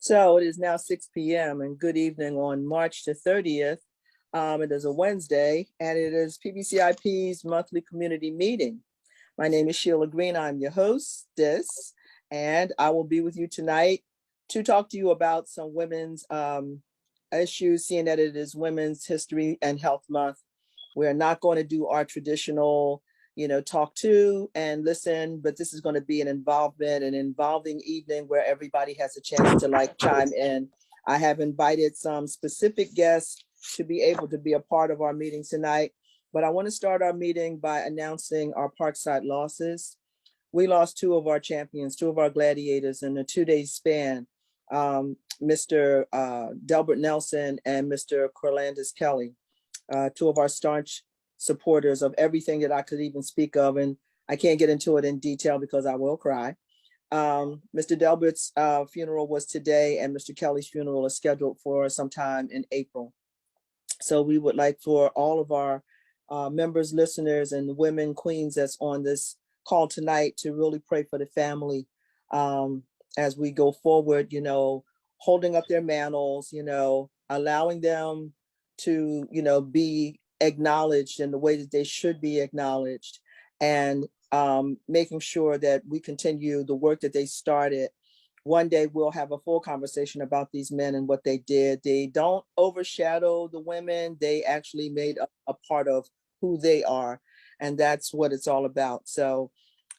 So it is now 6 p.m. and good evening on March the 30th. It is a Wednesday and it is PBCIP's monthly community meeting. My name is Sheila Green. I'm your hostess, and I will be with you tonight to talk to you about some women's issues, seeing that it is Women's History and Health Month. We're not going to do our traditional, talk to and listen, but this is going to be an involving evening where everybody has a chance to chime in. I have invited some specific guests to be able to be a part of our meeting tonight, but I want to start our meeting by announcing our Parkside losses. We lost two of our champions, two of our gladiators in a 2-day span, Mr. Delbert Nelson and Mr. Corlandis Kelly, two of our staunch supporters of everything that I could even speak of. And I can't get into it in detail because I will cry. Mr. Delbert's funeral was today, and Mr. Kelly's funeral is scheduled for sometime in April. So we would like for all of our members, listeners, and the women, queens that's on this call tonight to really pray for the family as we go forward, holding up their mantles, allowing them to, be acknowledged in the way that they should be acknowledged, and making sure that we continue the work that they started. One day we'll have a full conversation about these men and what they did. They don't overshadow the women. They actually made a part of who they are. And that's what it's all about. So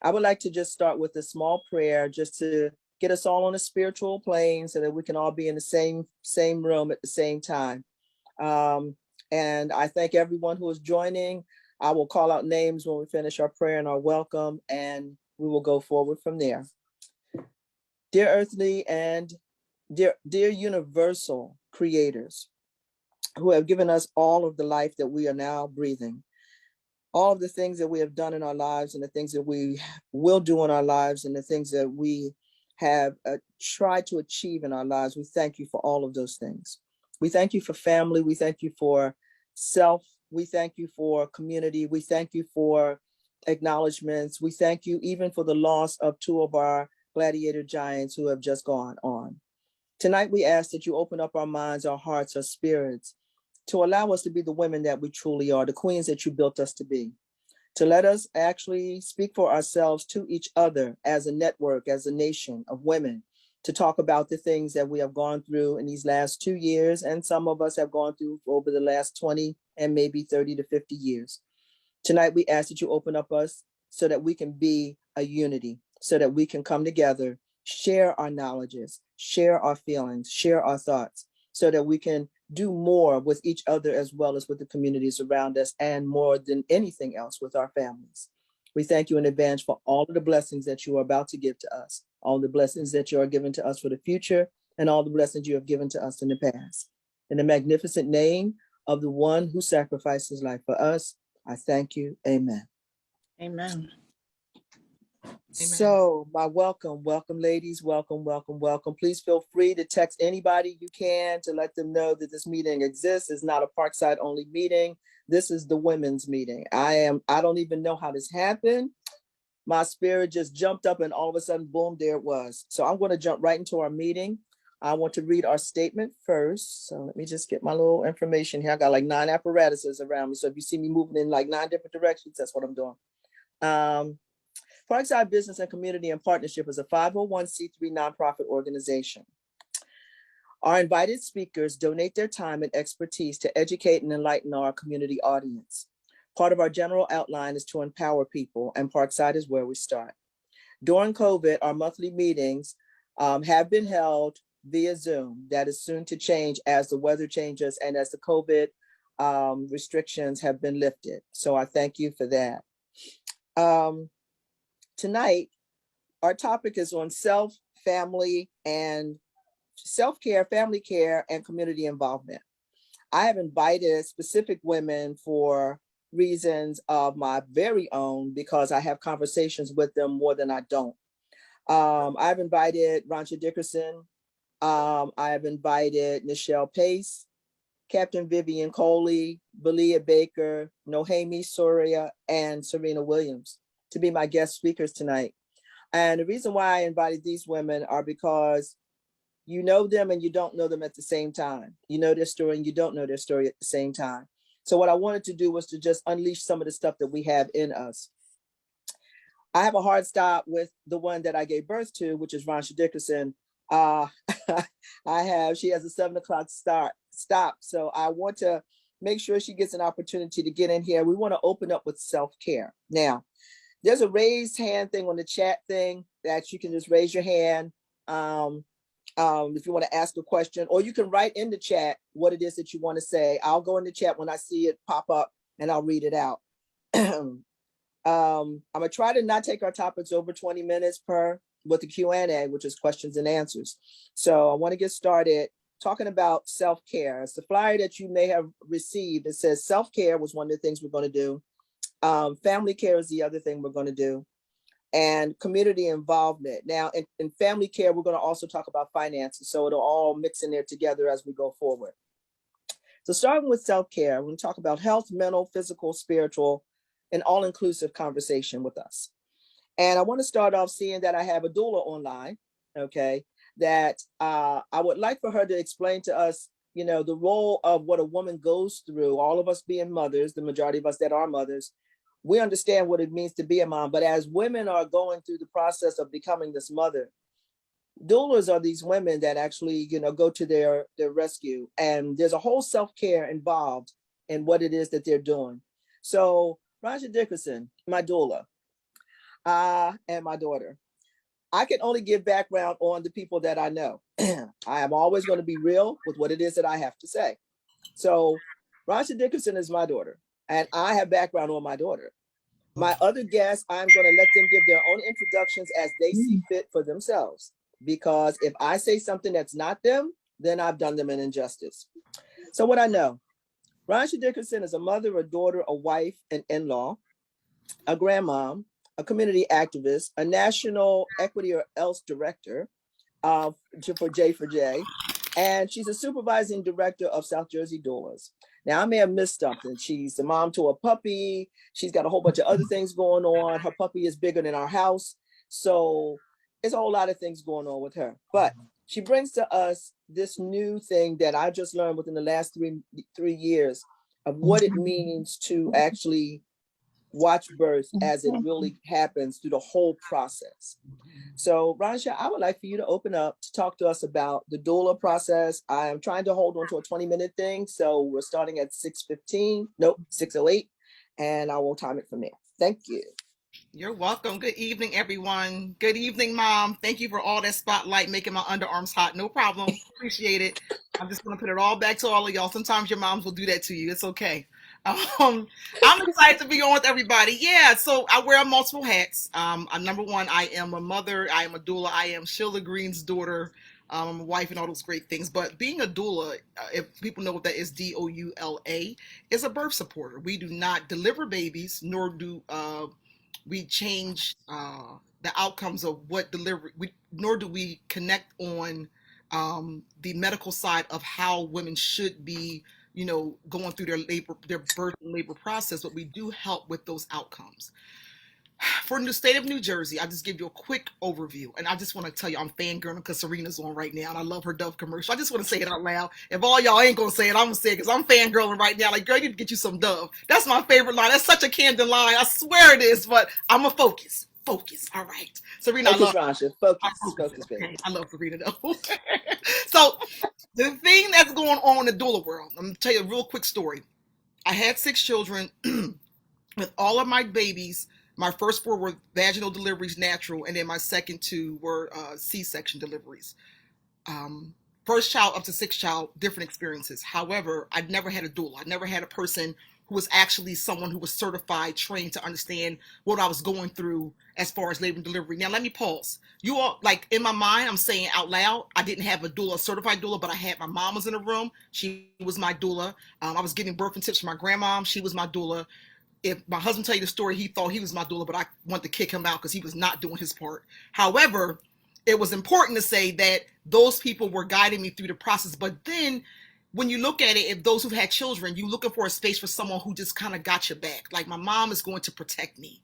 I would like to just start with a small prayer just to get us all on a spiritual plane so that we can all be in the same room at the same time. And I thank everyone who is joining. I will call out names when we finish our prayer and our welcome, and we will go forward from there. Dear earthly and dear universal creators who have given us all of the life that we are now breathing, all of the things that we have done in our lives and the things that we will do in our lives and the things that we have tried to achieve in our lives, we thank you for all of those things. We thank you for family. We thank you for self. We thank you for community. We thank you for acknowledgements. We thank you even for the loss of two of our gladiator giants who have just gone on. Tonight, we ask that you open up our minds, our hearts, our spirits, to allow us to be the women that we truly are, the queens that you built us to be, to let us actually speak for ourselves to each other as a network, as a nation of women, to talk about the things that we have gone through in these last 2 years, and some of us have gone through over the last 20 and maybe 30 to 50 years. Tonight, we ask that you open up us so that we can be a unity, so that we can come together, share our knowledges, share our feelings, share our thoughts, so that we can do more with each other as well as with the communities around us, and more than anything else with our families. We thank you in advance for all of the blessings that you are about to give to us, all the blessings that you are giving to us for the future, and all the blessings you have given to us in the past. In the magnificent name of the one who sacrificed his life for us, I thank you. Amen. Amen. So my welcome, ladies, welcome. Please feel free to text anybody you can to let them know that this meeting exists. It's not a Parkside only meeting. This is the women's meeting. I don't even know how this happened. My spirit just jumped up and all of a sudden, boom, there it was. So I'm going to jump right into our meeting. I want to read our statement first. So let me just get my little information here. I got like 9 apparatuses around me. So if you see me moving in like 9 different directions, that's what I'm doing. Parkside Business and Community in Partnership is a 501c3 nonprofit organization. Our invited speakers donate their time and expertise to educate and enlighten our community audience. Part of our general outline is to empower people, and Parkside is where we start. During COVID, our monthly meetings have been held via Zoom. That is soon to change as the weather changes and as the COVID restrictions have been lifted. So I thank you for that. Tonight, our topic is on self-care, family care, and community involvement. I have invited specific women for reasons of my very own, because I have conversations with them more than I don't. I've invited Rancha Dickerson. I've invited Nichelle Pace, Captain Vivian Coley, Belia Baker, Nohemi Soria, and Serena Williams to be my guest speakers tonight. And the reason why I invited these women are because you know them and you don't know them at the same time. You know their story and you don't know their story at the same time. So what I wanted to do was to just unleash some of the stuff that we have in us. I have a hard stop with the one that I gave birth to, which is Ronsha Dickerson. Uh, she has a 7 o'clock stop. So I want to make sure she gets an opportunity to get in here. We want to open up with self-care. Now, there's a raised hand thing on the chat thing that you can just raise your hand if you want to ask a question, or you can write in the chat what it is that you want to say. I'll go in the chat when I see it pop up and I'll read it out. I'm gonna try to not take our topics over 20 minutes per with the Q&A, which is questions and answers. So I want to get started talking about self-care. It's the flyer that you may have received. It says self-care was one of the things we're going to do. Family care is the other thing we're going to do, and community involvement. Now, in family care, we're going to also talk about finances. So it'll all mix in there together as we go forward. So starting with self-care, we're going to talk about health, mental, physical, spiritual, an all-inclusive conversation with us. And I want to start off seeing that I have a doula online, okay, that I would like for her to explain to us, you know, the role of what a woman goes through, all of us being mothers, the majority of us that are mothers, we understand what it means to be a mom. But as women are going through the process of becoming this mother, doulas are these women that actually, you know, go to their rescue. And there's a whole self-care involved in what it is that they're doing. So Ronsha Dickerson, my doula, and my daughter. I can only give background on the people that I know. I am always going to be real with what it is that I have to say. So Ronsha Dickerson is my daughter, and I have background on my daughter. My other guests, I'm going to let them give their own introductions as they see fit for themselves. Because if I say something that's not them, then I've done them an injustice. So what I know, Ronsha Dickerson is a mother, a daughter, a wife, an in-law, a grandmom, a community activist, a national equity or else director for J4J, and she's a supervising director of South Jersey Doulas. Now, I may have missed something. She's the mom to a puppy. She's got a whole bunch of other things going on. Her puppy is bigger than our house. So there's a whole lot of things going on with her. But she brings to us this new thing that I just learned within the last three years of what it means to actually watch birth as it really happens through the whole process. So Ronsha, I would like for you to open up to talk to us about the doula process. I am trying to hold on to a 20-minute thing. So we're starting at 6:15, nope, 6:08, and I will time it from there. Thank you. You're welcome. Good evening, everyone. Good evening, Mom. Thank you for all that spotlight, making my underarms hot. No problem. Appreciate it. I'm just going to put it all back to all of y'all. Sometimes your moms will do that to you. It's okay. I'm excited to be on with everybody. Yeah, so I wear multiple hats. I'm number one, I am a mother. I am a doula. I am Sheila Green's daughter. I'm a wife and all those great things. But being a doula, if people know what that is, DOULA, is a birth supporter. We do not deliver babies, nor do we change the outcomes of what delivery, nor do we connect on the medical side of how women should be, you know, going through their birth and labor process, but we do help with those outcomes. For the state of New Jersey, I'll just give you a quick overview. And I just want to tell you, I'm fangirling because Serena's on right now, and I love her Dove commercial. I just want to say it out loud. If all y'all ain't going to say it, I'm going to say it because I'm fangirling right now. Like, girl, you need to get you some Dove. That's my favorite line. That's such a Camden line. I swear it is, but I'm a focus. Focus. All right. Serena, Focus, Ronsha. Focus, baby. Okay. I love Serena, though. So, the thing that's going on in the doula world, I'm going to tell you a real quick story. I had 6 children. With all of my babies, my first 4 were vaginal deliveries, natural, and then my second 2 were C-section deliveries. First child up to 6th child, different experiences. However, I never had a doula. I never had a person who was actually someone who was certified, trained to understand what I was going through as far as labor and delivery. Now, let me pause. You all, like, in my mind, I'm saying out loud, I didn't have a doula, a certified doula, but I had my mom was in the room. She was my doula. I was getting birthing tips from my grandmom. She was my doula. If my husband tell you the story, he thought he was my doula, but I wanted to kick him out because he was not doing his part. However, it was important to say that those people were guiding me through the process. But then when you look at it, if those who've had children, you're looking for a space for someone who just kind of got your back. Like, my mom is going to protect me.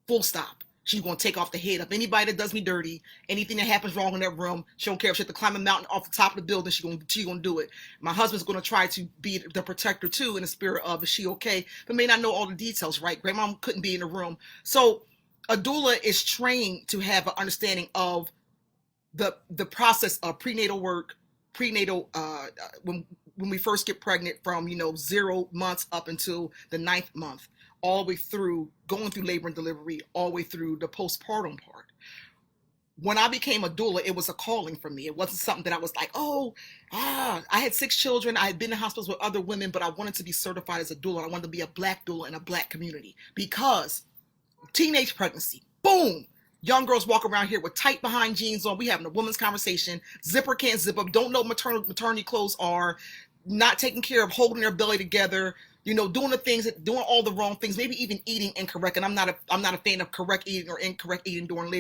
Full stop. She's going to take off the head of anybody that does me dirty. Anything that happens wrong in that room, she don't care if she has to climb a mountain off the top of the building. She's going to do it. My husband's going to try to be the protector too, in the spirit of, is she okay? But may not know all the details, right? Grandma couldn't be in the room. So a doula is trained to have an understanding of the process of prenatal work, when we first get pregnant, from 0 months up until the 9th month, all the way through going through labor and delivery, all the way through the postpartum part. When I became a doula, it was a calling for me. It wasn't something that I was like, I had 6 children. I had been in hospitals with other women, but I wanted to be certified as a doula. I wanted to be a Black doula in a Black community, because teenage pregnancy, boom. Young girls walk around here with tight behind jeans on. We having a woman's conversation. Zipper can't zip up. Don't know what maternity clothes are. Not taking care of holding their belly together. Doing the things, doing all the wrong things. Maybe even eating incorrect. And I'm not a fan of correct eating or incorrect eating during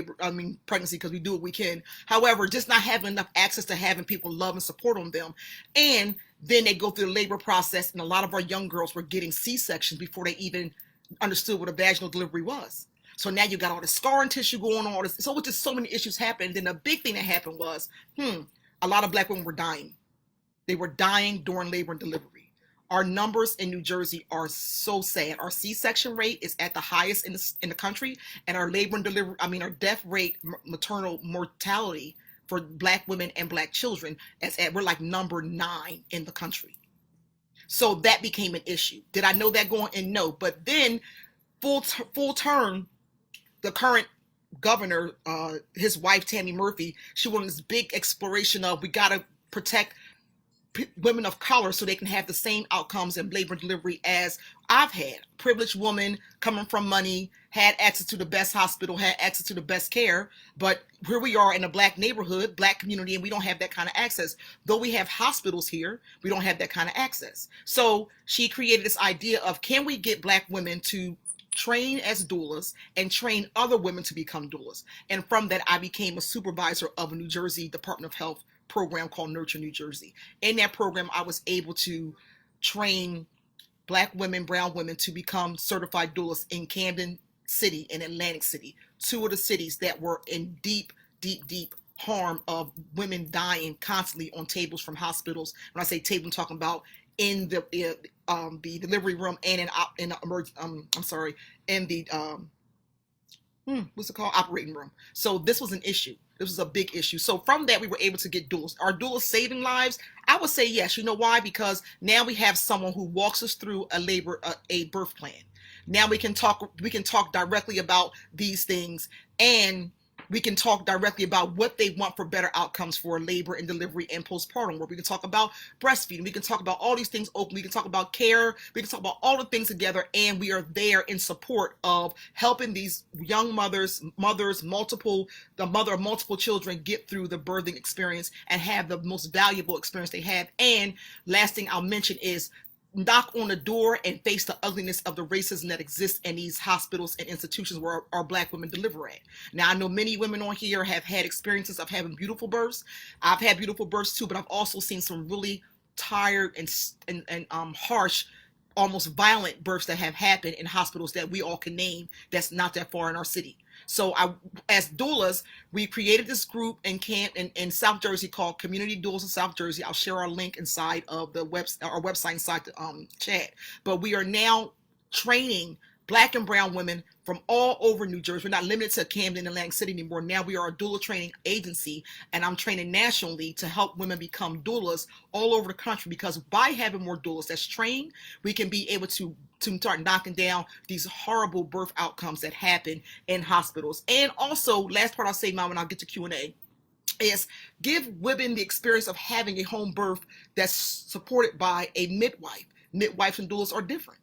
pregnancy, because we do what we can. However, just not having enough access to having people love and support on them. And then they go through the labor process, and a lot of our young girls were getting C-sections before they even understood what a vaginal delivery was. So now you got all the scarring tissue going on. So just so many issues happened. Then the big thing that happened was, a lot of Black women were dying. They were dying during labor and delivery. Our numbers in New Jersey are so sad. Our C-section rate is at the highest in the country, and our labor and delivery, our death rate, maternal mortality for Black women and Black children, we're like number 9 in the country. So that became an issue. Did I know that going in? No. But then full term, the current governor, his wife, Tammy Murphy, she went on this big exploration of, we got to protect women of color so they can have the same outcomes in labor and delivery as I've had. Privileged woman coming from money, had access to the best hospital, had access to the best care. But here we are in a Black neighborhood, Black community, and we don't have that kind of access. Though we have hospitals here, we don't have that kind of access. So she created this idea of, can we get Black women to train as doulas and train other women to become doulas? And from that, I became a supervisor of a New Jersey Department of Health program called Nurture New Jersey. In that program, I was able to train Black women, brown women to become certified doulas in Camden City and Atlantic City, 2 of the cities that were in deep harm of women dying constantly on tables from hospitals. When I say table, I'm talking about in the delivery room and in the operating room. So this was an issue. This was a big issue. So from that, we were able to get doulas. Are doulas saving lives? I would say yes. You know why? Because now we have someone who walks us through a birth plan. Now we can talk directly about these things, and we can talk directly about what they want for better outcomes for labor and delivery and postpartum, where we can talk about breastfeeding. We can talk about all these things open. We can talk about care. We can talk about all the things together. And we are there in support of helping these young mothers, the mother of multiple children, get through the birthing experience and have the most valuable experience they have. And last thing I'll mention is, knock on the door and face the ugliness of the racism that exists in these hospitals and institutions where our Black women deliver at. Now, I know many women on here have had experiences of having beautiful births. I've had beautiful births too, but I've also seen some really tired and harsh, almost violent births that have happened in hospitals that we all can name, that's not that far in our city. So as doulas, we created this group in South Jersey called Community Doulas in South Jersey. I'll share our link inside of our website inside the chat. But we are now training Black and brown women from all over New Jersey. We're not limited to Camden and Atlantic City anymore. Now we are a doula training agency, and I'm training nationally to help women become doulas all over the country, because by having more doulas that's trained, we can be able to start knocking down these horrible birth outcomes that happen in hospitals. And also, last part I'll say, Mom, and I'll get to Q&A, is give women the experience of having a home birth that's supported by a midwife. Midwives and doulas are different.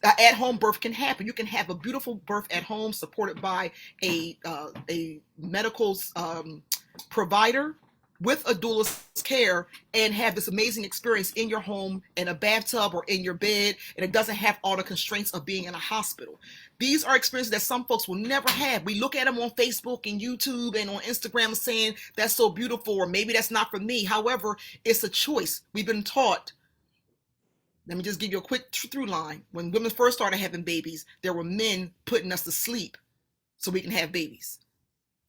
At-home birth can happen. You can have a beautiful birth at home supported by a medical provider with a doula's care, and have this amazing experience in your home, in a bathtub or in your bed, and it doesn't have all the constraints of being in a hospital. These are experiences that some folks will never have. We look at them on Facebook and YouTube and on Instagram saying, that's so beautiful, or maybe that's not for me. However, it's a choice. We've been taught. Let me just give you a quick through line. When women first started having babies, there were men putting us to sleep so we can have babies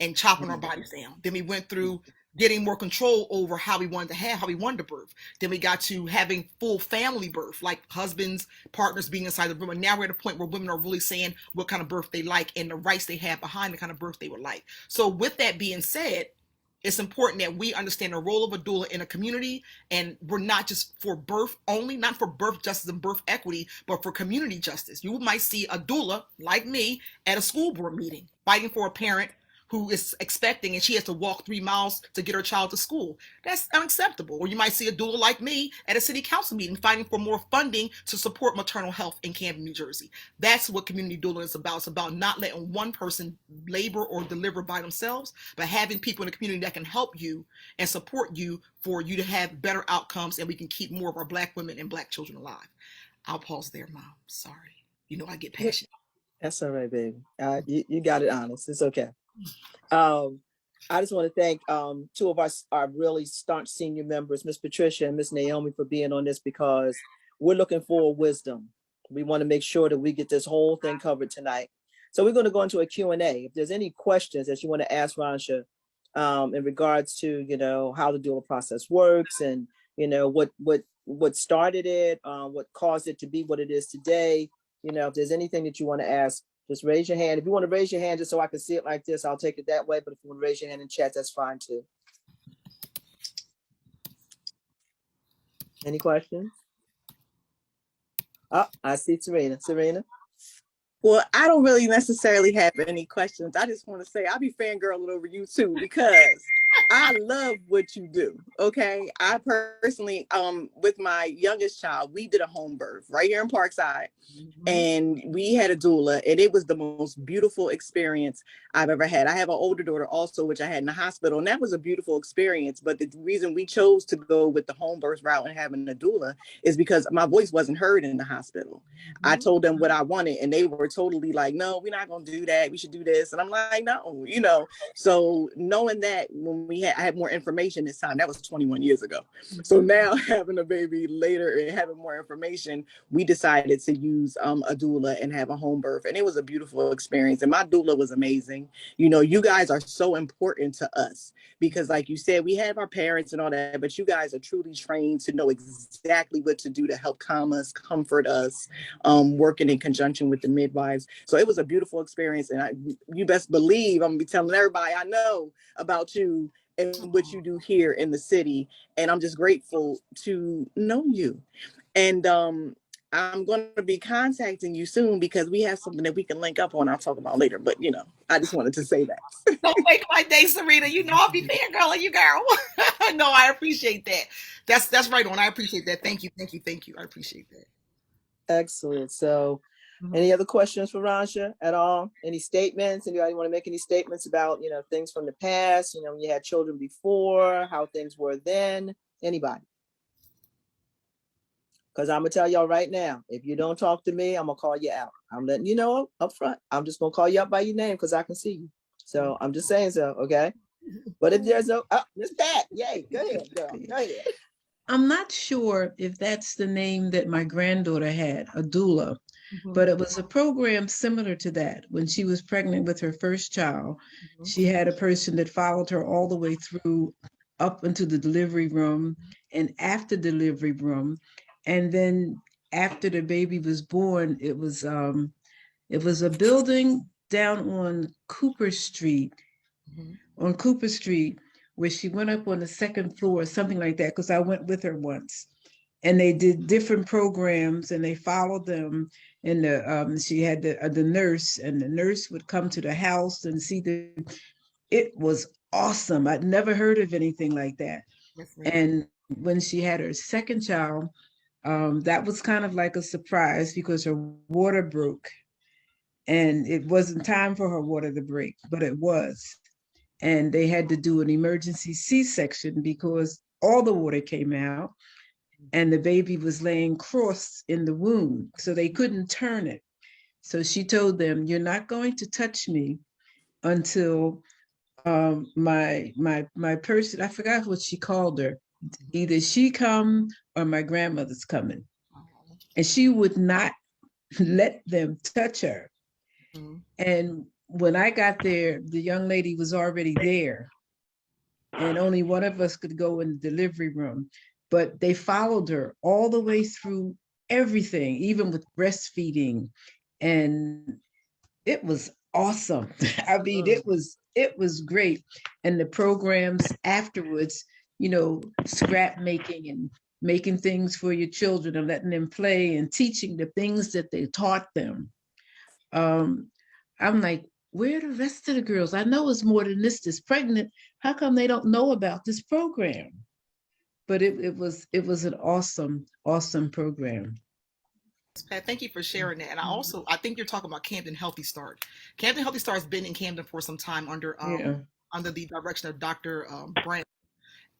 and chopping our bodies down. Then we went through getting more control over how we wanted to have, how we wanted to birth. Then we got to having full family birth, like husbands, partners being inside the room. And now we're at a point where women are really saying what kind of birth they like and the rights they have behind the kind of birth they would like. So with that being said, it's important that we understand the role of a doula in a community, and we're not just for birth only, not for birth justice and birth equity, but for community justice. You might see a doula like me at a school board meeting fighting for a parent who is expecting and she has to walk 3 miles to get her child to school. That's unacceptable. Or you might see a doula like me at a city council meeting fighting for more funding to support maternal health in Camden, New Jersey. That's what community doula is about. It's about not letting one person labor or deliver by themselves, but having people in the community that can help you and support you for you to have better outcomes, and we can keep more of our Black women and Black children alive. I'll pause there, Mom. Sorry. You know I get passionate. That's all right, baby. You got it honest. It's okay. I just want to thank two of our really staunch senior members, Miss Patricia and Miss Naomi, for being on this, because we're looking for wisdom. We want to make sure that we get this whole thing covered tonight. So we're going to go into a Q&A. If there's any questions that you want to ask Ransha in regards to, how the doula process works, and, what started it, what caused it to be what it is today. If there's anything that you want to ask, just raise your hand. If you want to raise your hand just so I can see it like this, I'll take it that way. But if you want to raise your hand in chat, that's fine too. Any questions? Oh, I see Serena. Serena? Well, I don't really necessarily have any questions. I just want to say I'll be fangirling over you too, because I love what you do. Okay. I personally, with my youngest child, we did a home birth right here in Parkside. And we had a doula, and it was the most beautiful experience I've ever had. I have an older daughter also, which I had in the hospital, and that was a beautiful experience. But the reason we chose to go with the home birth route and having a doula is because my voice wasn't heard in the hospital. I told them what I wanted, and they were totally like, no, we're not going to do that. We should do this. And I'm like, no, So knowing that when I had more information this time, that was 21 years ago. So now having a baby later and having more information, we decided to use a doula and have a home birth. And it was a beautiful experience. And my doula was amazing. You guys are so important to us because, like you said, we have our parents and all that, but you guys are truly trained to know exactly what to do to help calm us, comfort us, working in conjunction with the midwives. So it was a beautiful experience. And you best believe I'm going to be telling everybody I know about you and what you do here in the city. And I'm just grateful to know you. And I'm going to be contacting you soon because we have something that we can link up on. I'll talk about later, but I just wanted to say that. Don't make my day, Serena. I'll be fangirling you, girl. No, I appreciate that. That's right on. I appreciate that. Thank you. I appreciate that. Excellent. So any other questions for Ransha at all? Any statements? Anybody want to make any statements about, things from the past, when you had children before, how things were then? Anybody? Because I'm going to tell y'all right now, if you don't talk to me, I'm going to call you out. I'm letting you know up front. I'm just going to call you out by your name because I can see you. So I'm just saying so, okay? But if there's Miss Pat, yay, go ahead, girl. Go ahead. I'm not sure if that's the name that my granddaughter had, a doula, but it was a program similar to that. When she was pregnant with her first child, she had a person that followed her all the way through up into the delivery room and after delivery room. And then after the baby was born, it was a building down on Cooper Street, where she went up on the second floor, something like that, because I went with her once. And they did different programs and they followed them. And she had the nurse, and the nurse would come to the house and see it was awesome. I'd never heard of anything like that. And when she had her second child, that was kind of like a surprise because her water broke. And it wasn't time for her water to break, but it was. And they had to do an emergency C-section because all the water came out and the baby was laying crossed in the womb, so they couldn't turn it. So she told them, "You're not going to touch me until my person," I forgot what she called her, either she come or my grandmother's coming. And she would not let them touch her. And when I got there, the young lady was already there, and only one of us could go in the delivery room. But they followed her all the way through everything, even with breastfeeding, and it was awesome. I mean, it was great. And the programs afterwards, scrap making and making things for your children and letting them play and teaching the things that they taught them. I'm like, where are the rest of the girls? I know it's more than this pregnant. How come they don't know about this program? But it was an awesome program. Pat, thank you for sharing that. And I think you're talking about Camden Healthy Start. Camden Healthy Start has been in Camden for some time under Yeah. under the direction of Dr. Brand.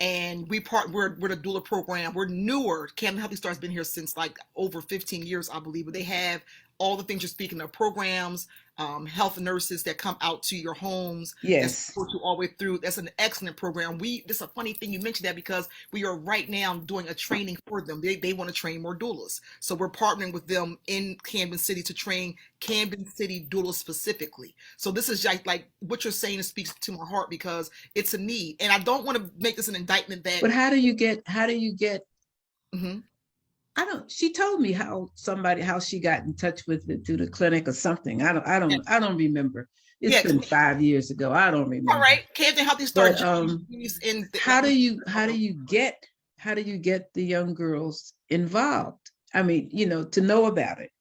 And we're the doula program. We're newer. Camden Healthy Star's been here since like over 15 years, I believe. But they have all the things you're speaking of: programs, health nurses that come out to your homes. That Yes. support you all the way through. That's an excellent program. This is a funny thing you mentioned that, because we are right now doing a training for them. They want to train more doulas, so we're partnering with them in Camden City to train Camden City doulas specifically. So this is like what you're saying speaks to my heart, because it's a need, and I don't want to make this an indictment that. But how do you get Mhm. she told me how she got in touch with it through the clinic or something. I don't remember. It's been 5 years ago. I don't remember. All right. Camden Healthy But Start. how do you get the young girls involved? I mean, to know about it.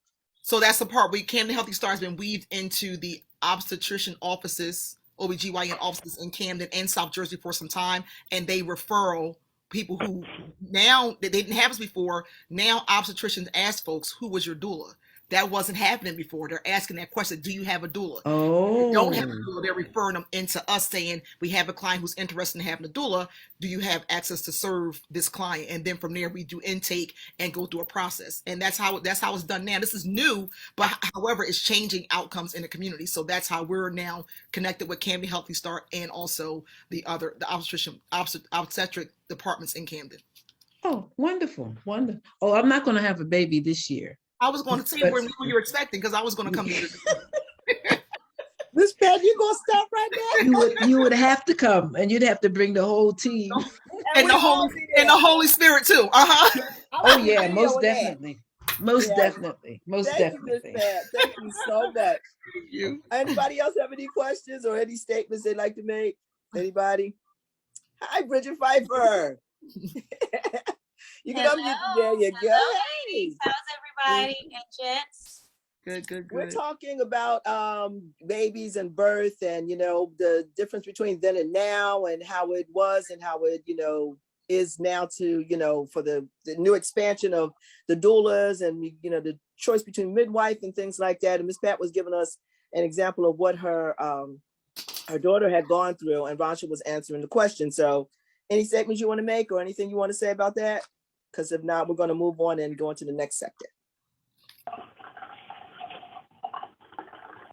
So that's the part. Camden Healthy Star has been weaved into the obstetrician offices, OBGYN offices in Camden and South Jersey for some time, and they referral people who now, they didn't have this before. Now obstetricians ask folks, who was your doula? That wasn't happening before. They're asking that question: do you have a doula? Oh. If they don't have a doula, they're referring them into us, saying, we have a client who's interested in having a doula. Do you have access to serve this client? And then from there, we do intake and go through a process. And that's how it's done now. This is new, but however, it's changing outcomes in the community. So that's how we're now connected with Camden Healthy Start and also the obstetric departments in Camden. Oh, wonderful. Oh, I'm not going to have a baby this year. I was going to say when you were expecting, because I was going to come to you. Miss Pat, you gonna stop right now? You would have to come, and you'd have to bring the whole team. And the Holy Spirit too. Oh yeah, most definitely. Most definitely. Thank you, Miss Pat. Thank you so much. Thank you. Anybody else have any questions or any statements they'd like to make? Anybody? Hi, Bridget Pfeiffer. You can unmute. There you go. Hello, ladies. How's everybody and gents? Good. We're talking about babies and birth, and the difference between then and now, and how it was and how it is now, to for the new expansion of the doulas, and the choice between midwife and things like that. And Miss Pat was giving us an example of what her daughter had gone through, and Vansha was answering the question. So any statements you want to make or anything you want to say about that? Because if not, we're going to move on and go into the next sector.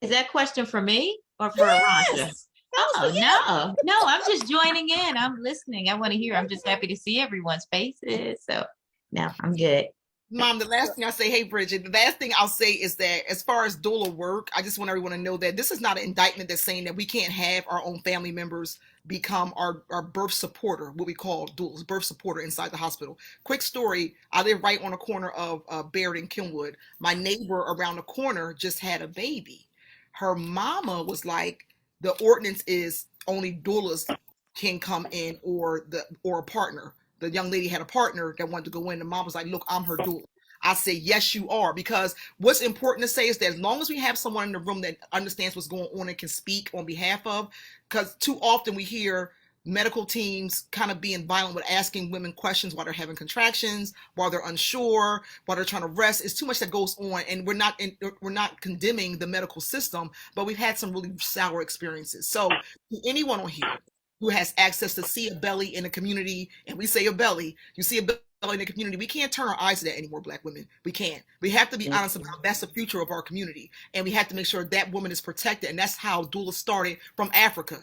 Is that question for me or for Arantxa? Oh, no, I'm just joining in. I'm listening. I want to hear. I'm just happy to see everyone's faces. So no, I'm good. Mom, the last thing I say, hey, Bridget, the last thing I'll say is that as far as doula work, I just want everyone to know that this is not an indictment that's saying that we can't have our own family members become our birth supporter, what we call doulas, birth supporter inside the hospital. Quick story, I live right on the corner of Baird and Kenwood. My neighbor around the corner just had a baby. Her mama was like, the ordinance is only doulas can come in, or a partner. The young lady had a partner that wanted to go in. The mom was like, look, I'm her doula. I say, yes, you are. Because what's important to say is that as long as we have someone in the room that understands what's going on and can speak on behalf of, because too often we hear medical teams kind of being violent with asking women questions while they're having contractions, while they're unsure, while they're trying to rest. It's too much that goes on, and we're not condemning the medical system, but we've had some really sour experiences. So to anyone on here who has access to see a belly in the community, and we say a belly, you see a belly in the community, we can't turn our eyes to that anymore, Black women. We can't. We have to be honest about that's the future of our community, and we have to make sure that woman is protected, and that's how doula started from Africa.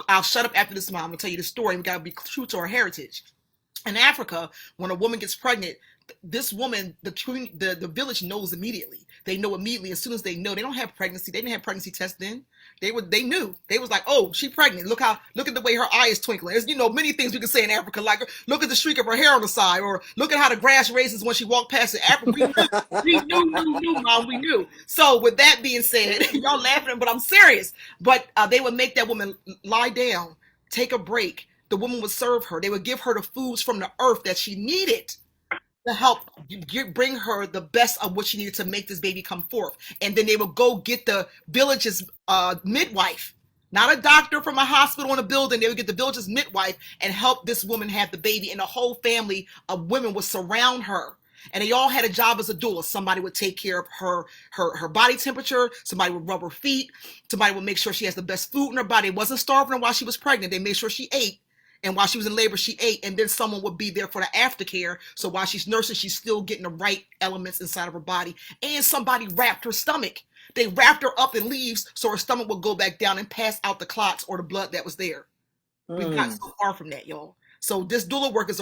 I'll shut up after this, Mom. I'm gonna tell you the story. We gotta be true to our heritage. In Africa, when a woman gets pregnant, this woman, the village knows immediately. they know immediately. As soon as they know, they don't have pregnancy. They didn't have pregnancy tests then. They knew. They was like, oh, she pregnant. Look at the way her eye is twinkling. There's, many things we can say in Africa, like look at the streak of her hair on the side, or look at how the grass raises when she walked past it. Africa, we knew, Mom, we knew. So with that being said, y'all laughing, but I'm serious. But they would make that woman lie down, take a break. The woman would serve her. They would give her the foods from the earth that she needed to help bring her the best of what she needed to make this baby come forth. And then they would go get the village's midwife, not a doctor from a hospital in a building. They would get the village's midwife and help this woman have the baby. And the whole family of women would surround her. And they all had a job as a doula. Somebody would take care of her body temperature. Somebody would rub her feet. Somebody would make sure she has the best food in her body. It wasn't starving her while she was pregnant. They made sure she ate. And while she was in labor, she ate, and then someone would be there for the aftercare. So while she's nursing, she's still getting the right elements inside of her body. And somebody wrapped her stomach. They wrapped her up in leaves so her stomach would go back down and pass out the clots or the blood that was there. We've gotten so far from that, y'all. So this doula work is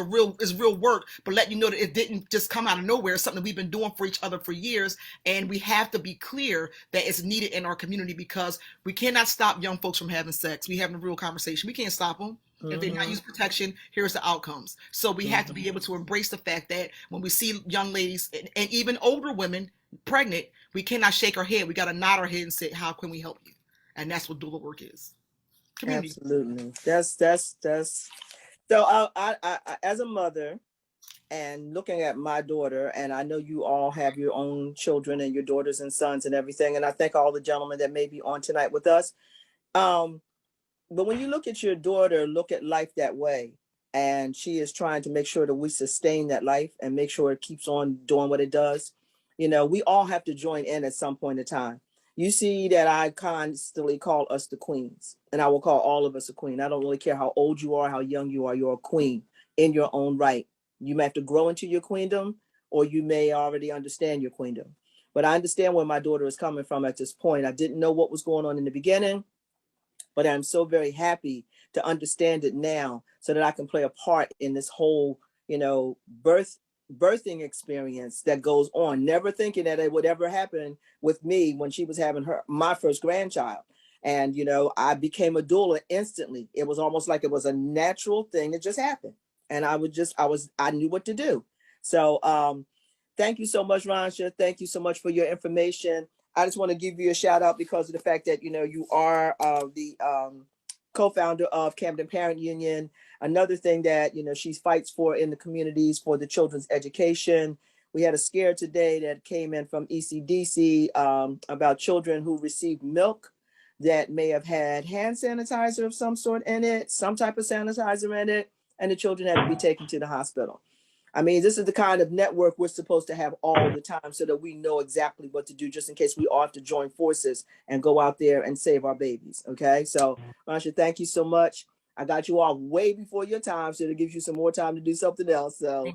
real work, but let you know that it didn't just come out of nowhere. It's something we've been doing for each other for years, and we have to be clear that it's needed in our community because we cannot stop young folks from having sex. We're having a real conversation. We can't stop them. If they're not using protection, here's the outcomes. So we have to be able to embrace the fact that when we see young ladies and even older women pregnant, we cannot shake our head. We got to nod our head and say, how can we help you? And that's what doula work is. Community. Absolutely. That's so I as a mother and looking at my daughter, and I know you all have your own children and your daughters and sons and everything. And I thank all the gentlemen that may be on tonight with us. But when you look at your daughter, look at life that way, and she is trying to make sure that we sustain that life and make sure it keeps on doing what it does. We all have to join in at some point in time. You see that I constantly call us the queens, and I will call all of us a queen. I don't really care how old you are, how young you are, you're a queen in your own right. You may have to grow into your queendom, or you may already understand your queendom. But I understand where my daughter is coming from at this point. I didn't know what was going on in the beginning, but I'm so very happy to understand it now so that I can play a part in this whole, birthing experience that goes on, never thinking that it would ever happen with me when she was having my first grandchild. And, I became a doula instantly. It was almost like it was a natural thing that just happened. And I knew what to do. So thank you so much, Ransha. Thank you so much for your information. I just want to give you a shout out because of the fact that, you are the co-founder of Camden Parent Union. Another thing that, she fights for in the communities for the children's education. We had a scare today that came in from ECDC about children who received milk that may have had hand sanitizer of some sort in it, some type of sanitizer in it, and the children had to be taken to the hospital. I mean, this is the kind of network we're supposed to have all the time so that we know exactly what to do just in case we all have to join forces and go out there and save our babies. Okay. So, Marsha, thank you so much. I got you all way before your time, so it gives you some more time to do something else. So,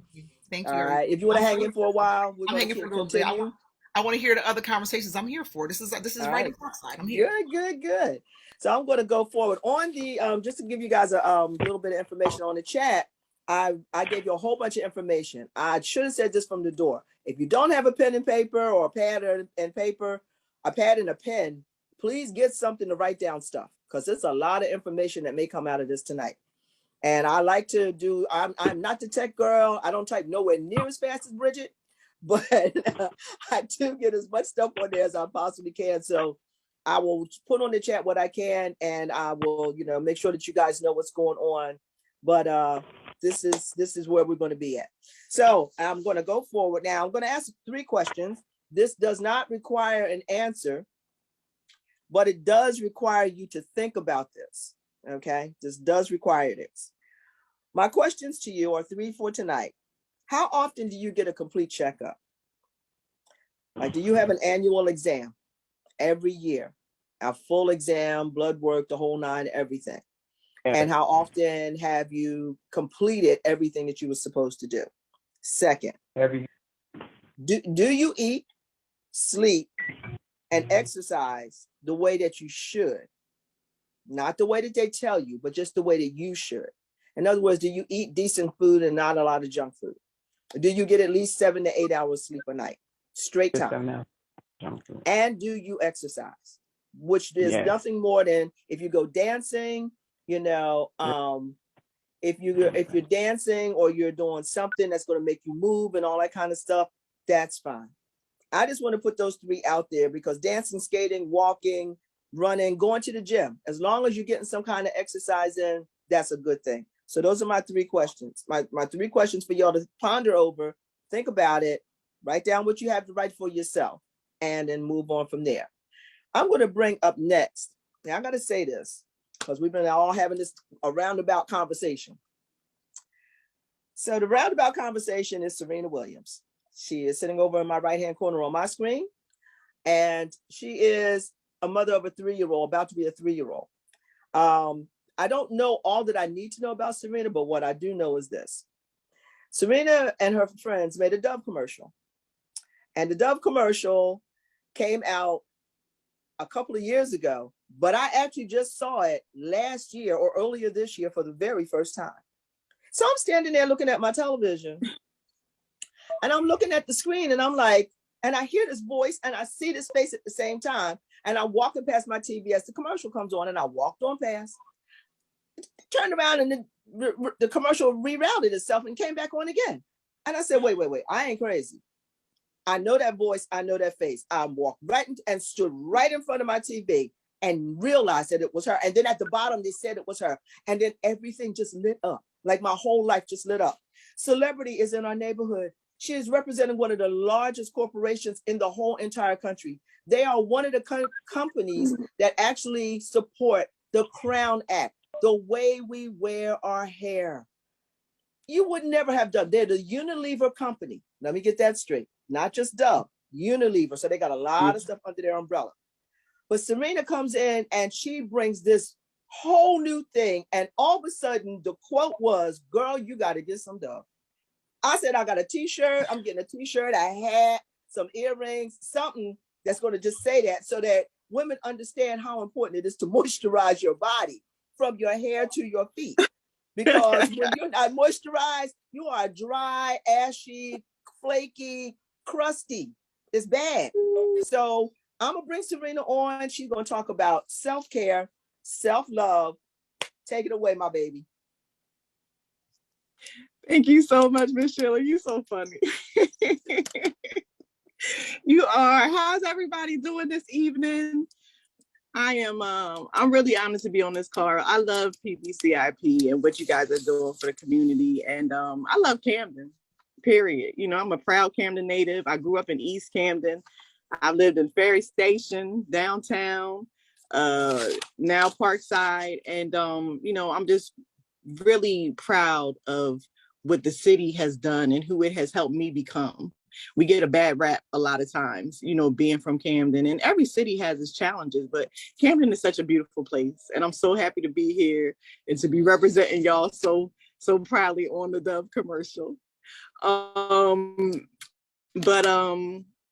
Thank you. All right. If you want to hang in for a while, we're going to continue. I want to hear the other conversations. I'm here for. This is right in Parkside. I'm here. Good. So I'm going to go forward on the just to give you guys a little bit of information on the chat. I gave you a whole bunch of information. I should have said this from the door. If you don't have a pen and paper or a pad and paper, a pad and a pen, please get something to write down stuff because there's a lot of information that may come out of this tonight. And I like to do, I'm not the tech girl. I don't type nowhere near as fast as Bridget, but I do get as much stuff on there as I possibly can. So I will put on the chat what I can, and I will, make sure that you guys know what's going on. But this is where we're going to be at. So I'm going to go forward now. I'm going to ask 3 questions. This does not require an answer, but it does require you to think about this. Okay, this does require this. My questions to you are 3 for tonight. How often do you get a complete checkup? Like, do you have an annual exam every year? A full exam, blood work, the whole 9, everything. And how often have you completed everything that you were supposed to do? Second, do you eat, sleep, and exercise the way that you should? Not the way that they tell you, but just the way that you should. In other words, do you eat decent food and not a lot of junk food? Do you get at least 7 to 8 hours sleep a night? Straight time. And do you exercise? Which is nothing more than if you go dancing, you know, if you're dancing or you're doing something that's going to make you move and all that kind of stuff, that's fine. I just want to put those three out there because dancing, skating, walking, running, going to the gym, as long as you're getting some kind of exercise in, that's a good thing. So those are my three questions. My three questions for y'all to ponder over, think about it, write down what you have to write for yourself, and then move on from there. I'm going to bring up next. Now I got to say this because we've been all having a roundabout conversation. So the roundabout conversation is Serena Williams. She is sitting over in my right-hand corner on my screen, and she is a mother of a 3-year-old, about to be a 3-year-old. I don't know all that I need to know about Serena, but what I do know is this. Serena and her friends made a Dove commercial, and the Dove commercial came out a couple of years ago, but I actually just saw it last year or earlier this year for the very first time. So I'm standing there looking at my television and I'm looking at the screen and I'm like, and I hear this voice and I see this face at the same time. And I'm walking past my TV as the commercial comes on, and I walked on past, turned around, and the commercial rerouted itself and came back on again. And I said, wait, I ain't crazy. I know that voice. I know that face. I walked right and stood right in front of my TV and realized that it was her. And then at the bottom, they said it was her. And then everything just lit up. Like my whole life just lit up. Celebrity is in our neighborhood. She is representing one of the largest corporations in the whole entire country. They are one of the companies that actually support the Crown Act, the way we wear our hair. You would never have done. They're the Unilever company. Let me get that straight. Not just Dove, Unilever. So they got a lot of stuff under their umbrella. But Serena comes in and she brings this whole new thing. And all of a sudden, the quote was, girl, you got to get some Dove. I said, I got a t-shirt. I'm getting a t-shirt, a hat, some earrings, something that's going to just say that so that women understand how important it is to moisturize your body from your hair to your feet. Because when you're not moisturized, you are dry, ashy, flaky, crusty. It's bad. So I'm going to bring Serena on. She's going to talk about self-care, self-love. Take it away, my baby. Thank you so much, Miss Sheila. You're so funny. You are. How's everybody doing this evening? I'm really honored to be on this call. I love PBCIP and what you guys are doing for the community. And I love Camden, period. You know, I'm a proud Camden native. I grew up in East Camden. I lived in Ferry Station, downtown, now Parkside. And, you know, I'm just really proud of what the city has done and who it has helped me become. We get a bad rap a lot of times, you know, being from Camden, and every city has its challenges, but Camden is such a beautiful place. And I'm so happy to be here and to be representing y'all so proudly on the Dove commercial.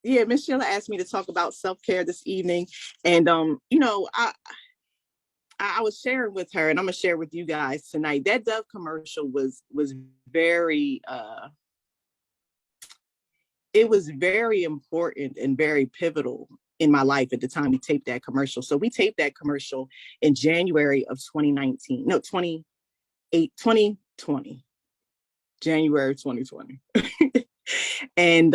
Yeah, Miss Sheila asked me to talk about self-care this evening. And, you know, I was sharing with her, and I'm gonna share with you guys tonight, that Dove commercial was very, it was very important and very pivotal in my life at the time we taped that commercial. So we taped that commercial in January of 2019, no, 2020, January 2020. And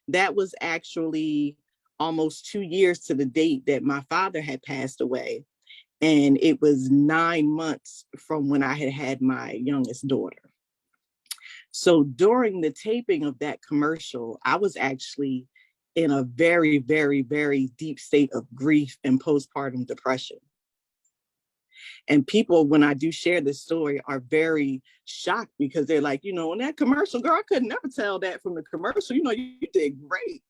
that was actually almost 2 years to the date that my father had passed away. And it was 9 months from when I had my youngest daughter. So during the taping of that commercial, I was actually in a very, very, very deep state of grief and postpartum depression. And people, when I do share this story, are very shocked because they're like, you know, in that commercial, girl, I could never tell that from the commercial. You know, you did great.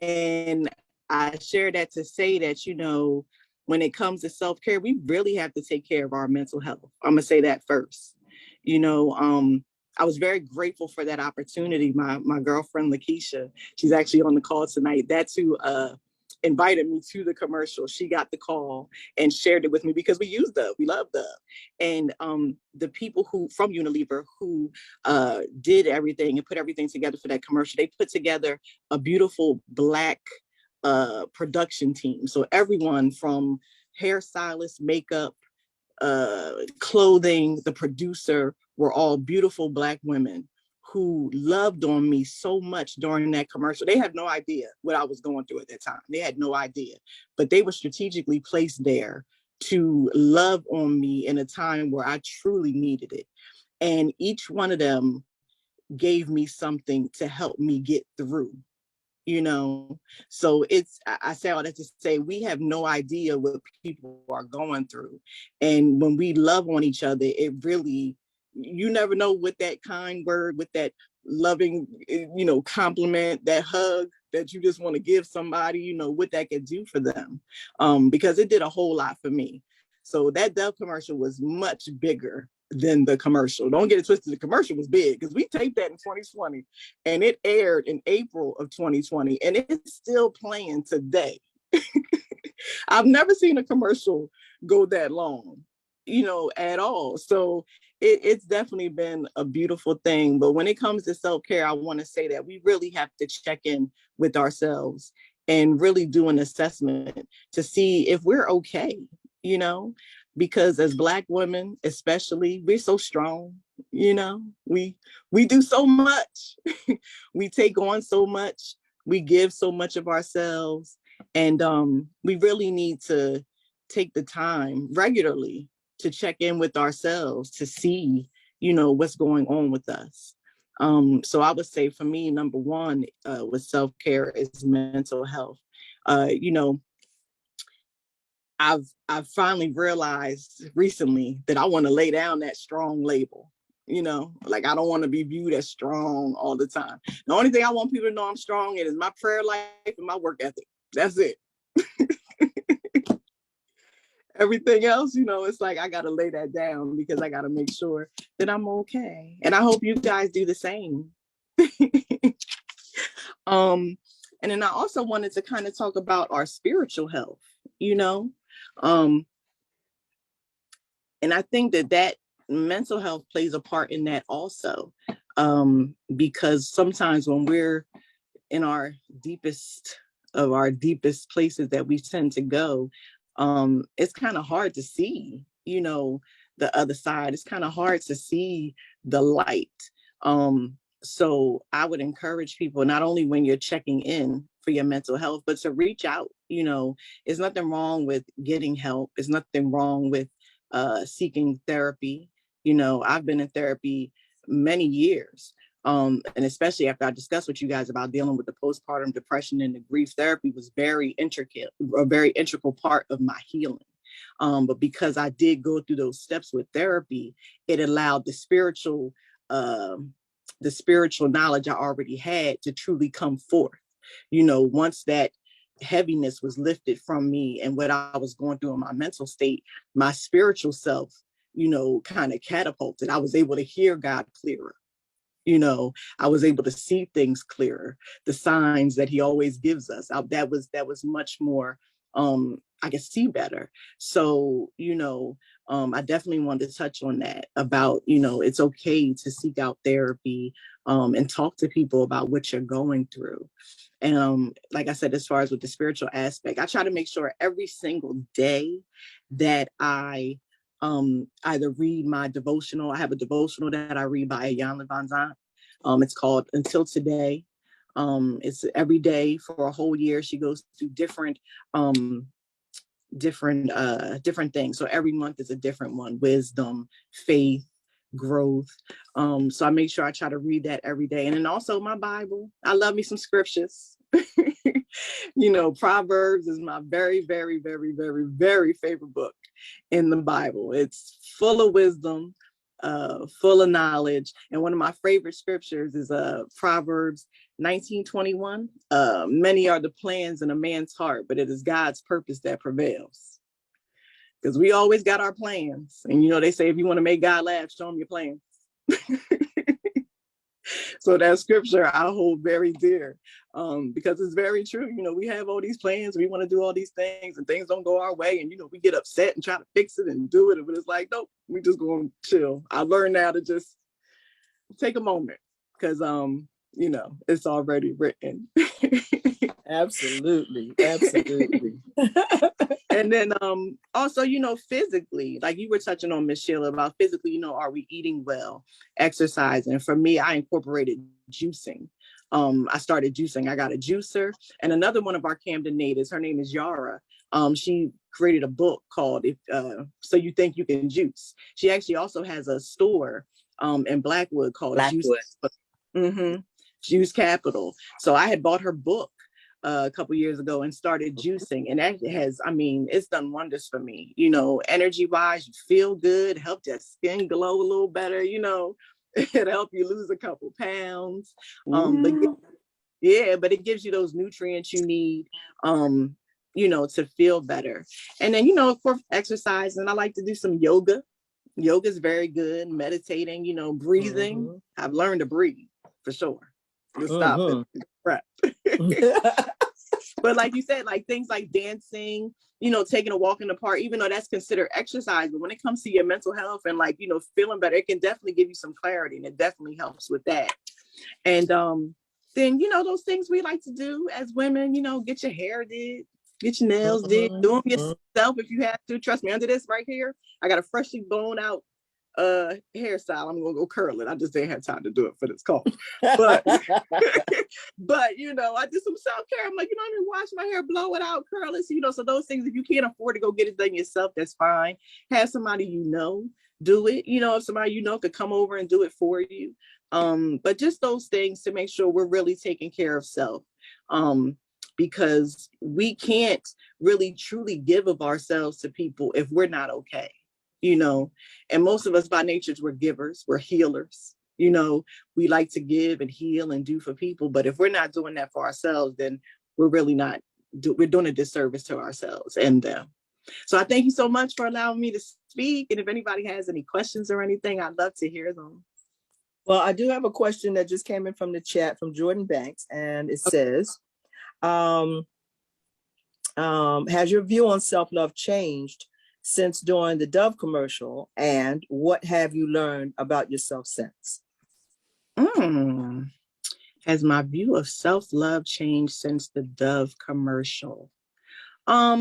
And I share that to say that, you know, when it comes to self-care, we really have to take care of our mental health. I'm gonna say that first. You know, I was very grateful for that opportunity. My girlfriend, Lakeisha, she's actually on the call tonight. That's who invited me to the commercial. She got the call and shared it with me because we use Dove. We love Dove. And the people who from Unilever who did everything and put everything together for that commercial, they put together a beautiful Black production team. So everyone from hairstylist, makeup, clothing, the producer, were all beautiful Black women who loved on me so much during that commercial. They had no idea what I was going through at that time. They had no idea, but they were strategically placed there to love on me in a time where I truly needed it. And each one of them gave me something to help me get through. So I say all that to say, we have no idea what people are going through. And when we love on each other, it really, you never know what that kind word, with that loving, compliment, that hug that you just want to give somebody, what that could do for them. Because it did a whole lot for me. So that Dove commercial was much bigger than the commercial. Don't get it twisted. The commercial was big because we taped that in 2020 and it aired in April of 2020 and it's still playing today. I've never seen a commercial go that long, at all. So it's definitely been a beautiful thing. But when it comes to self-care, I want to say that we really have to check in with ourselves and really do an assessment to see if we're okay, because as Black women, especially, we're so strong, we do so much. We take on so much, we give so much of ourselves. And we really need to take the time regularly to check in with ourselves to see, what's going on with us. So I would say for me, number one with self-care is mental health. I've finally realized recently that I want to lay down that strong label. Like I don't want to be viewed as strong all the time. The only thing I want people to know I'm strong in is my prayer life and my work ethic. That's it. Everything else, it's like I gotta lay that down because I gotta make sure that I'm okay. And I hope you guys do the same. And then I also wanted to kind of talk about our spiritual health, and I think that mental health plays a part in that also, because sometimes when we're in our deepest places that we tend to go, it's kind of hard to see, the other side. It's kind of hard to see the light. So I would encourage people, not only when you're checking in for your mental health, but to reach out. There's nothing wrong with getting help. There's nothing wrong with seeking therapy. I've been in therapy many years. And especially after I discussed with you guys about dealing with the postpartum depression, and the grief, therapy was a very integral part of my healing. But because I did go through those steps with therapy, it allowed the spiritual knowledge I already had to truly come forth. Once that heaviness was lifted from me and what I was going through in my mental state, my spiritual self, kind of catapulted. I was able to hear God clearer. I was able to see things clearer, the signs that he always gives us. That was much more, I could see better. So, I definitely wanted to touch on that about, it's okay to seek out therapy and talk to people about what you're going through. And like I said, as far as with the spiritual aspect, I try to make sure every single day that I either read my devotional. I have a devotional that I read by Iyanla Vanzant. It's called Until Today. It's every day for a whole year. She goes through different things. So every month is a different one: wisdom, faith, growth. So I make sure I try to read that every day. And then also my Bible. I love me some scriptures. Proverbs is my very, very, very, very, very favorite book in the Bible. It's full of wisdom, full of knowledge. And one of my favorite scriptures is Proverbs 19:21. Many are the plans in a man's heart, but it is God's purpose that prevails. Because we always got our plans. And they say if you want to make God laugh, show him your plans. So that scripture I hold very dear, because it's very true. We have all these plans, we want to do all these things, and things don't go our way, and we get upset and try to fix it and do it, but it's like, nope, we just going to chill. I learned now to just take a moment, because it's already written. Absolutely. Absolutely. And then also, physically, like you were touching on, Miss Sheila, about physically, are we eating well, exercising? For me, I incorporated juicing. I started juicing. I got a juicer, and another one of our Camden natives, her name is Yara. She created a book called So You Think You Can Juice. She actually also has a store in Blackwood called Juice Capital. So I had bought her book a couple years ago and started juicing, and that it's done wonders for me. Energy wise, you feel good, helped your skin glow a little better. It helped you lose a couple pounds. But it gives you those nutrients you need, to feel better. And then, of course, exercise. And I like to do some yoga. Yoga is very good. Meditating, breathing. I've learned to breathe for sure. You'll stop it. But like you said, like things like dancing, taking a walk in the park, even though that's considered exercise, but when it comes to your mental health and feeling better, it can definitely give you some clarity, and it definitely helps with that. And then, those things we like to do as women, get your hair did, get your nails did, do them yourself if you have to. Trust me, under this right here, I got a freshly blown out hairstyle. I'm gonna go curl it. I just didn't have time to do it for this call. But but I did some self-care. I'm like, I didn't wash my hair, blow it out, curl it. So those things, if you can't afford to go get it done yourself, that's fine. Have somebody do it. If somebody could come over and do it for you. But just those things to make sure we're really taking care of self. Because we can't really truly give of ourselves to people if we're not okay. And most of us by nature, we're givers, we're healers. We like to give and heal and do for people. But if we're not doing that for ourselves, then we're really not, we're doing a disservice to ourselves and them. So I thank you so much for allowing me to speak. And if anybody has any questions or anything, I'd love to hear them. Well, I do have a question that just came in from the chat from Jordan Banks, and it says, has your view on self-love changed since doing the Dove commercial, and what have you learned about yourself since? Has my view of self-love changed since the Dove commercial? I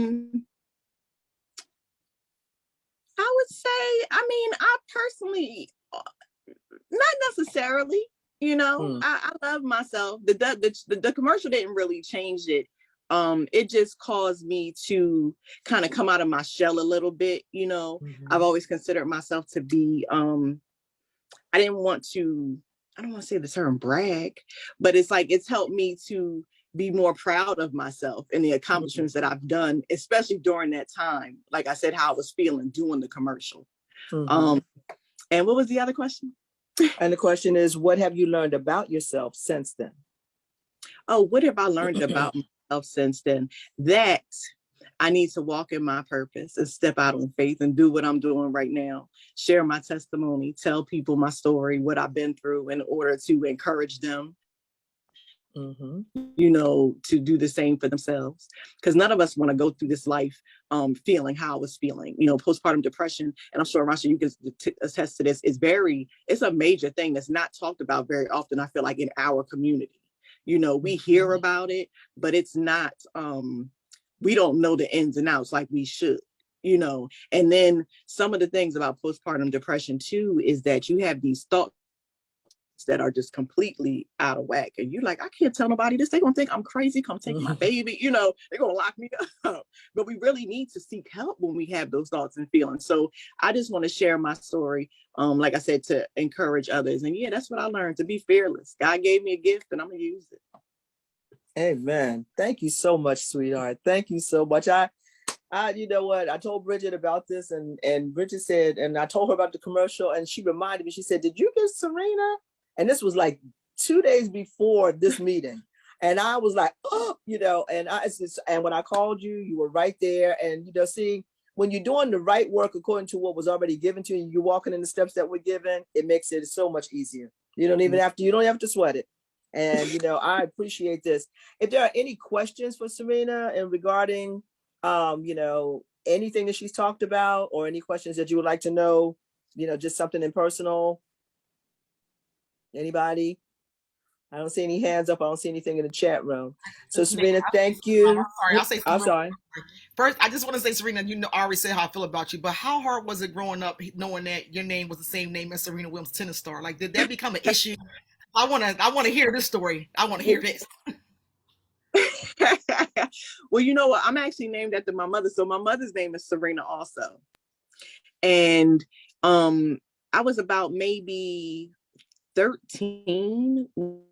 would say, I personally, not necessarily, I love myself. The commercial didn't really change it. It just caused me to kind of come out of my shell a little bit. I've always considered myself to be, I don't want to say the term brag, but it's helped me to be more proud of myself and the accomplishments that I've done, especially during that time. Like I said, how I was feeling doing the commercial. And what was the other question? And the question is, what have you learned about yourself since then? Oh, what have I learned about myself since then? That I need to walk in my purpose and step out on faith and do what I'm doing right now. Share my testimony, tell people my story, what I've been through in order to encourage them, to do the same for themselves. Because none of us want to go through this life feeling how I was feeling. Postpartum depression, and I'm sure, Rasha, you can attest to this, it's a major thing that's not talked about very often, I feel like, in our community. We hear about it, but it's not, we don't know the ins and outs like we should. And then some of the things about postpartum depression too is that you have these thoughts that are just completely out of whack, and you're like, I can't tell nobody this, they're gonna think I'm crazy, come take my baby, they're gonna lock me up. But we really need to seek help when we have those thoughts and feelings. So I just want to share my story, like I said, to encourage others. And that's what I learned, to be fearless. God gave me a gift and I'm gonna use it. Amen. Thank you so much, sweetheart. Thank you so much. You know what? I told Bridget about this, and Bridget said, and I told her about the commercial, and she reminded me, she said, did you get Serena? And this was like 2 days before this meeting. And I was like, oh, and when I called you, you were right there. And, see, when you're doing the right work according to what was already given to you, you're walking in the steps that were given, it makes it so much easier. You don't even have to, you don't have to sweat it. And, you know, I appreciate this. If there are any questions for Serena in regarding, you know, anything that she's talked about, or any questions that you would like to know, you know, just something in personal, anybody? I don't see any hands up. I don't see anything in the chat room. So Serena, thank you. I'll say I'm sorry. First, I just want to say, Serena, you know, I already said how I feel about you, but how hard was it growing up knowing that your name was the same name as Serena Williams, tennis star? Like, did that become an issue? I want to hear this story. I want to hear this. Well, you know what? I'm actually named after my mother. So my mother's name is Serena also. And I was about maybe 13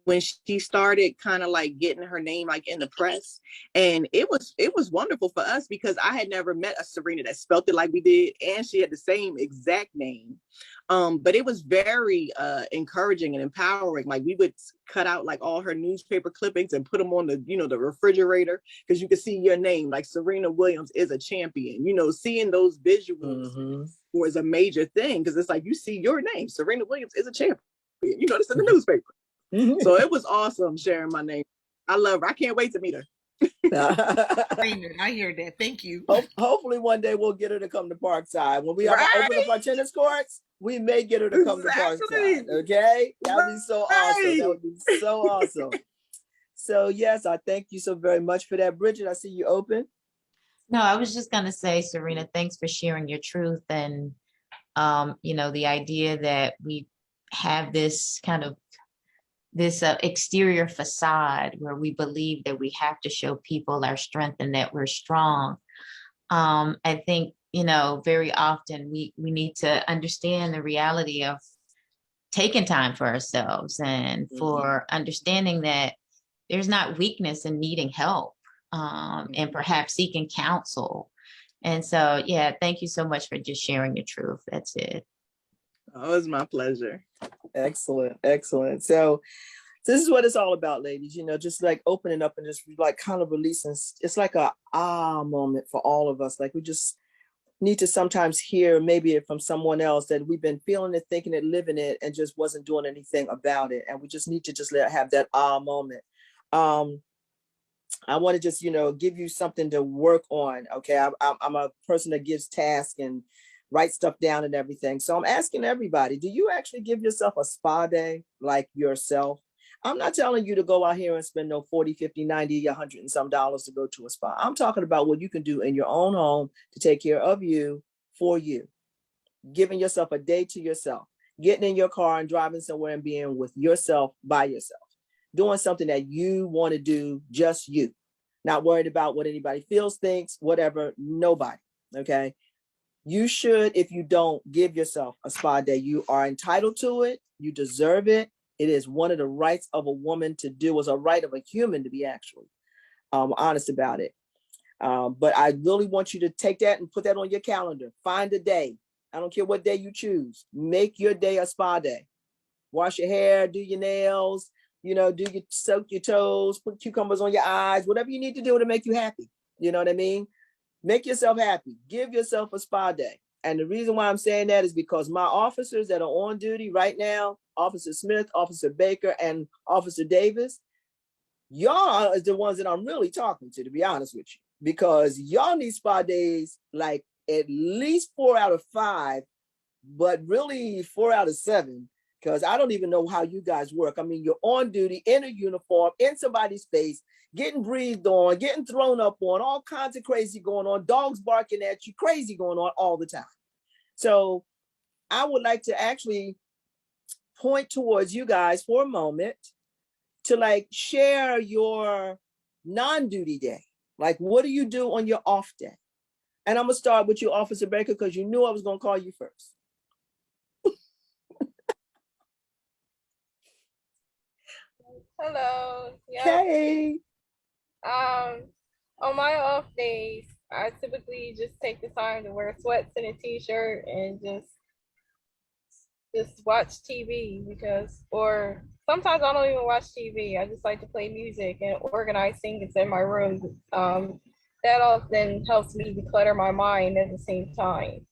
when she started kind of like getting her name like in the press, and it was wonderful for us because I had never met a Serena that spelt it like we did, and she had the same exact name. But it was very encouraging and empowering. Like we would cut out like all her newspaper clippings and put them on the, you know, the refrigerator, because you could see your name, like Serena Williams is a champion. You know, seeing those visuals was a major thing, because it's like you see your name, Serena Williams is a champion. You know, this in the newspaper. So it was awesome sharing my name. I love her. I can't wait to meet her. I hear that. Thank you. Hopefully one day we'll get her to come to Parkside. When we open up our tennis courts, we may get her to come to Parkside. Okay? That would be so awesome. That would be so awesome. So yes, I thank you so very much for that. Bridget, I see you open. No, I was just going to say, Serena, thanks for sharing your truth. And, you know, the idea that we have this kind of exterior facade where we believe that we have to show people our strength and that we're strong. I think, you know, very often we need to understand the reality of taking time for ourselves, and for understanding that there's not weakness in needing help, and perhaps seeking counsel. And so, yeah, thank you so much for just sharing your truth. That's it. Oh, it was my pleasure. Excellent. Excellent. So this is what it's all about, ladies, you know, just like opening up and just like kind of releasing. It's like a moment for all of us. Like we just need to sometimes hear maybe from someone else that we've been feeling it, thinking it, living it, and just wasn't doing anything about it. And we just need to just have that moment. I want to just, you know, give you something to work on. Okay. I'm a person that gives tasks and write stuff down and everything. So I'm asking everybody, do you actually give yourself a spa day, like yourself? I'm not telling you to go out here and spend no 40, 50, 90, 100 and some dollars to go to a spa. I'm talking about what you can do in your own home to take care of you, for you. Giving yourself a day to yourself, getting in your car and driving somewhere and being with yourself, by yourself, doing something that you want to do, just you, not worried about what anybody feels, thinks, whatever, nobody. Okay. You should, if you don't give yourself a spa day, you are entitled to it. You deserve it. It is one of the rights of a woman to do, it's a right of a human to be actually honest about it. But I really want you to take that and put that on your calendar. Find a day. I don't care what day you choose. Make your day a spa day. Wash your hair, do your nails, you know, soak your toes, put cucumbers on your eyes, whatever you need to do to make you happy. You know what I mean? Make yourself happy. Give yourself a spa day. And the reason why I'm saying that is because my officers that are on duty right now, Officer Smith, Officer Baker, and Officer Davis, y'all is the ones that I'm really talking to be honest with you, because y'all need spa days like at least 4 out of 5, but really 4 out of 7, because I don't even know how you guys work. I mean, you're on duty in a uniform, in somebody's face, getting breathed on, getting thrown up on, all kinds of crazy going on, dogs barking at you, crazy going on all the time. So I would like to actually point towards you guys for a moment to like share your non-duty day. Like, what do you do on your off day? And I'm gonna start with you, Officer Baker, because you knew I was gonna call you first. Hello. Yep. Hey. On my off days, I typically just take the time to wear sweats and a t-shirt and just watch TV, or sometimes I don't even watch TV. I just like to play music and organize things in my room. That often helps me declutter my mind at the same time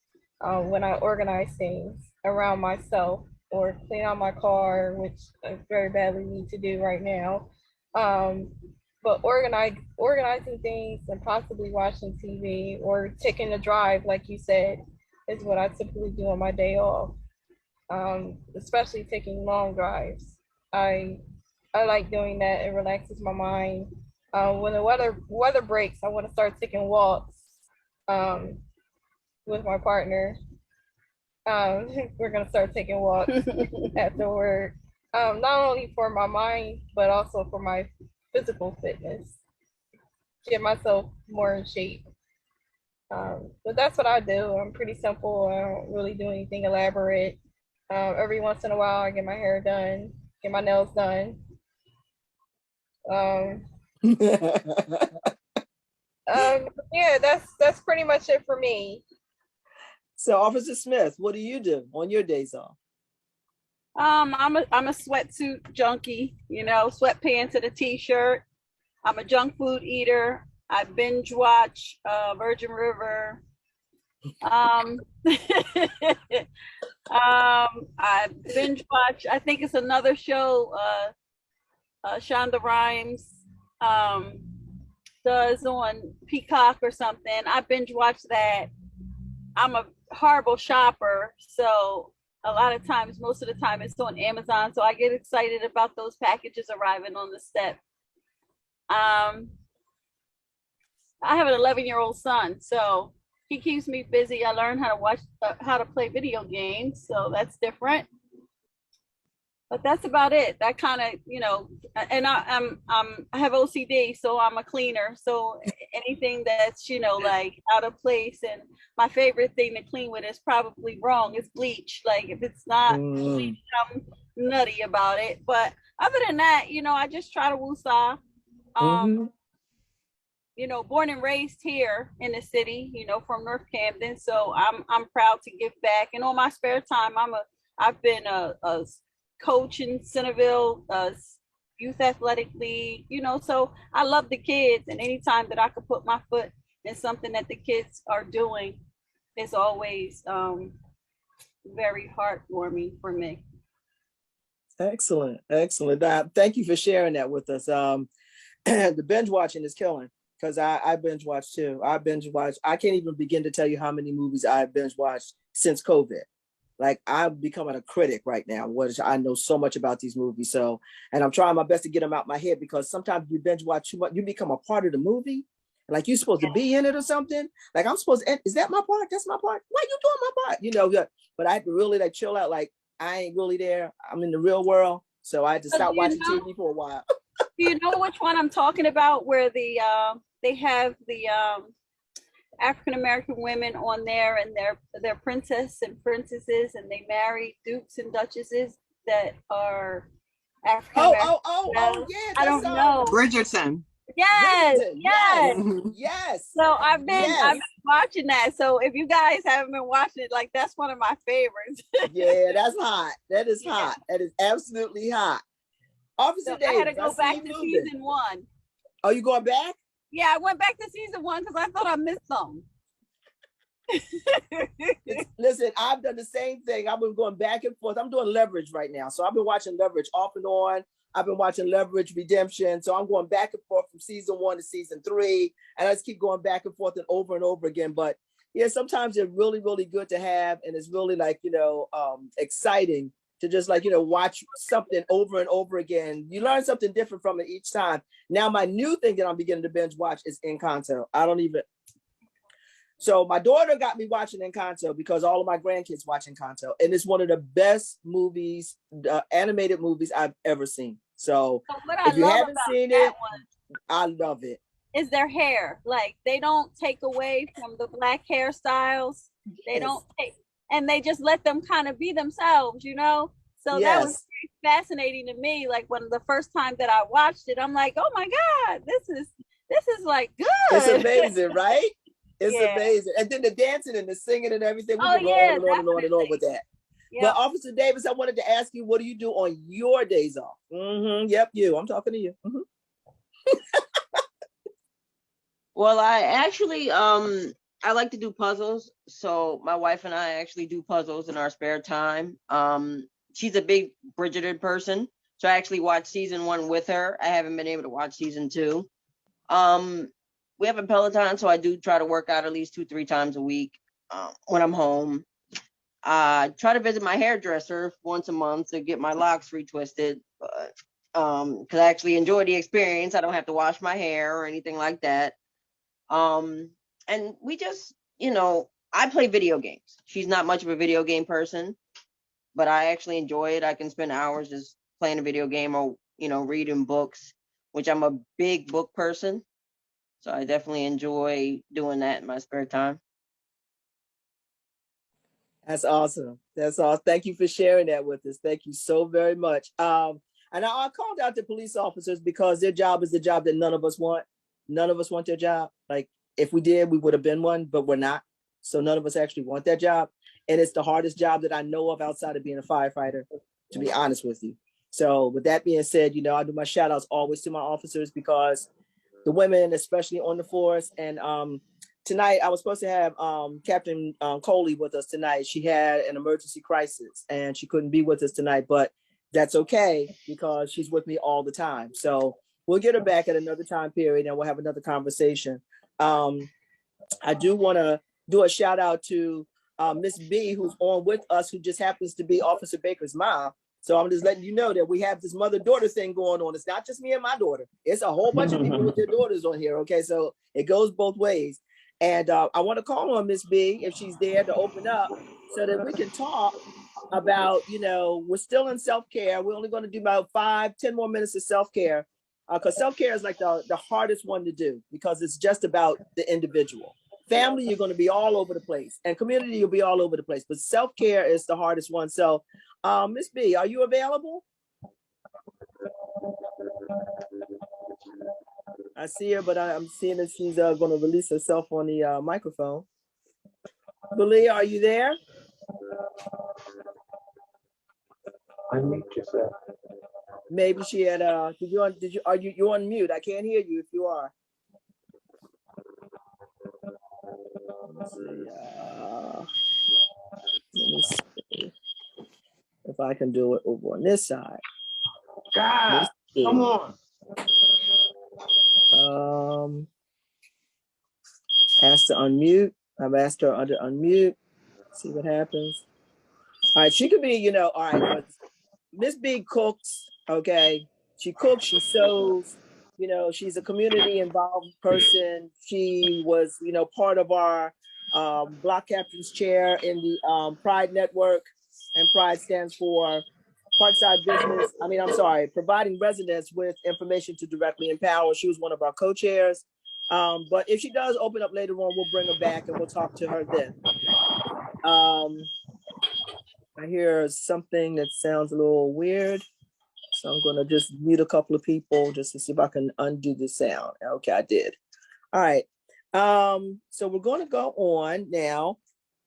when I organize things around myself. or clean out my car, which I very badly need to do right now. But organizing things and possibly watching TV or taking a drive, like you said, is what I typically do on my day off. Especially taking long drives. I I like doing that. It relaxes my mind. When the weather breaks, I want to start taking walks um, with my partner. We're gonna start taking walks after work, not only for my mind but also for my physical fitness, get myself more in shape. But that's what I do. I'm pretty simple. I don't really do anything elaborate. Every once in a while, I get my hair done, get my nails done. Um, yeah, that's pretty much it for me. So, Officer Smith, what do you do on your days off? I'm a sweatsuit junkie, you know, sweatpants and a t-shirt. I'm a junk food eater. I binge watch Virgin River. Um, I binge watch. I think it's another show. Shonda Rhimes does on Peacock or something. I binge watch that. I'm a horrible shopper, so a lot of times, most of the time, it's on Amazon. So I get excited about those packages arriving on the step. I have an 11-year-old son, so he keeps me busy. I learned how to play video games, so that's different. But that's about it. That kind of, you know, and I have OCD, so I'm a cleaner. So anything that's, you know, like out of place, and my favorite thing to clean with is probably wrong. It's bleach. Like if it's not bleach, I'm nutty about it. But other than that, you know, I just try to woosah. You know, born and raised here in the city, you know, from North Camden. So I'm proud to give back. And on my spare time, I've been a coach in Centerville, youth athletic league, you know, so I love the kids, and anytime that I could put my foot in something that the kids are doing is always very heartwarming for me. Excellent. Thank you for sharing that with us. The binge watching is killing, because I binge watch too. I can't even begin to tell you how many movies I've binge watched since COVID. Like, I'm becoming a critic right now, which I know so much about these movies. So, and I'm trying my best to get them out my head, because sometimes you binge watch too much, you become a part of the movie. Like, you're supposed to be in it or something. Like, I'm supposed to, is that my part? That's my part. Why are you doing my part? You know, but I had to really like chill out. Like, I ain't really there. I'm in the real world. So I had to stop watching TV for a while. Do you know which one I'm talking about, where they have the African American women on there, and they're princess and princesses, and they marry dukes and duchesses that are African American? Yeah. I don't know. Bridgerton. Yes. Yes. So I've been watching that. So if you guys haven't been watching it, like, that's one of my favorites. Yeah, that's hot. That is hot. That is absolutely hot. Officer Davis, I had to go back to season 1. Oh, you going back? Yeah, I went back to season 1 because I thought I missed some. Listen, I've done the same thing. I've been going back and forth. I'm doing Leverage right now. So I've been watching Leverage off and on. I've been watching Leverage Redemption. So I'm going back and forth from season 1 to season 3. And I just keep going back and forth and over again. But yeah, sometimes they're really, really good to have. And it's really like, you know, exciting to just like, you know, watch something over and over again. You learn something different from it each time. Now, my new thing that I'm beginning to binge watch is Encanto. So my daughter got me watching Encanto because all of my grandkids watch Encanto. And it's one of the best movies, animated movies I've ever seen. So if you haven't seen it, I love it. Is their hair. Like, they don't take away from the Black hairstyles. They don't take, and they just let them kind of be themselves, you know? So that was fascinating to me. Like, when the first time that I watched it, I'm like, oh my God, this is like good. It's amazing, right? It's amazing. And then the dancing and the singing and everything. We can go on and on with that. Yep. But Officer Davis, I wanted to ask you, what do you do on your days off? Yep, you. I'm talking to you. Well, I actually, I like to do puzzles. So my wife and I actually do puzzles in our spare time. she's a big Bridgerton person. So I actually watched season 1 with her. I haven't been able to watch season 2. We have a Peloton, so I do try to work out at least 2-3 times a week when I'm home. Try to visit my hairdresser once a month to get my locks retwisted, but because I actually enjoy the experience. I don't have to wash my hair or anything like that. And we just, I play video games. She's not much of a video game person, but I actually enjoy it. I can spend hours just playing a video game or, reading books, which I'm a big book person. So I definitely enjoy doing that in my spare time. That's awesome. That's all. Thank you for sharing that with us. Thank you so very much. And I called out the police officers because their job is the job that none of us want. None of us want their job. Like if we did, we would have been one, but we're not. So none of us actually want that job. And it's the hardest job that I know of outside of being a firefighter, to be honest with you. So with that being said, I do my shout outs always to my officers because the women, especially on the force. And tonight I was supposed to have Captain Coley with us tonight. She had an emergency crisis and she couldn't be with us tonight, but that's okay because she's with me all the time. So we'll get her back at another time period and we'll have another conversation. I do want to do a shout out to Miss B, who's on with us, who just happens to be Officer Baker's mom. So I'm just letting you know that we have this mother-daughter thing going on. It's not just me and my daughter. It's a whole bunch of people with their daughters on here. Okay, so it goes both ways. And I want to call on Miss B if she's there to open up so that we can talk about, we're still in self-care. We're only going to do about 5-10 more minutes of self-care because self-care is like the hardest one to do because it's just about the individual. Family, you're going to be all over the place, and community, you'll be all over the place. But self-care is the hardest one. So, Miss B, are you available? I see her, but I'm seeing that she's going to release herself on the microphone. Balia, are you there? Unmute yourself. Maybe she had are you on mute? I can't hear you if you are. Let me see if I can do it over on this side. God, come on. Has to unmute. I've asked her to unmute. See what happens. All right, she could be, all right, Miss B cooks, okay? She cooks, she sews, she's a community involved person. She was, part of our block captain's chair in the Pride Network, and Pride stands for Parkside Business. Providing residents with information to directly empower. She was one of our co-chairs. But if she does open up later on, we'll bring her back and we'll talk to her then. I hear something that sounds a little weird. So I'm going to just mute a couple of people just to see if I can undo the sound. Okay, I did. All right. So we're going to go on now.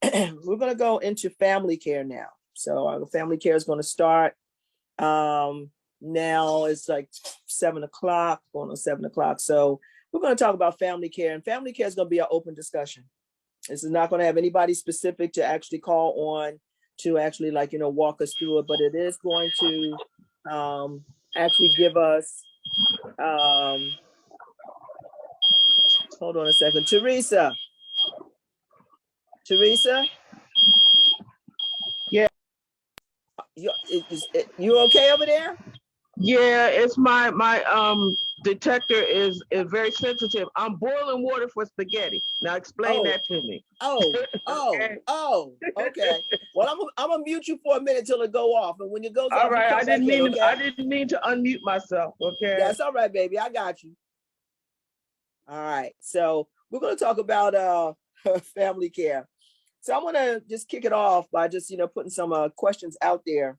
We're going to go into family care now. So our family care is going to start. Now it's like 7 o'clock, going on 7 o'clock. So we're going to talk about family care, and family care is going to be an open discussion. This is not going to have anybody specific to actually call on to actually walk us through it, but it is going to actually give us, hold on a second, Teresa, Yeah. You okay over there? Yeah, it's my detector is very sensitive. I'm boiling water for spaghetti. Now explain that to me. Okay. Well, I'm gonna mute you for a minute till it go off, and when it goes all off, right. I didn't mean to unmute myself. Okay. That's all right, baby. I got you. All right. So we're gonna talk about family care. So I want to just kick it off by just putting some questions out there.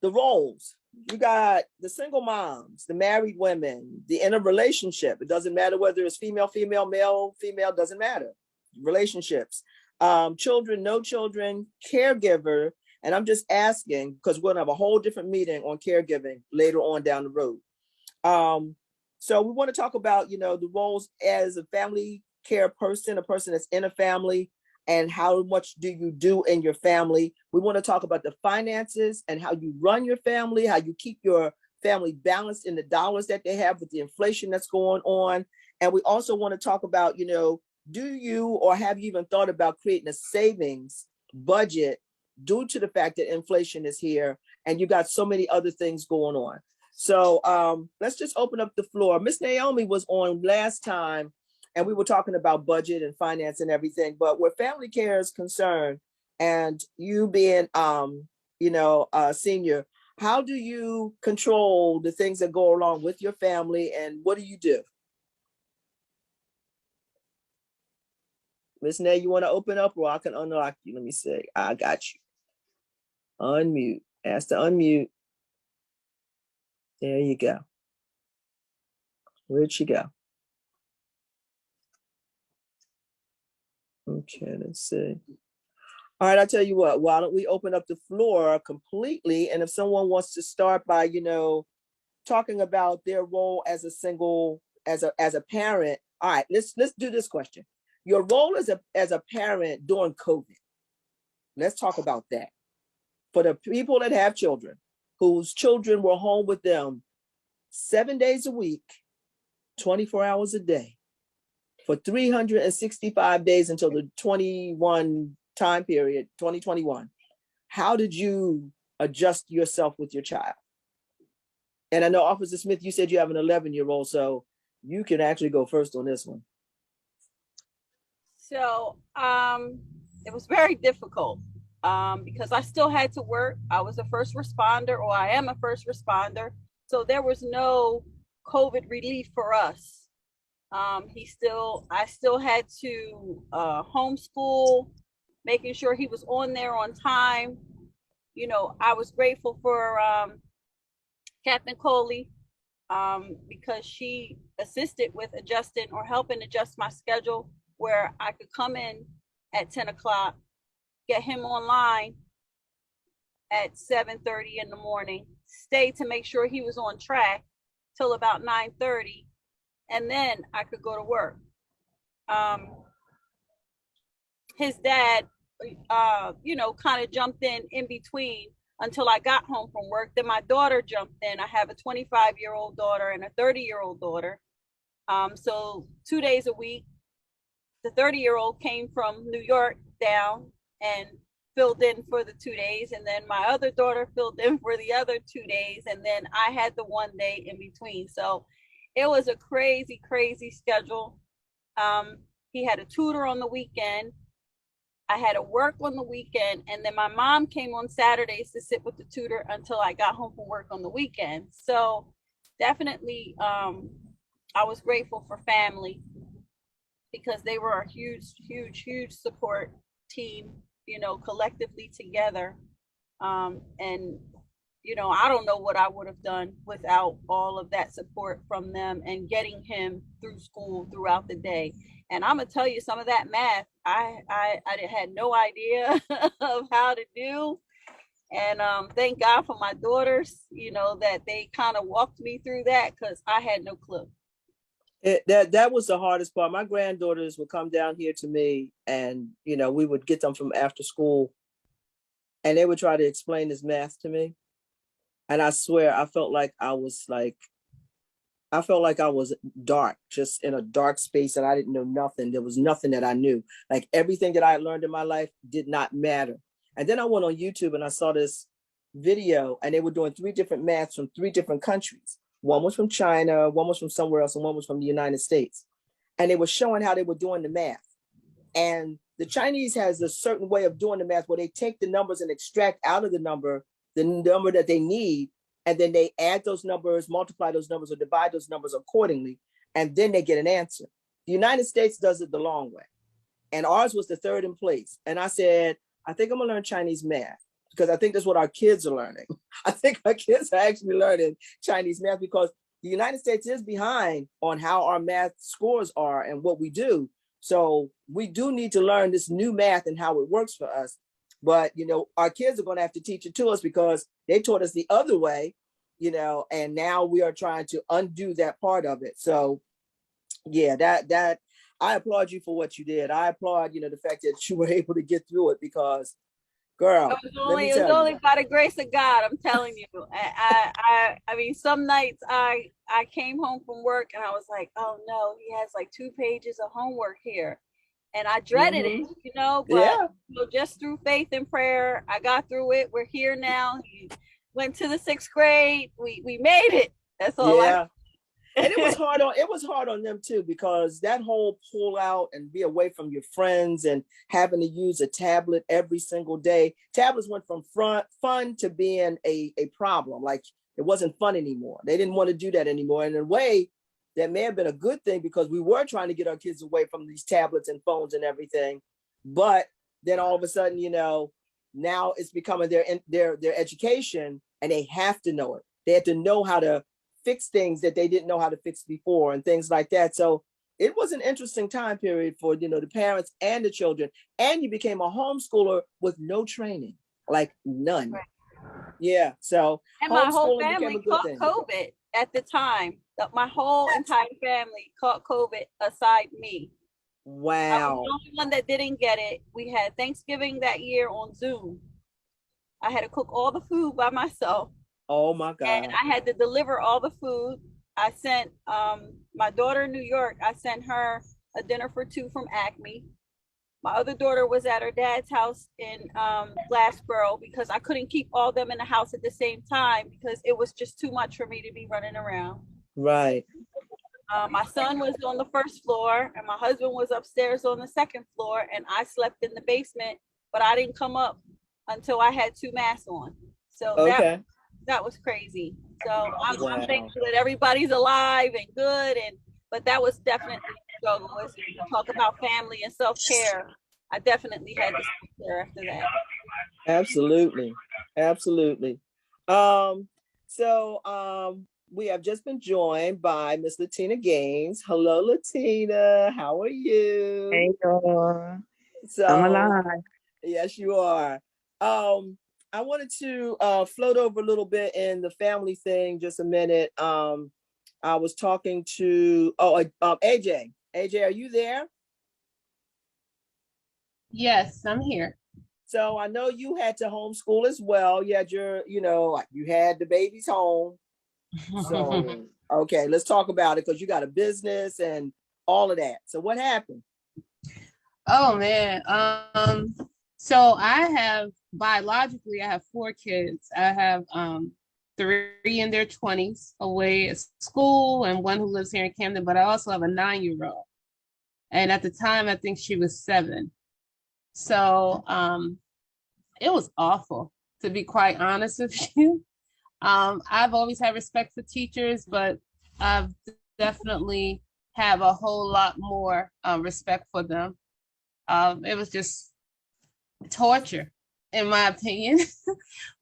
The roles. You got the single moms, the married women, the inner relationship. It doesn't matter whether it's female, male, female, doesn't matter. Relationships, children, no children, caregiver. And I'm just asking, because we're gonna have a whole different meeting on caregiving later on down the road. So we want to talk about, the roles as a family care person, a person that's in a family, and how much do you do in your family. We want to talk about the finances and how you run your family, how you keep your family balanced in the dollars that they have with the inflation that's going on. And we also want to talk about, do you or have you even thought about creating a savings budget due to the fact that inflation is here and you got so many other things going on. So let's just open up the floor. Miss Naomi was on last time and we were talking about budget and finance and everything, but where family care is concerned and you being, a senior, how do you control the things that go along with your family and what do you do? Miss Nay, you want to open up or I can unlock you? Let me see. I got you. Unmute. Ask to unmute. There you go. Where'd she go? Okay, let's see. All right, I'll tell you what, why don't we open up the floor completely? And if someone wants to start by, talking about their role as a single, as a parent. All right, let's do this question. Your role as a parent during COVID. Let's talk about that. For the people that have children, whose children were home with them 7 days a week, 24 hours a day, for 365 days until the 21 time period, 2021. How did you adjust yourself with your child? And I know, Officer Smith, you said you have an 11-year-old, so you can actually go first on this one. So it was very difficult because I still had to work. I was a first responder, or I am a first responder. So there was no COVID relief for us. I still had to homeschool, making sure he was on there on time. I was grateful for Captain Coley because she assisted with adjusting or helping adjust my schedule where I could come in at 10 o'clock, get him online at 7:30 in the morning, stay to make sure he was on track till about 9:30, and then I could go to work. His dad, kind of jumped in between until I got home from work. Then my daughter jumped in. I have a 25-year-old daughter and a 30-year-old daughter. So 2 days a week, the 30-year-old came from New York down and filled in for the 2 days. And then my other daughter filled in for the other 2 days. And then I had the 1 day in between. So it was a crazy, crazy schedule. He had a tutor on the weekend. I had to work on the weekend. And then my mom came on Saturdays to sit with the tutor until I got home from work on the weekend. So definitely, I was grateful for family because they were a huge, huge, huge support team, collectively together. And I don't know what I would have done without all of that support from them and getting him through school throughout the day. And I'm gonna tell you, some of that math, I had no idea of how to do. And thank God for my daughters, that they kind of walked me through that because I had no clue. That was the hardest part. My granddaughters would come down here to me and, we would get them from after school and they would try to explain this math to me. And I swear, I felt like I was dark, just in a dark space and I didn't know nothing. There was nothing that I knew. Like everything that I learned in my life did not matter. And then I went on YouTube and I saw this video and they were doing 3 different maths from 3 different countries. One was from China, one was from somewhere else, and one was from the United States. And they were showing how they were doing the math. And the Chinese has a certain way of doing the math where they take the numbers and extract out of the number that they need, and then they add those numbers, multiply those numbers, or divide those numbers accordingly, and then they get an answer. The United States does it the long way. And ours was the 3rd in place. And I said, I think I'm gonna learn Chinese math because I think that's what our kids are learning. I think our kids are actually learning Chinese math because the United States is behind on how our math scores are and what we do. So we do need to learn this new math and how it works for us. But, our kids are going to have to teach it to us because they taught us the other way, and now we are trying to undo that part of it. So, yeah, that I applaud you for what you did. I applaud, the fact that you were able to get through it because, girl, let me It was tell only you. by the grace of God. I'm telling you. I mean, some nights I came home from work and I was like, oh no, he has like 2 pages of homework here, and I dreaded it, Mhm. But Yeah, just through faith and prayer, I got through it. We're here now. He went to the 6th grade. We made it. That's all I. yeah. And it was hard on them too, because that whole pull out and be away from your friends and having to use a tablet every single day. Tablets went from fun to being a problem. Like it wasn't fun anymore. They didn't want to do that anymore. And in a way, that may have been a good thing because we were trying to get our kids away from these tablets and phones and everything. But then all of a sudden, now it's becoming their education, and they have to know it. They have to know how to fix things that they didn't know how to fix before and things like that. So it was an interesting time period for the parents and the children. And you became a homeschooler with no training, like none. Yeah. So And my whole homeschooling became a family good caught thing. COVID at the time. My whole entire family caught COVID aside me. I was Wow. the only one that didn't get it. We had Thanksgiving that year on Zoom. I had to cook all the food by myself, Oh my and God. I had to deliver all the food. I sent my daughter in New York. I sent her a dinner for two from Acme. My other daughter was at her dad's house in Glassboro because I couldn't keep all them in the house at the same time because it was just too much for me to be running around. Right. My son was on the first floor and my husband was upstairs on the second floor, and I slept in the basement, but I didn't come up until I had 2 masks on. So Okay. that was crazy. So I'm Wow. thankful that everybody's alive and good, but that was definitely a struggle. As you talk about family and self-care, I definitely had to self-care after that. Absolutely. Absolutely. Um, so we have just been joined by Miss Latina Gaines. Hello, Latina. How are you? Hey, y'all. So I'm alive. yes, you are. I wanted to float over a little bit in the family thing just a minute. I was talking to AJ. AJ, are you there? Yes, I'm here. So I know you had to homeschool as well. You had you had the babies home. So okay, let's talk about it because you got a business and all of that. So what happened? Oh man. So biologically I have 4 kids. I have 3 in their 20s away at school and one who lives here in Camden, but I also have a 9-year-old. And at the time I think she was 7. So it was awful, to be quite honest with you. I've always had respect for teachers, but I've definitely have a whole lot more respect for them. It was just torture, in my opinion.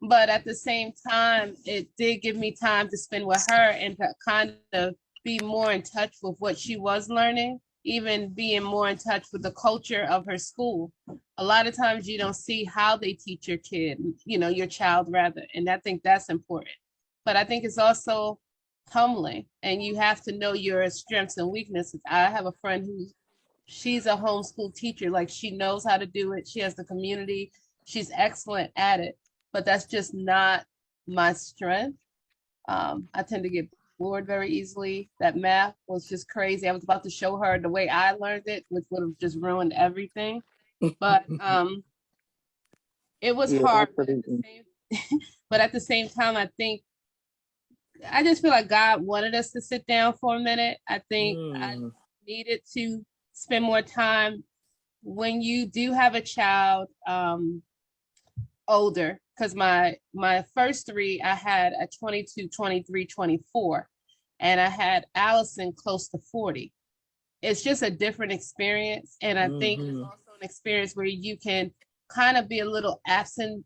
But at the same time, it did give me time to spend with her and to kind of be more in touch with what she was learning, even being more in touch with the culture of her school. A lot of times you don't see how they teach your kid, your child rather, and I think that's important. But I think it's also humbling, and you have to know your strengths and weaknesses. I have a friend she's a homeschool teacher. Like, she knows how to do it. She has the community. She's excellent at it, but that's just not my strength. I tend to get bored very easily. That math was just crazy. I was about to show her the way I learned it, which would have just ruined everything. But it was Yeah, hard. absolutely. But at the same time, I just feel like God wanted us to sit down for a minute. I think I needed to spend more time when you do have a child older, because my first 3 I had at 22, 23, 24, and I had Allison close to 40. It's just a different experience, and I think it's also an experience where you can kind of be a little absent.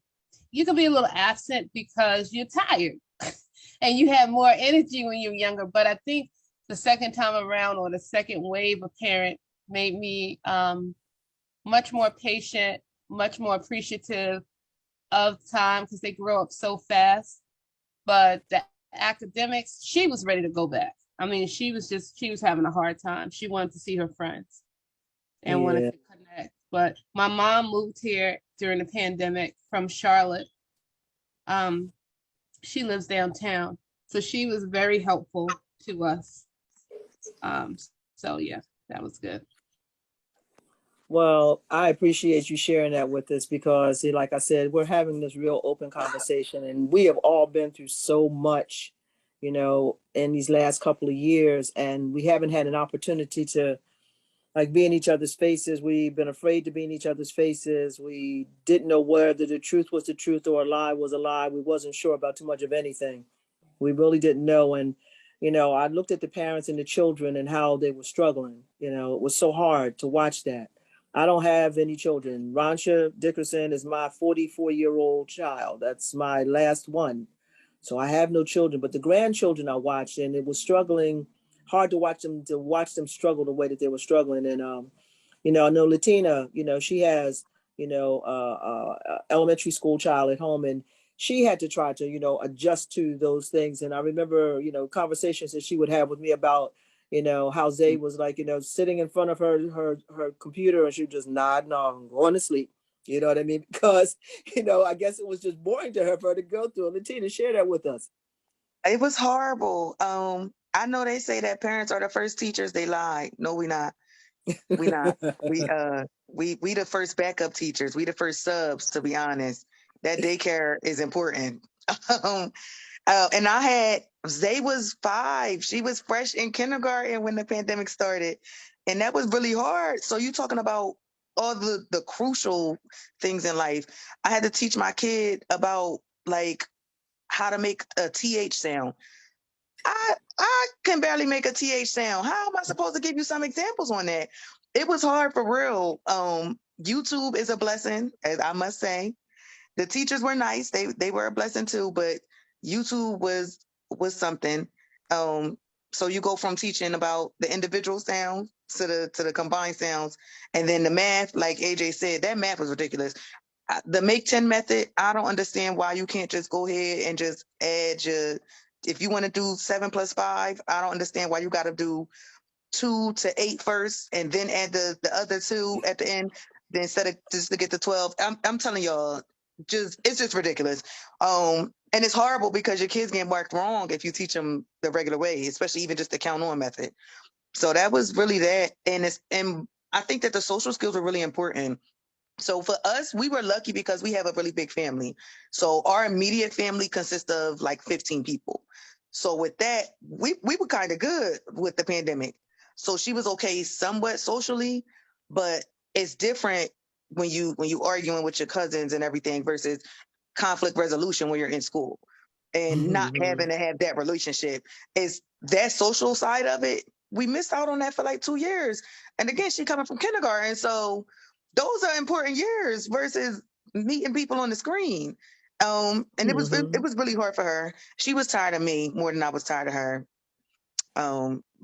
You can be a little absent because you're tired and you have more energy when you're younger. But I think the second time around, or the second wave of parent, made me much more patient, much more appreciative of time, because they grow up so fast. But the academics, she was ready to go back. I mean, she was having a hard time. She wanted to see her friends. and wanted to connect. But my mom moved here during the pandemic from Charlotte. She lives downtown, so she was very helpful to us. So yeah, that was good. Well, I appreciate you sharing that with us because, like I said, we're having this real open conversation, and we have all been through so much, in these last couple of years, and we haven't had an opportunity to like be in each other's faces. We've been afraid to be in each other's faces. We didn't know whether the truth was the truth or a lie was a lie. We wasn't sure about too much of anything. We really didn't know. And, I looked at the parents and the children and how they were struggling. It was so hard to watch that. I don't have any children. Ransha Dickerson is my 44-year-old child. That's my last one. So I have no children, but the grandchildren I watched, and it was struggling, hard to watch them struggle the way that they were struggling. And I know Latina, she has, elementary school child at home, and she had to try to, adjust to those things. And I remember, conversations that she would have with me about, how Zay was like, sitting in front of her computer, and she would just nod, no, I'm going to sleep. You know what I mean? Because, I guess it was just boring to her for her to go through. Latina, share that with us. It was horrible. I know they say that parents are the first teachers. They lie. No, we not. We not. We the first backup teachers. We the first subs, to be honest. That daycare is important. And Zay was 5. She was fresh in kindergarten when the pandemic started. And that was really hard. So you talking about all the crucial things in life. I had to teach my kid about like how to make a TH sound. I can barely make a TH sound. How am I supposed to give you some examples on that? It was hard for real. YouTube is a blessing, as I must say. The teachers were nice. They were a blessing too, but YouTube was something. So you go from teaching about the individual sounds to the combined sounds, and then the math, like AJ said, that math was ridiculous. The make 10 method, I don't understand why you can't just go ahead and just add if you want to do 7 plus 5, I don't understand why you got to do 2 to 8 first and then add the other 2 at the end, then instead of just to get to 12. I'm telling y'all, it's just ridiculous. And it's horrible because your kids get marked wrong if you teach them the regular way, especially even just the count on method. So that was really that. And I think that the social skills are really important. So for us, we were lucky because we have a really big family. So our immediate family consists of like 15 people. So with that, we were kind of good with the pandemic. So she was okay somewhat socially, but it's different when you arguing with your cousins and everything versus conflict resolution when you're in school and not having to have that relationship. Is that social side of it. We missed out on that for like 2 years. And again, she coming from kindergarten. So those are important years versus meeting people on the screen. And it was really hard for her. She was tired of me more than I was tired of her.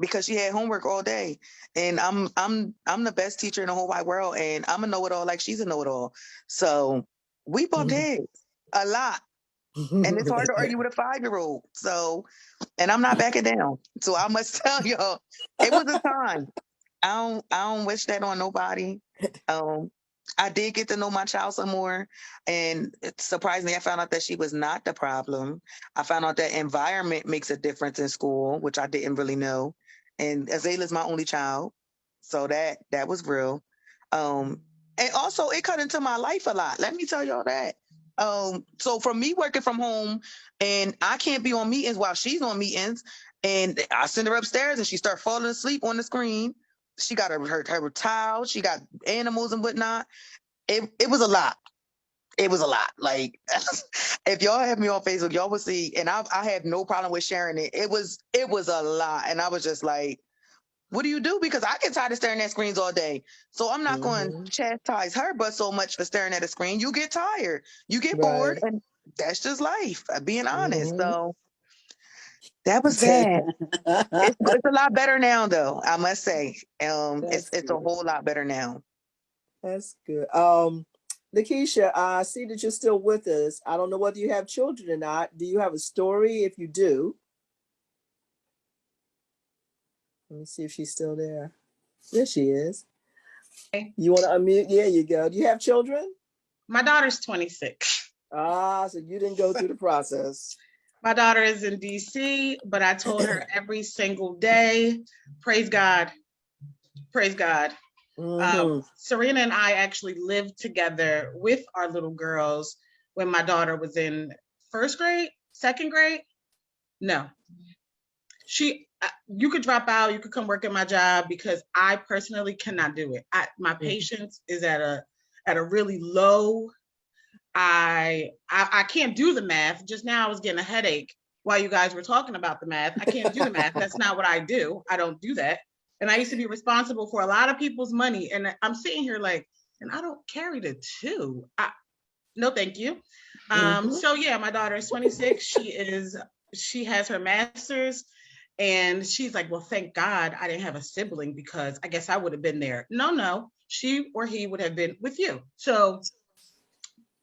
Because she had homework all day, and I'm the best teacher in the whole wide world, and I'm a know-it-all like she's a know-it-all. So we bumped heads a lot, and it's hard to argue with a 5-year-old. So, and I'm not backing down. So I must tell y'all, it was a time. I don't wish that on nobody. I did get to know my child some more, and surprisingly, I found out that she was not the problem. I found out that environment makes a difference in school, which I didn't really know. And Azalea's my only child, so that was real. And also, it cut into my life a lot. Let me tell y'all that. So for me working from home, and I can't be on meetings while she's on meetings, and I send her upstairs, and she start falling asleep on the screen. She got her towel. She got animals and whatnot. It was a lot. It was a lot. Like if y'all have me on Facebook, y'all will see. And I have no problem with sharing it. It was a lot. And I was just like, what do you do? Because I get tired of staring at screens all day. So I'm not going to chastise her, but so much for staring at a screen. You get tired. You get bored. And that's just life, being honest. So that was that. It's a lot better now, though, I must say. It's a whole lot better now. That's good. Lakeisha, I see that you're still with us. I don't know whether you have children or not. Do you have a story? If you do, let me see if she's still there. There she is. You want to unmute? Yeah, you go. Do you have children? My daughter's 26. Ah, so you didn't go through the process. My daughter is in DC, but I told her every single day, praise God, praise God. Serena and I actually lived together with our little girls when my daughter was in first grade, second grade. No, you could drop out, you could come work at my job because I personally cannot do it. My patience is at a really low. I can't do the math. Just now I was getting a headache while you guys were talking about the math. I can't do the math. That's not what I do. I don't do that. And I used to be responsible for a lot of people's money. And I'm sitting here like, and I don't carry the two. No, thank you. So yeah, my daughter is 26. She has her master's. And she's like, well, thank God I didn't have a sibling because I guess I would have been there. No, she or he would have been with you. So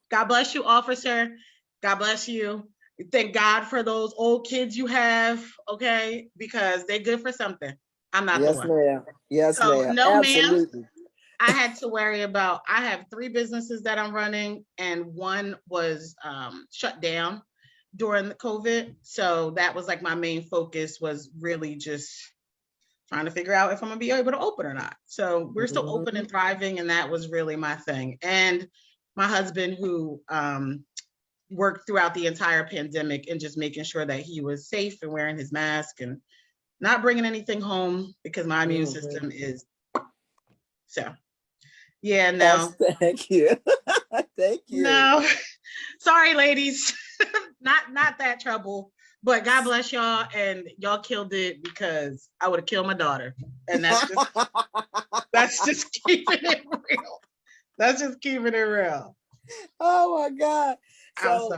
God bless you, officer. God bless you. Thank God for those old kids you have, okay? Because they're good for something. I'm not the one. Ma'am. Yes, so, ma'am. No, Absolutely. ma'am. I had to worry about, I have 3 businesses that I'm running and one was shut down during the COVID. So that was like my main focus was really just trying to figure out if I'm gonna be able to open or not. So we're still open and thriving, and that was really my thing. And my husband, who worked throughout the entire pandemic and just making sure that he was safe and wearing his mask and not bringing anything home because my immune system is so. Yeah, no. Yes, thank you. Thank you. No, sorry, ladies, not that trouble. But God bless y'all, and y'all killed it because I would have killed my daughter, and that's just keeping it real. That's just keeping it real. Oh my God! So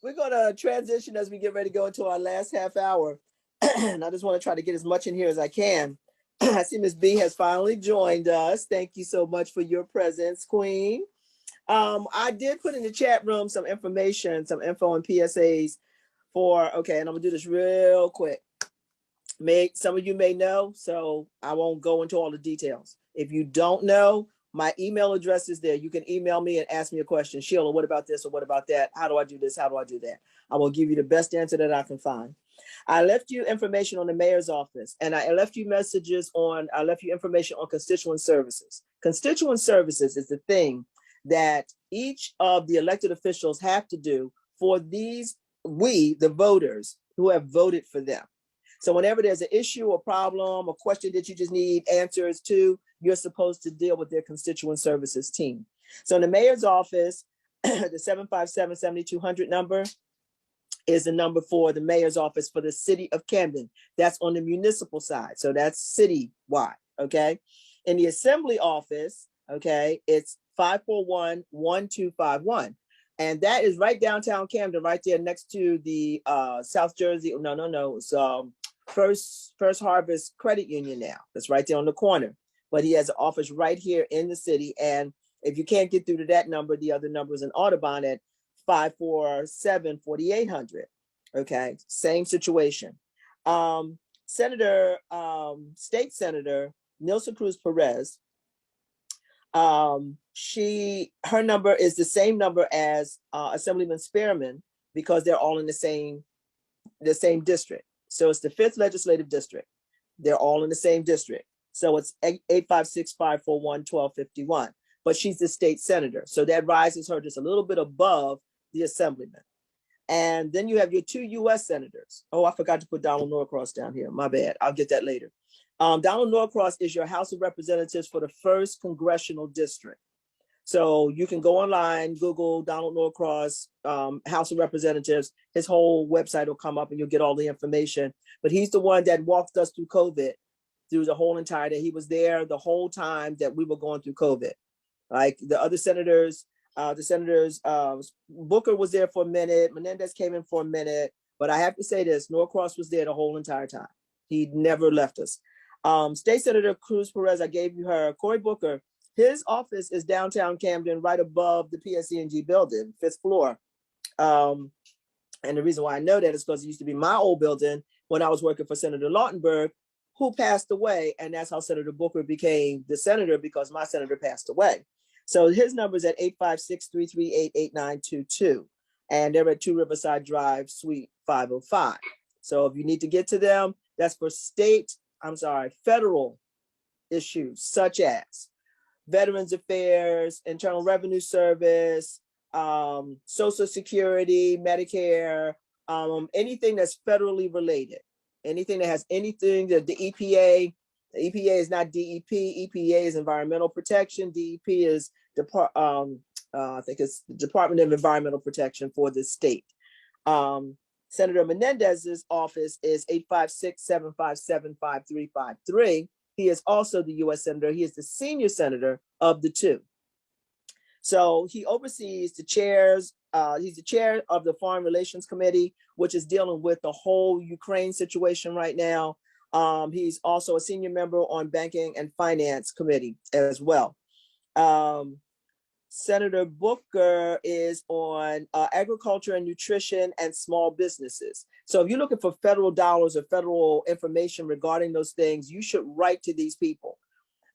we're gonna transition as we get ready to go into our last half hour, and I just want to try to get as much in here as I can. I see Miss B has finally joined us. Thank you so much for your presence, Queen. I did put in the chat room some information, some info and PSAs for, okay, and I'm gonna do this real quick. Some of you may know, so I won't go into all the details. If you don't know, my email address is there. You can email me and ask me a question. Sheila, what about this or what about that? How do I do this? How do I do that? I will give you the best answer that I can find. I left you information on the mayor's office, and I left you information on constituent services. Constituent services is the thing that each of the elected officials have to do for the voters who have voted for them. So whenever there's an issue, a problem, a question that you just need answers to, you're supposed to deal with their constituent services team. So in the mayor's office, the 757-7200 number is the number for the mayor's office for the city of Camden. That's on the municipal side. So that's citywide, okay? In the assembly office, okay, it's 541-1251. And that is right downtown Camden, right there next to the South Jersey. No. It's First Harvest Credit Union now. That's right there on the corner. But he has an office right here in the city. And if you can't get through to that number, the other number is in Audubon at 547-4800. Okay, same situation. State Senator Nilsa Cruz Perez, her number is the same number as Assemblyman Spearman because they're all in the same district. So it's the 5th legislative district. They're all in the same district. So it's 856-541-1251. But she's the state senator. So that rises her just a little bit above the assemblyman. And then you have your 2 U.S. senators. Oh, I forgot to put Donald Norcross down here. My bad. I'll get that later. Donald Norcross is your House of Representatives for the 1st Congressional District. So you can go online, Google Donald Norcross, House of Representatives. His whole website will come up and you'll get all the information. But he's the one that walked us through COVID through the whole entire day. He was there the whole time that we were going through COVID. Like the other senators, Booker was there for a minute. Menendez came in for a minute. But I have to say this, Norcross was there the whole entire time. He never left us. State Senator Cruz Perez, I gave you her. Cory Booker, his office is downtown Camden, right above the PSE&G building, 5th floor. And the reason why I know that is because it used to be my old building when I was working for Senator Lautenberg, who passed away. And that's how Senator Booker became the senator, because my senator passed away. So his number is at 856-338-8922. And they're at 2 Riverside Drive, Suite 505. So if you need to get to them, that's for federal issues such as Veterans Affairs, Internal Revenue Service, Social Security, Medicare, anything that's federally related, anything that has anything that the EPA is not DEP, EPA is Environmental Protection, DEP is I think it's the Department of Environmental Protection for the state. Senator Menendez's office is 856-757-5353. He is also the U.S. Senator. He is the senior senator of the two. So he oversees the chairs. He's the chair of the Foreign Relations Committee, which is dealing with the whole Ukraine situation right now. He's also a senior member on Banking and Finance Committee as well. Senator Booker is on agriculture and nutrition and small businesses. So if you're looking for federal dollars or federal information regarding those things, you should write to these people.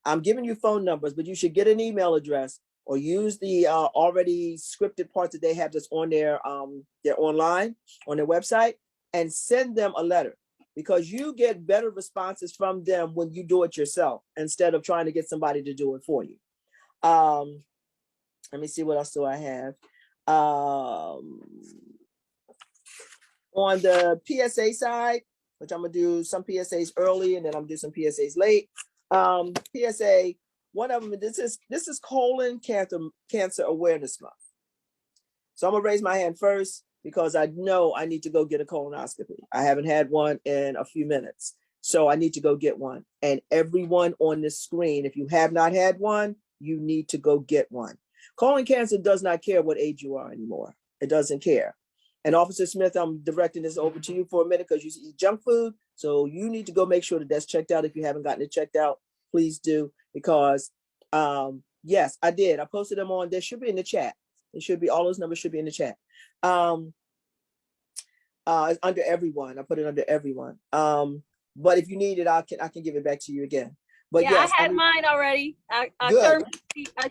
I'm giving you phone numbers, but you should get an email address or use the already scripted part that they have that's on their online, on their website, and send them a letter, because you get better responses from them when you do it yourself instead of trying to get somebody to do it for you. Let me see, what else do I have? On the PSA side, which I'm gonna do some PSAs early and then I'm gonna do some PSAs late. PSA, one of them, this is colon cancer awareness month. So I'm gonna raise my hand first because I know I need to go get a colonoscopy. I haven't had one in a few minutes, so I need to go get one. And everyone on this screen, if you have not had one, you need to go get one. Colon cancer does not care what age you are anymore. It doesn't care. And Officer Smith, I'm directing this over to you for a minute because you eat junk food. So you need to go make sure that that's checked out. If you haven't gotten it checked out, please do. Because yes, I did. I posted them on. They should be in the chat. It should be, all those numbers should be in the chat. It's under everyone. I put it under everyone. But if you need it, I can give it back to you again. But yeah, yes, I had mine already. I good.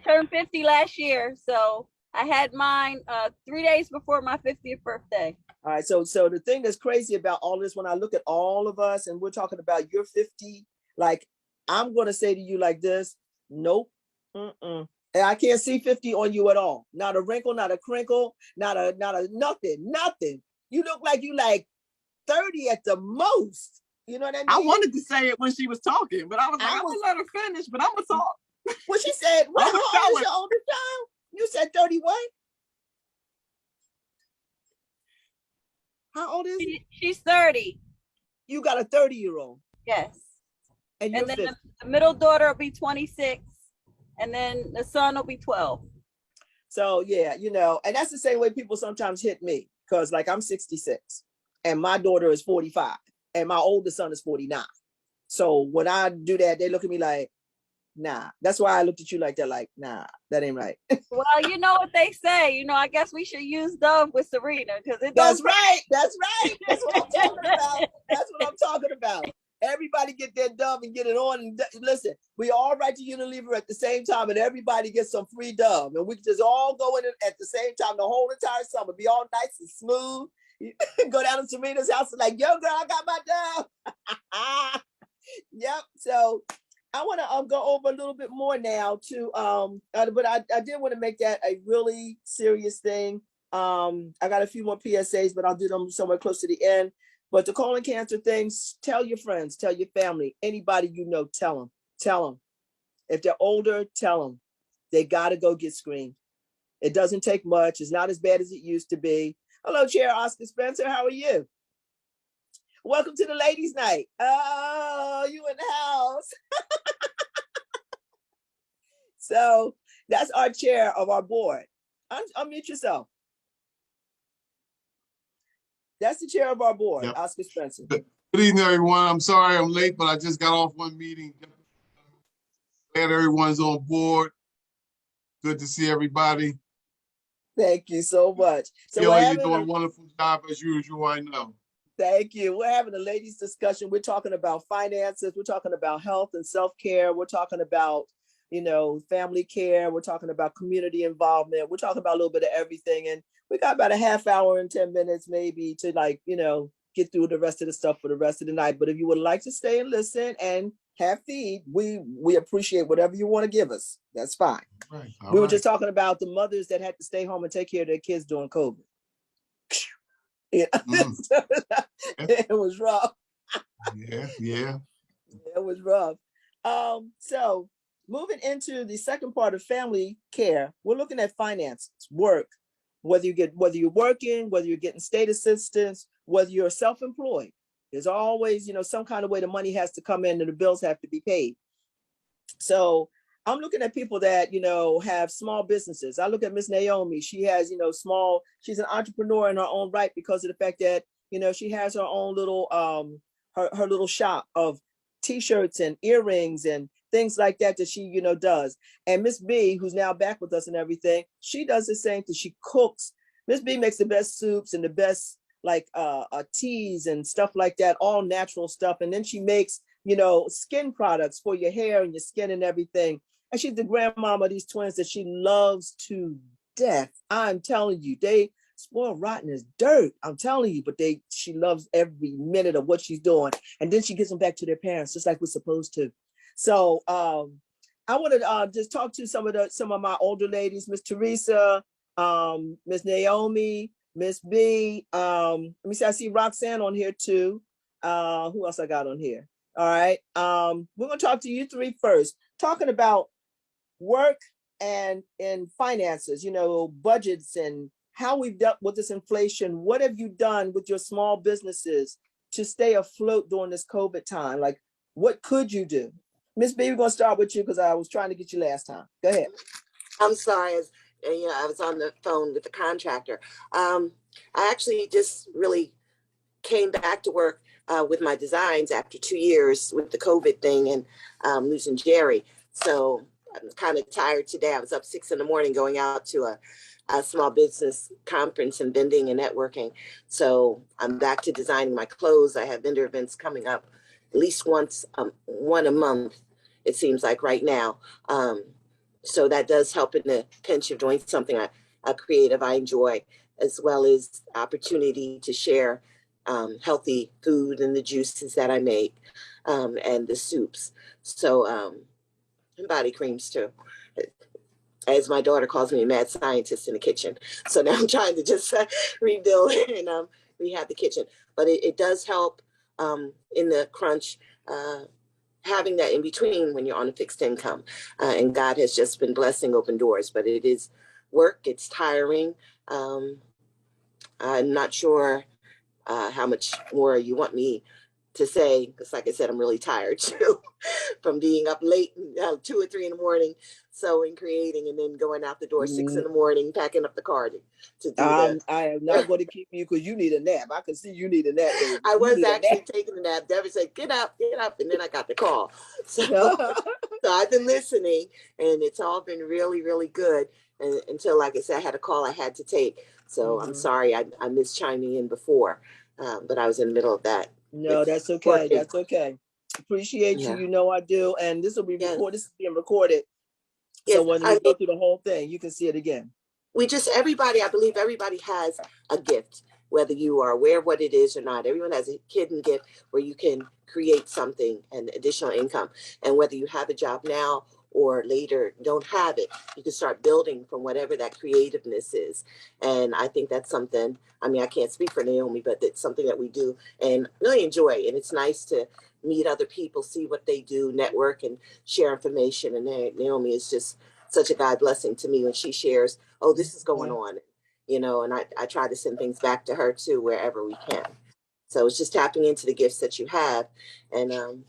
turned 50 last year, so I had mine 3 days before my 50th birthday. All right, so the thing that's crazy about all this, when I look at all of us and we're talking about you're 50, like I'm gonna say to you like this, nope, and I can't see 50 on you at all. Not a wrinkle, not a crinkle, not a nothing. You look like you like 30 at the most. You know what I mean? I wanted to say it when she was talking, but I was like, I'm gonna let her finish, but I'm gonna talk. Well, she said, well, how old is your oldest child? You said 31? How old is she? She's 30. You got a 30-year-old. Yes. And you're then 50. the middle daughter will be 26, and then the son will be 12. So yeah, you know, and that's the same way people sometimes hit me, because like I'm 66 and my daughter is 45 and my oldest son is 49. So when I do that, they look at me like, nah. That's why I looked at you like that, like, nah, that ain't right. Well, you know what they say. You know, I guess we should use Dove with Serena because it. That's right. That's right. That's what I'm talking about. That's what I'm talking about. Everybody get their Dove and get it on. And listen, we all right to Unilever at the same time, and everybody gets some free Dove, and we can just all go in at the same time the whole entire summer. Be all nice and smooth. Go down to Serena's house and like, yo, girl, I got my Dove. Yep. So I want to go over a little bit more now to but I did want to make that a really serious thing. I got a few more PSAs, but I'll do them somewhere close to the end. But the colon cancer things, tell your friends, tell your family, anybody you know, tell them. If they're older, tell them. They got to go get screened. It doesn't take much. It's not as bad as it used to be. Hello, Chair Oscar Spencer. How are you? Welcome to the ladies' night. Oh, you in the house. So that's our chair of our board. Unmute yourself. That's the chair of our board, yep. Oscar Spencer. Good evening, everyone. I'm sorry I'm late, but I just got off one meeting. Glad everyone's on board. Good to see everybody. Thank you so much. So you're doing a wonderful job as usual, I know. Thank you. We're having a ladies' discussion. We're talking about finances. We're talking about health and self-care. We're talking about, family care. We're talking about community involvement. We're talking about a little bit of everything. And we got about a half hour and 10 minutes maybe to get through the rest of the stuff for the rest of the night. But if you would like to stay and listen and have feed, we appreciate whatever you want to give us. That's fine. Right. We were just talking about the mothers that had to stay home and take care of their kids during COVID. Yeah. It was rough. Yeah. It was rough. So moving into the second part of family care, we're looking at finances, work, whether you're working, whether you're getting state assistance, whether you're self-employed. There's always, some kind of way the money has to come in and the bills have to be paid. So I'm looking at people that, have small businesses. I look at Miss Naomi. She has, she's an entrepreneur in her own right because of the fact that, she has her own little, her little shop of T-shirts and earrings and things like that she, does. And Miss B, who's now back with us and everything, she does the same thing. She cooks. Miss B makes the best soups and the best teas and stuff like that, all natural stuff. And then she makes, skin products for your hair and your skin and everything. And she's the grandmama of these twins that she loves to death. I'm telling you, they spoil rotten as dirt. I'm telling you, but she loves every minute of what she's doing. And then she gives them back to their parents, just like we're supposed to. So I want to just talk to some of my older ladies, Miss Teresa, Miss Naomi, Miss B. Let me see, I see Roxanne on here too. Who else I got on here? All right. We're gonna talk to you three first, talking about work and finances, budgets and how we've dealt with this inflation. What have you done with your small businesses to stay afloat during this COVID time? Like, what could you do? Miss B, we're gonna start with you because I was trying to get you last time. Go ahead. I'm sorry, I was on the phone with the contractor. I actually just really came back to work with my designs after 2 years with the COVID thing and losing Jerry. So I'm kind of tired today. I was up 6 a.m. going out to a small business conference and vending and networking. So I'm back to designing my clothes. I have vendor events coming up at least one a month, it seems like right now. So that does help in the pinch of doing something creative I enjoy, as well as opportunity to share healthy food and the juices that I make and the soups. So and body creams too. As my daughter calls me, a mad scientist in the kitchen. So now I'm trying to just rebuild and rehab the kitchen. But it does help in the crunch, having that in between when you're on a fixed income. And God has just been blessing open doors, but it is work. It's tiring. I'm not sure how much more you want me to say, because like I said, I'm really tired too from being up late, 2 or 3 in the morning, sewing, creating, and then going out the door 6 in the morning, packing up the car to do that. I am not going to keep you because you need a nap. I can see you need a nap, baby. I was actually taking a nap. Debbie said, get up, and then I got the call. So, so I've been listening, and it's all been really, really good. And until, like I said, I had a call I had to take. So I'm sorry I missed chiming in before, but I was in the middle of that. No, that's okay. Working. That's okay. Appreciate you. You know I do. And this will be recorded. This is being recorded. So when we go through the whole thing, you can see it again. I believe everybody has a gift, whether you are aware of what it is or not. Everyone has a hidden gift where you can create something and additional income. And whether you have a job now or later don't have it, you can start building from whatever that creativeness is. And I think that's something, I mean, I can't speak for Naomi, but it's something that we do and really enjoy. And it's nice to meet other people, see what they do, network and share information. And Naomi is just such a God blessing to me when she shares, oh, this is going on, and I try to send things back to her too, wherever we can. So it's just tapping into the gifts that you have and,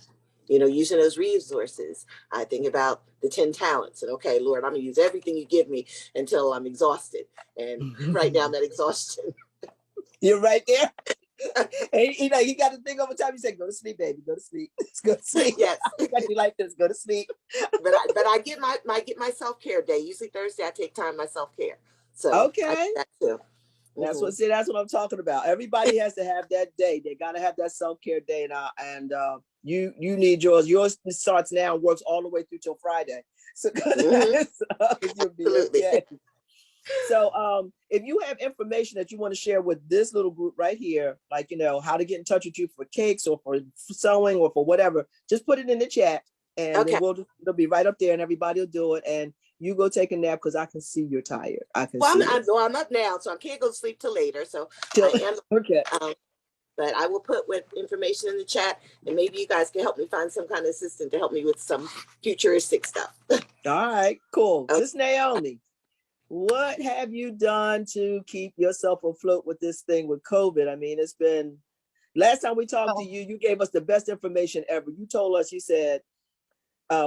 using those resources. I think about the 10 talents and okay, Lord, I'm gonna use everything you give me until I'm exhausted. And right now I'm at exhaustion. You're right there. And you got to think over time. You say, "Go to sleep, baby. Go to sleep. Let's go to sleep." Yes, you got you like this. Go to sleep. But I get my self-care day. Usually Thursday I take time my self-care. So okay, I do that too. That's what I'm talking about. Everybody has to have that day. They got to have that self-care day, and you need yours. Yours starts now and works all the way through till Friday. So, you'll be okay. So if you have information that you want to share with this little group right here, like, how to get in touch with you for cakes or for sewing or for whatever, just put it in the chat, and then it'll be right up there and everybody will do it. And you go take a nap because I can see you're tired. I can see I'm up now, so I can't go to sleep till later. So I am okay. But I will put what information in the chat, and maybe you guys can help me find some kind of assistant to help me with some futuristic stuff. All right, cool. Miss Naomi, what have you done to keep yourself afloat with this thing with COVID? I mean, it's been, last time we talked to you, you gave us the best information ever. You told us, you said,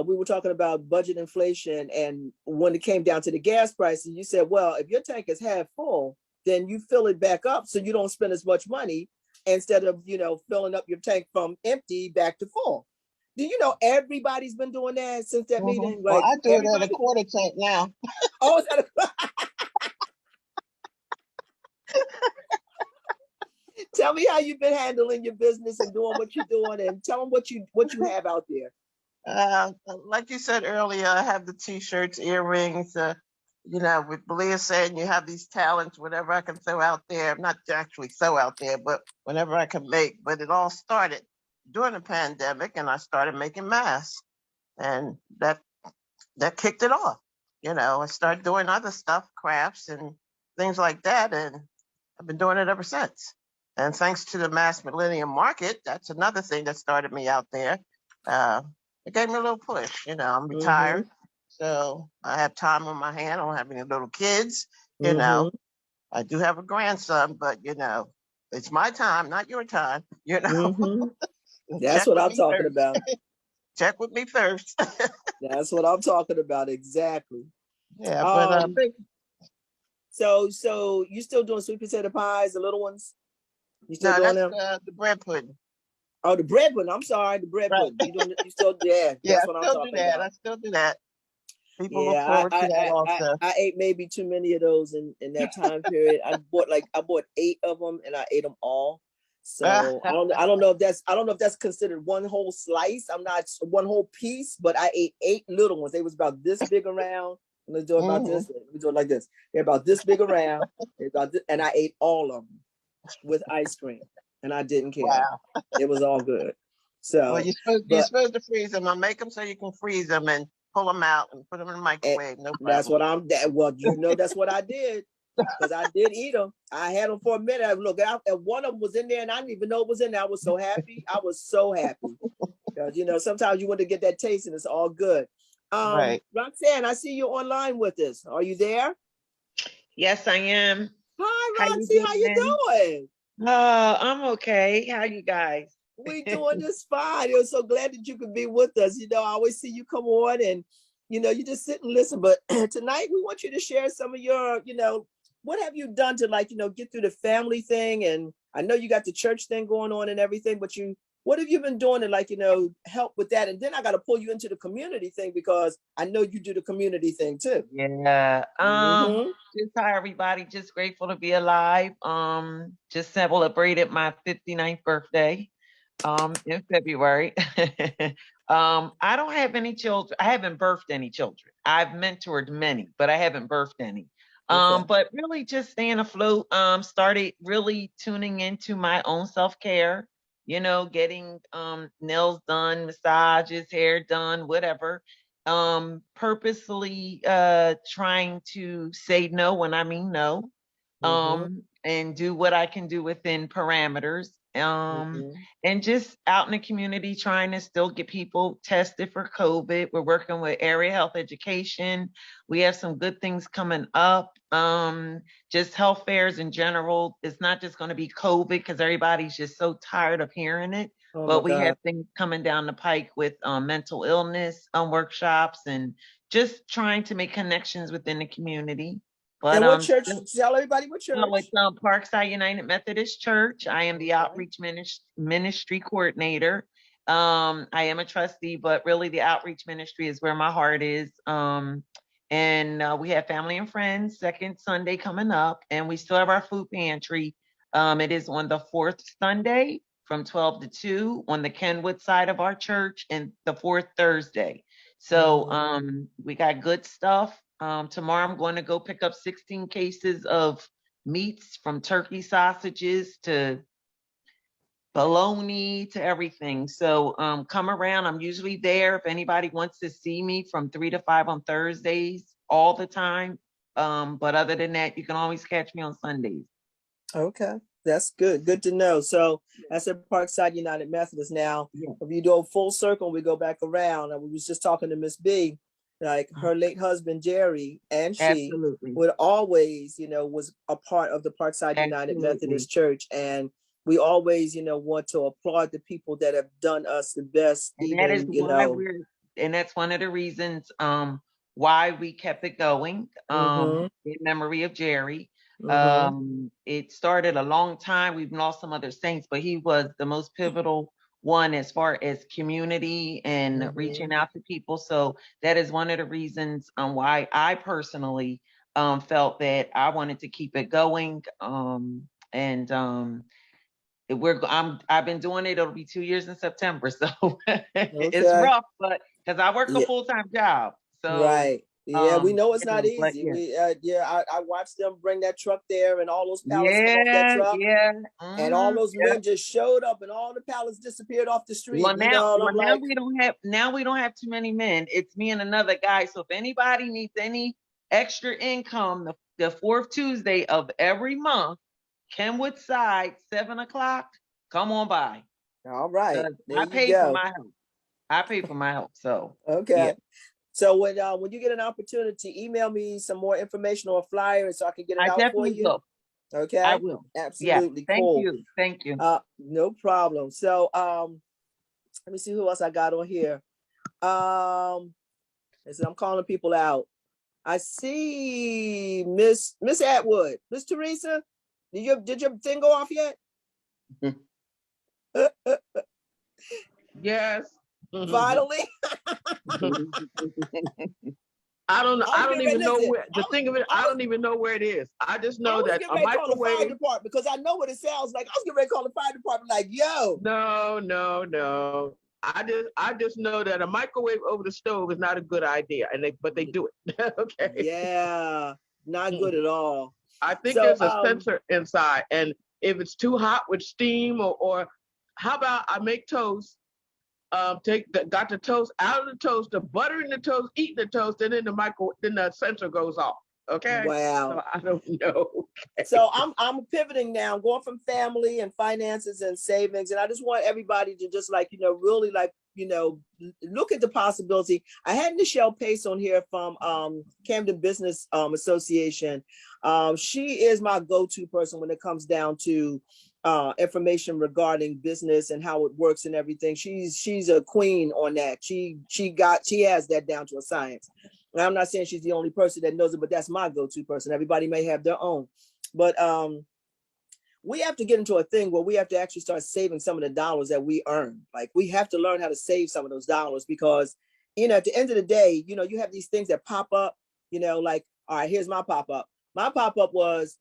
we were talking about budget inflation, and when it came down to the gas prices, you said, well, if your tank is half full, then you fill it back up so you don't spend as much money instead of, filling up your tank from empty back to full. Do you know everybody's been doing that since that meeting? Like, I do it at a everybody. quarter tank now. Oh, is that Tell me how you've been handling your business and doing what you're doing, and tell them what you have out there. Like you said earlier, I have the T-shirts, earrings, with Belia saying you have these talents, whatever I can throw out there. I'm not actually sew out there, but whenever I can make. But it all started during the pandemic, and I started making masks, and that kicked it off. I started doing other stuff, crafts and things like that, and I've been doing it ever since. And thanks to the Mass Millennium Market, that's another thing that started me out there. It gave me a little push. I'm retired, so I have time on my hand. I don't have any little kids. I do have a grandson, but it's my time, not your time. That's what I'm talking about. Check with me first. That's what I'm talking about. Exactly. Yeah, but so you still doing sweet potato pies, the little ones? You still doing them? The bread pudding. Oh, the bread pudding. I'm sorry, the bread pudding. You still that's what I'm talking about. I still do that. People look forward to that also. I ate maybe too many of those in that time period. I bought 8 of them and I ate them all. So I don't know if that's considered one whole slice. I'm not one whole piece, but I ate 8 little ones. They was about this big around. Let's do it about this. We do it like this. They're about this big around. And I ate all of them with ice cream, and I didn't care. Wow. It was all good. So you're supposed to freeze them. I make them so you can freeze them and pull them out and put them in the microwave. No problem. That's what that's what I did, because I did eat them. I had them for a minute. Look, one of them was in there, and I didn't even know it was in there. I was so happy. Because sometimes you want to get that taste, and it's all good. Right. Roxanne, I see you online with us. Are you there? Yes, I am. Hi, Roxy. How you doing? I'm okay. How you guys? We doing this fine. I'm so glad that you could be with us. I always see you come on and, you just sit and listen. But tonight we want you to share some of your, what have you done to get through the family thing? And I know you got the church thing going on and everything, but what have you been doing to help with that? And then I got to pull you into the community thing, because I know you do the community thing too. Yeah. Just hi everybody. Just grateful to be alive. Just celebrated my 59th birthday in February. I don't have any children. I haven't birthed any children. I've mentored many, but I haven't birthed any. But really just staying afloat. Started really tuning into my own self-care. Getting nails done, massages, hair done, whatever. Purposely trying to say no when I mean no. And do what I can do within parameters. And just out in the community trying to still get people tested for COVID. We're working with area health education. We have some good things coming up. Just health fairs in general. It's not just going to be COVID, because everybody's just so tired of hearing it. But we have things coming down the pike with mental illness workshops, and just trying to make connections within the community. But, and what church? Tell everybody what church. It's Parkside United Methodist Church. I am the outreach ministry coordinator. I am a trustee, but really the outreach ministry is where my heart is. And we have family and friends second Sunday coming up, and we still have our food pantry. It is on the fourth Sunday from 12 to 2 on the Kenwood side of our church, and the fourth Thursday. So we got good stuff. Tomorrow I'm going to go pick up 16 cases of meats, from turkey sausages to bologna to everything. So come around. I'm usually there if anybody wants to see me from 3 to 5 on Thursdays all the time. But other than that, you can always catch me on Sundays. Okay, that's good. Good to know. So that's at Parkside United Methodist. Now, if you do a full circle, we go back around. And we was just talking to Miss B, like her late husband Jerry, and she Absolutely. would always, was a part of the Parkside United Methodist Church, and we always, want to applaud the people that have done us the best. And even, that is why and that's one of the reasons why we kept it going in memory of Jerry. It started a long time. We've lost some other saints, but he was the most pivotal one as far as community and reaching out to people. So that is one of the reasons why I personally felt that I wanted to keep it going. I've been doing it. It'll be 2 years in September, so it's rough, but because I work a full-time job, so right. Yeah, we know it's not but easy. I watched them bring that truck there, and all those pallets come off that truck. And all those men just showed up, and all the pallets disappeared off the street. Well, now like, we don't have too many men. It's me and another guy. So if anybody needs any extra income, the fourth Tuesday of every month, Kenwood side, 7 o'clock, come on by. All right. I pay for my help. I pay for my help. So okay. Yeah. So when you get an opportunity, email me some more information or a flyer so I can get it out for you. Will. Okay. I will. Absolutely. Yeah. Cool. Thank you. No problem. So let me see who else I got on here. I'm calling people out. I see Miss Atwood. Miss Teresa, did your thing go off yet? Yes. Finally. I don't even know where the thing of it. I don't even know where it is. I just know that a microwave. The fire department, because I know what it sounds like. I was getting ready to call the fire department, like, yo. No. I just know that a microwave over the stove is not a good idea, but they do it. Okay. Yeah, not good at all. I think there's a sensor inside, and if it's too hot with steam, or how about I make toast, got the toast out of the toaster, butter in the toast, eat the toast, and then the sensor goes off. Okay. Wow. So I don't know. Okay. So I'm pivoting now, going from family and finances and savings, and I just want everybody to just really look at the possibility. I had Michelle Pace on here from Camden Business Association. She is my go-to person when it comes down to information regarding business and how it works and everything. She's a queen on that. She has that down to a science. And I'm not saying she's the only person that knows it, but that's my go-to person. Everybody may have their own, but we have to get into a thing where we have to actually start saving some of the dollars that we earn. Like, we have to learn how to save some of those dollars, because at the end of the day, you have these things that pop up. Like, all right, here's my pop-up. My pop-up was,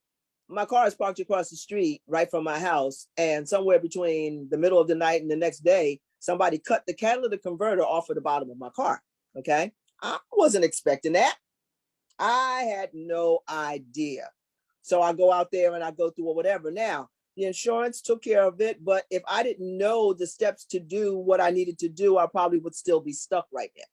my car is parked across the street right from my house, and somewhere between the middle of the night and the next day, somebody cut the catalytic converter off of the bottom of my car. Okay. I wasn't expecting that. I had no idea. So I go out there and I go through or whatever. Now, the insurance took care of it, but if I didn't know the steps to do what I needed to do, I probably would still be stuck right now.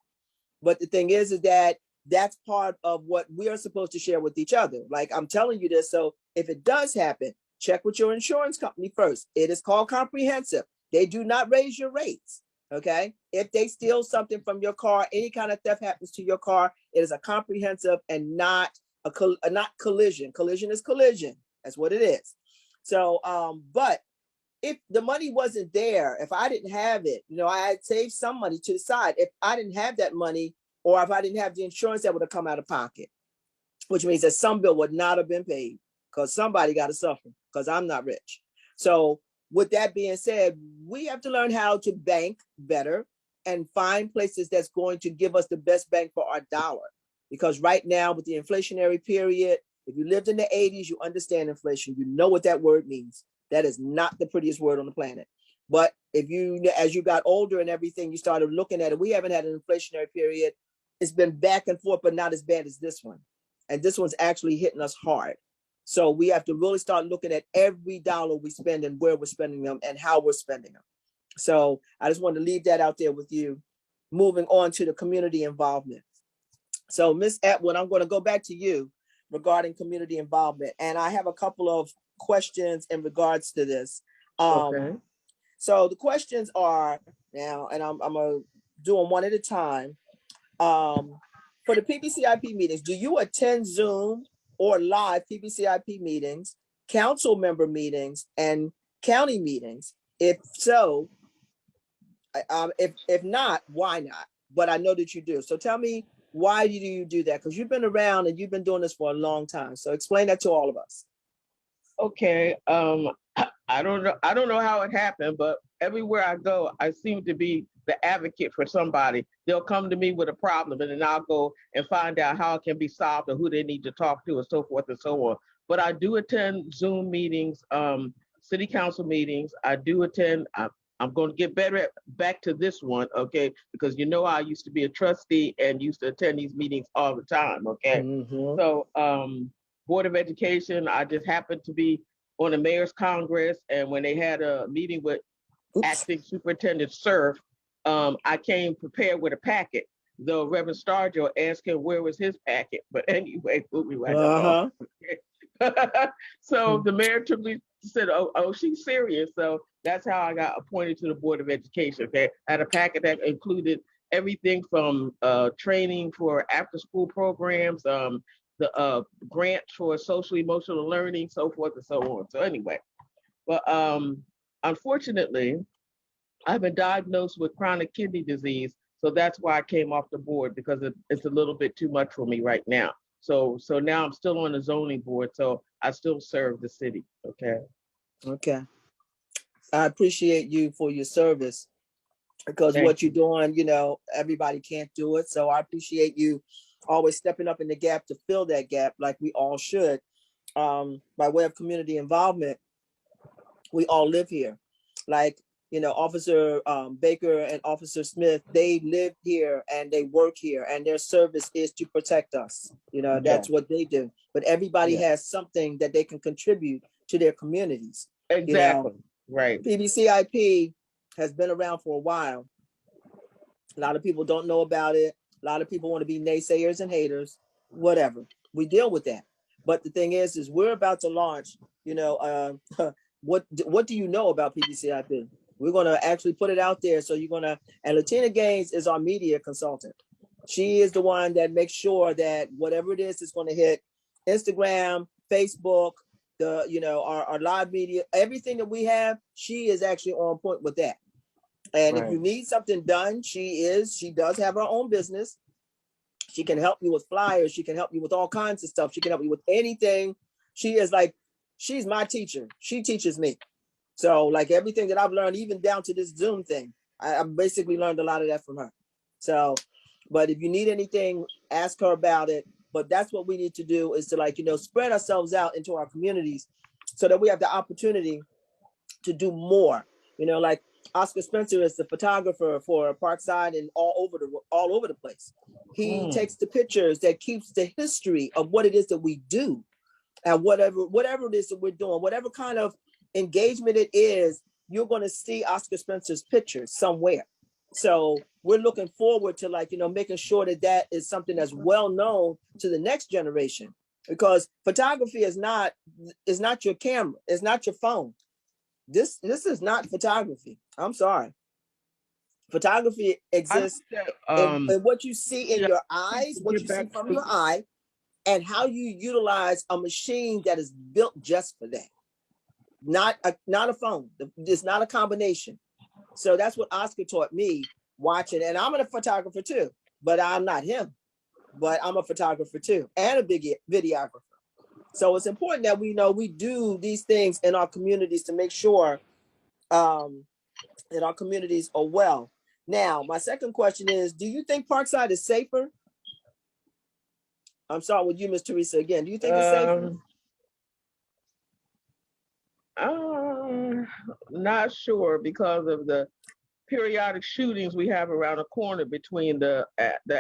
But the thing is that that's part of what we are supposed to share with each other. Like, I'm telling you this, so if it does happen, check with your insurance company first. It is called comprehensive. They do not raise your rates. Okay. If they steal something from your car, any kind of theft happens to your car, it is a comprehensive and not collision. Collision is collision. That's what it is. So, but if the money wasn't there, if I didn't have it, I had saved some money to the side. If I didn't have that money, or if I didn't have the insurance, that would have come out of pocket, which means that some bill would not have been paid, because somebody got to suffer, because I'm not rich. So with that being said, we have to learn how to bank better and find places that's going to give us the best bang for our dollar. because right now with the inflationary period, if you lived in the 80s, you understand inflation. You know what that word means. That is not the prettiest word on the planet. But if you, as you got older and everything, you started looking at it. We haven't had an inflationary period. It's been back and forth, but not as bad as this one. And this one's actually hitting us hard. So we have to really start looking at every dollar we spend and where we're spending them and how we're spending them. So I just wanted to leave that out there with you. Moving on to the community involvement. So Ms. Atwood, I'm going to go back to you regarding community involvement. And I have a couple of questions in regards to this. Okay. So the questions are now, and I'm going to do them one at a time. For the PBCIP meetings, do you attend Zoom or live PBCIP meetings, council member meetings, and county meetings? If so, if not, why not? But I know that you do. So tell me, why do you do that? Because you've been around and you've been doing this for a long time. So explain that to all of us. Okay. I don't know. I don't know how it happened, but everywhere I go, I seem to be the advocate for somebody. They'll come to me with a problem, and then I'll go and find out how it can be solved or who they need to talk to, and so forth and so on. But I do attend Zoom meetings, city council meetings. I do attend. I'm going to get back to this one, okay? Because you know I used to be a trustee and used to attend these meetings all the time, okay? Mm-hmm. So Board of Education, I just happened to be on the Mayor's Congress, and when they had a meeting with Acting Superintendent Surf, I came prepared with a packet. Though Reverend Starjo asked him where was his packet, but anyway, moving right along. So the mayor took me, said, oh, she's serious. So that's how I got appointed to the Board of Education. Okay, I had a packet that included everything from training for after-school programs, the grants for social emotional learning, so forth and so on. So anyway, but unfortunately, I've been diagnosed with chronic kidney disease. So that's why I came off the board, because it's a little bit too much for me right now. So now I'm still on the zoning board. So I still serve the city. Okay. Okay. I appreciate you for your service, because Thank what you're doing, you know, everybody can't do it. So I appreciate you always stepping up in the gap to fill that gap, like we all should. By way of community involvement, we all live here. Like, you know, Officer Baker and Officer Smith, they live here and they work here, and their service is to protect us. You know, that's what they do. But everybody has something that they can contribute to their communities. Exactly. You know? Right. PBCIP has been around for a while. A lot of people don't know about it. A lot of people want to be naysayers and haters, whatever. We deal with that. But the thing is we're about to launch, you know, what do you know about PBCIP? We're going to actually put it out there. So you're going to, and Latina Gaines is our media consultant. She is the one that makes sure that whatever it is going to hit Instagram, Facebook, the, you know, our live media, everything that we have, she is actually on point with that. And if you need something done, she does have her own business. She can help you with flyers. She can help you with all kinds of stuff. She can help you with anything. She is like, she's my teacher. She teaches me. So like everything that I've learned, even down to this Zoom thing, I basically learned a lot of that from her. So, but if you need anything, ask her about it. But that's what we need to do, is to, like, you know, spread ourselves out into our communities so that we have the opportunity to do more. You know, like Oscar Spencer is the photographer for Parkside and all over the place. He takes the pictures that keeps the history of what it is that we do, and whatever it is that we're doing, whatever kind of engagement it is, you're going to see Oscar Spencer's pictures somewhere. So we're looking forward to, like, you know, making sure that that is something that's well known to the next generation, because photography is not your camera, it's not your phone. This is not photography. I'm sorry. Photography exists in what you see in your eyes, what you see from your eye, and how you utilize a machine that is built just for that. Not a phone. It's not a combination. So that's what Oscar taught me watching. And I'm a photographer too, but I'm not him. But I'm a photographer too, and a big videographer. So it's important that we know we do these things in our communities to make sure that our communities are well. Now, my second question is, do you think Parkside is safer? I'm starting with you, Miss Teresa, again. Do you think it's safer? Not sure because of the periodic shootings we have around the corner between the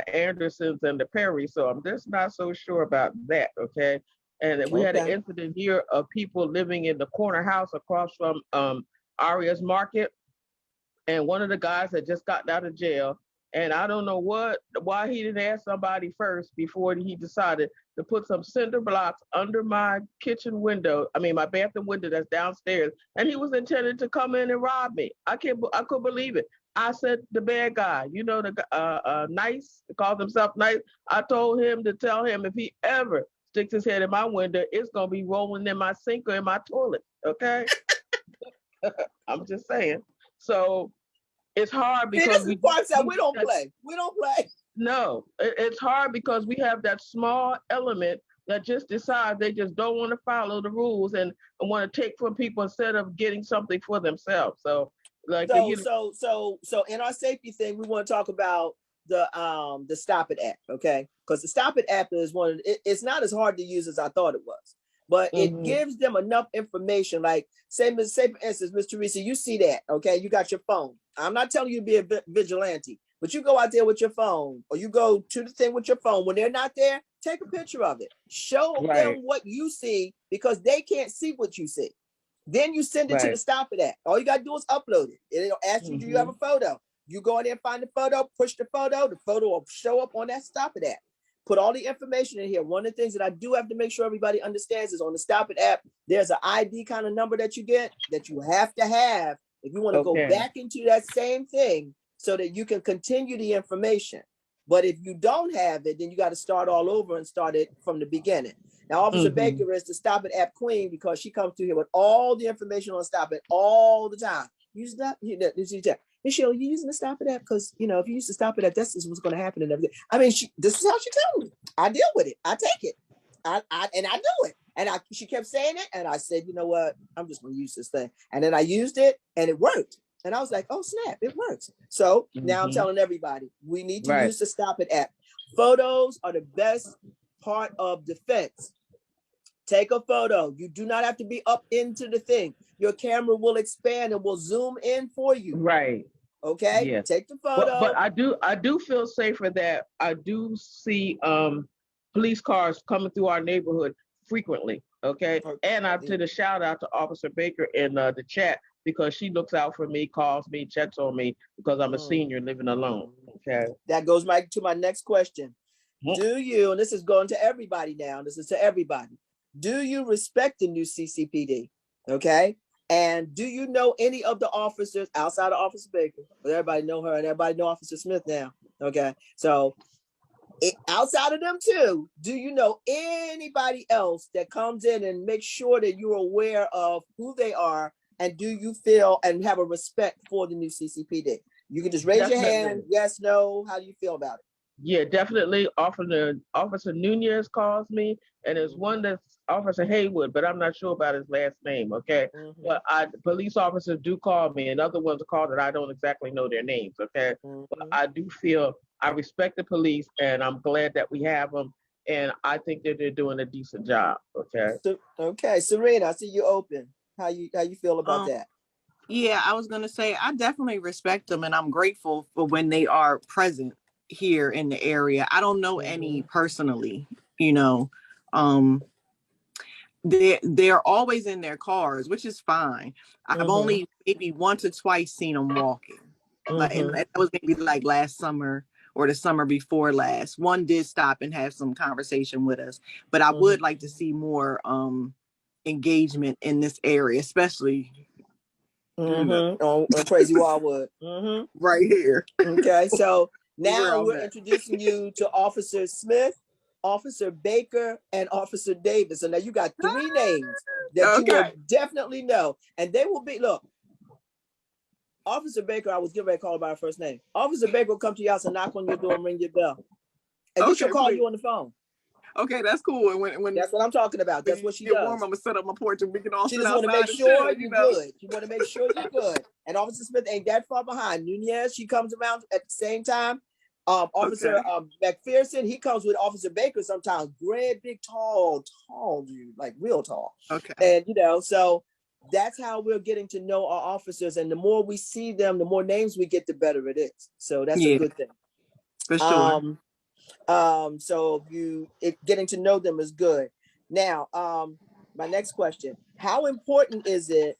Andersons and the Perry. So I'm just not so sure about that. Okay. And we had an Okay. incident here of people living in the corner house across from Aria's Market. And one of the guys had just gotten out of jail. And I don't know why he didn't ask somebody first before he decided to put some cinder blocks under my kitchen window. I mean, my bathroom window that's downstairs. And he was intending to come in and rob me. I couldn't believe it. I said, the bad guy, you know, the nice, calls himself nice. I told him to tell him if he ever sticks his head in my window, it's going to be rolling in my sink or in my toilet. Okay. I'm just saying. So it's hard because we don't play. We don't play. No, it's hard because we have that small element that just decides they just don't want to follow the rules and want to take from people instead of getting something for themselves. So, like, so in our safety thing, we want to talk about the Stop It app, okay? Because the Stop It app is it's not as hard to use as I thought it was, but it gives them enough information. Like, say for instance, Miss Teresa, you see that, okay? You got your phone. I'm not telling you to be a vigilante, but you go out there with your phone, or you go to the thing with your phone. When they're not there, take a picture of it. Show them what you see, because they can't see what you see. Then you send it to the Stop It app. All you got to do is upload it. It'll ask you, do you have a photo? You go in there and find the photo, push the photo will show up on that Stop It app. Put all the information in here. One of the things that I do have to make sure everybody understands is on the Stop It app, there's an ID kind of number that you get that you have to have if you want to go back into that same thing so that you can continue the information. But if you don't have it, then you got to start all over and start it from the beginning. Now, Officer Baker is the Stop It app queen because she comes through here with all the information on Stop It all the time. Use that. Michelle, you using the Stop It app because, you know, if you use the Stop It app, this is what's going to happen and everything. I mean, this is how she told me. I deal with it. I take it. I do it. And she kept saying it. And I said, you know what? I'm just going to use this thing. And then I used it and it worked. And I was like, oh, snap, it works. So now I'm telling everybody, we need to use the Stop It app. Photos are the best part of defense. Take a photo. You do not have to be up into the thing. Your camera will expand and will zoom in for you. Right. Okay. Yes. Take the photo. But I do feel safer that I do see police cars coming through our neighborhood frequently. Okay. And I did a shout out to Officer Baker in the chat because she looks out for me, calls me, checks on me because I'm a senior living alone. Okay. That goes right to my next question. Do you, and this is going to everybody now, this is to everybody. Do you respect the new CCPD? Okay. And do you know any of the officers outside of Officer Baker? Well, everybody know her and everybody know Officer Smith now. Okay. So outside of them too, do you know anybody else that comes in and makes sure that you're aware of who they are? And do you feel and have a respect for the new CCPD? You can just raise your hand. Yes, no. How do you feel about it? Yeah, definitely. Officer Nunez calls me, and there's one that's Officer Haywood, but I'm not sure about his last name. Okay, but police officers do call me, and other ones call that I don't exactly know their names. Okay, but I do feel I respect the police, and I'm glad that we have them, and I think that they're doing a decent job. Okay. Okay, Serena, I see you open. How you feel about that? Yeah, I was gonna say I definitely respect them, and I'm grateful for when they are present here in the area. I don't know any personally, you know. They're always in their cars, which is fine. I've only maybe once or twice seen them walking. Like, and that was maybe like last summer or the summer before last. One did stop and have some conversation with us, but I would like to see more engagement in this area, especially on Crazy Wildwood. Right here. Okay, so now we're introducing you to Officer Smith, Officer Baker, and Officer Davis. So now you got 3 names that you will definitely know. And they will be, look, Officer Baker, I was getting ready to call her by her first name. Officer Baker will come to your house and knock on your door and ring your bell. And then she'll call you on the phone. Okay, that's cool. And when that's what I'm talking about. That's what she does. Warm, I'm gonna set up my porch and we can all she sit just want to outside make sure and you're good. She want to make sure you're good. And Officer Smith ain't that far behind. Nunez, she comes around at the same time. Officer Okay. McPherson, he comes with Officer Baker sometimes, great, big, tall dude, like real tall. Okay. And, so that's how we're getting to know our officers. And the more we see them, the more names we get, the better it is. So that's a Yeah, good thing. for sure. So getting to know them is good. Now, my next question, how important is it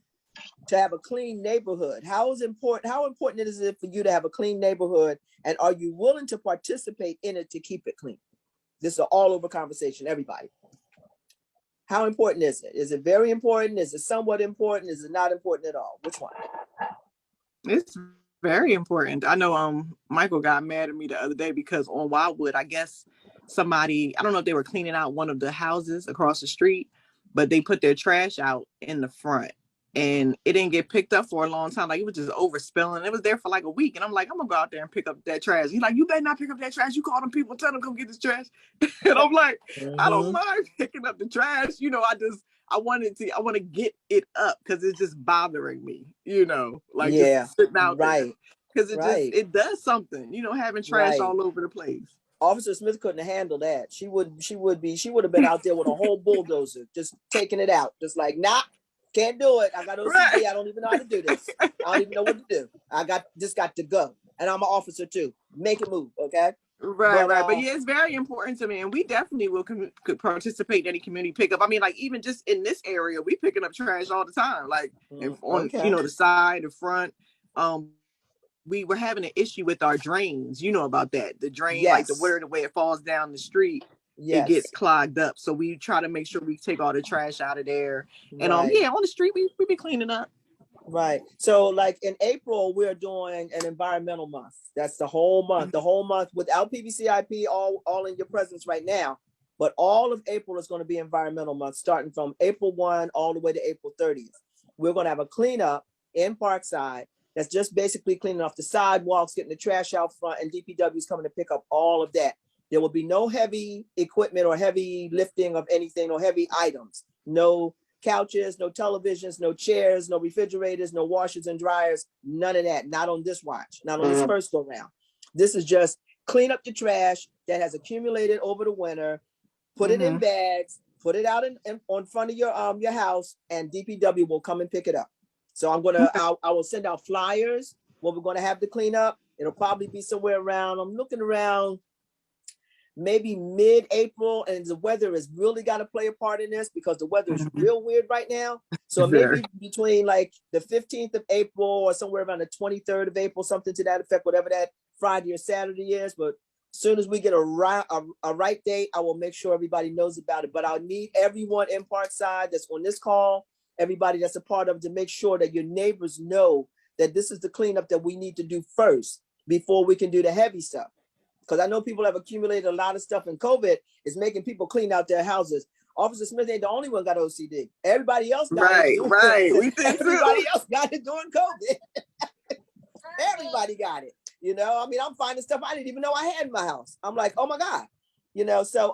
to have a clean neighborhood? How important is it for you to have a clean neighborhood? And are you willing to participate in it to keep it clean? This is an all over conversation, everybody. How important is it? Is it very important? Is it somewhat important? Is it not important at all? Which one? It's very important. I know Michael got mad at me the other day because on Wildwood, I guess somebody, I don't know if they were cleaning out one of the houses across the street, but they put their trash out in the front and it didn't get picked up for a long time. Like it was just overspilling. It was there for like a week. And I'm like, I'm gonna go out there and pick up that trash. He's like, you better not pick up that trash. You call them people, tell them come get this trash. And I'm like, I don't mind picking up the trash. I want to get it up because it's just bothering me, like just sitting out there. Because it does something, having trash all over the place. Officer Smith couldn't handle that. She would have been out there with a whole bulldozer, just taking it out. Just like, nah, can't do it. I got OCD. Right. I don't even know how to do this. I don't even know what to do. Got to go. And I'm an officer too. Make it move, okay? Right. But yeah, it's very important to me. And we definitely could participate in any community pickup. I mean, like even just in this area, we picking up trash all the time. Like on, the side, the front. We were having an issue with our drains. You know about that. The drain, like the way it falls down the street, it gets clogged up. So we try to make sure we take all the trash out of there. And on the street, we be cleaning up. Right. So like in April, we're doing an environmental month. That's the whole month. The whole month without PBCIP all in your presence right now. But all of April is going to be environmental month, starting from April 1 all the way to April 30th. We're going to have a cleanup in Parkside. That's just basically cleaning off the sidewalks, getting the trash out front, and DPW is coming to pick up all of that. There will be no heavy equipment or heavy lifting of anything or heavy items. No couches, no televisions, no chairs, no refrigerators, no washers and dryers, none of that. Not on this watch, not on this first go round. This is just clean up the trash that has accumulated over the winter, put it in bags, put it out on front of your house, and DPW will come and pick it up. So I will send out flyers when we're going to have to clean up. It'll probably be somewhere around, I'm looking around maybe mid-April, and the weather has really got to play a part in this because the weather is real weird right now. So maybe between like the 15th of April or somewhere around the 23rd of April, something to that effect, whatever that Friday or Saturday is. But as soon as we get a right date, I will make sure everybody knows about it. But I'll need everyone in Parkside that's on this call, everybody that's a part of it, to make sure that your neighbors know that this is the cleanup that we need to do first before we can do the heavy stuff. Because I know people have accumulated a lot of stuff, and COVID is making people clean out their houses. Officer Smith ain't the only one got OCD. Everybody else got it. Right. We did Everybody else got it during COVID. Everybody got it. I mean, I'm finding stuff I didn't even know I had in my house. I'm like, oh my God. So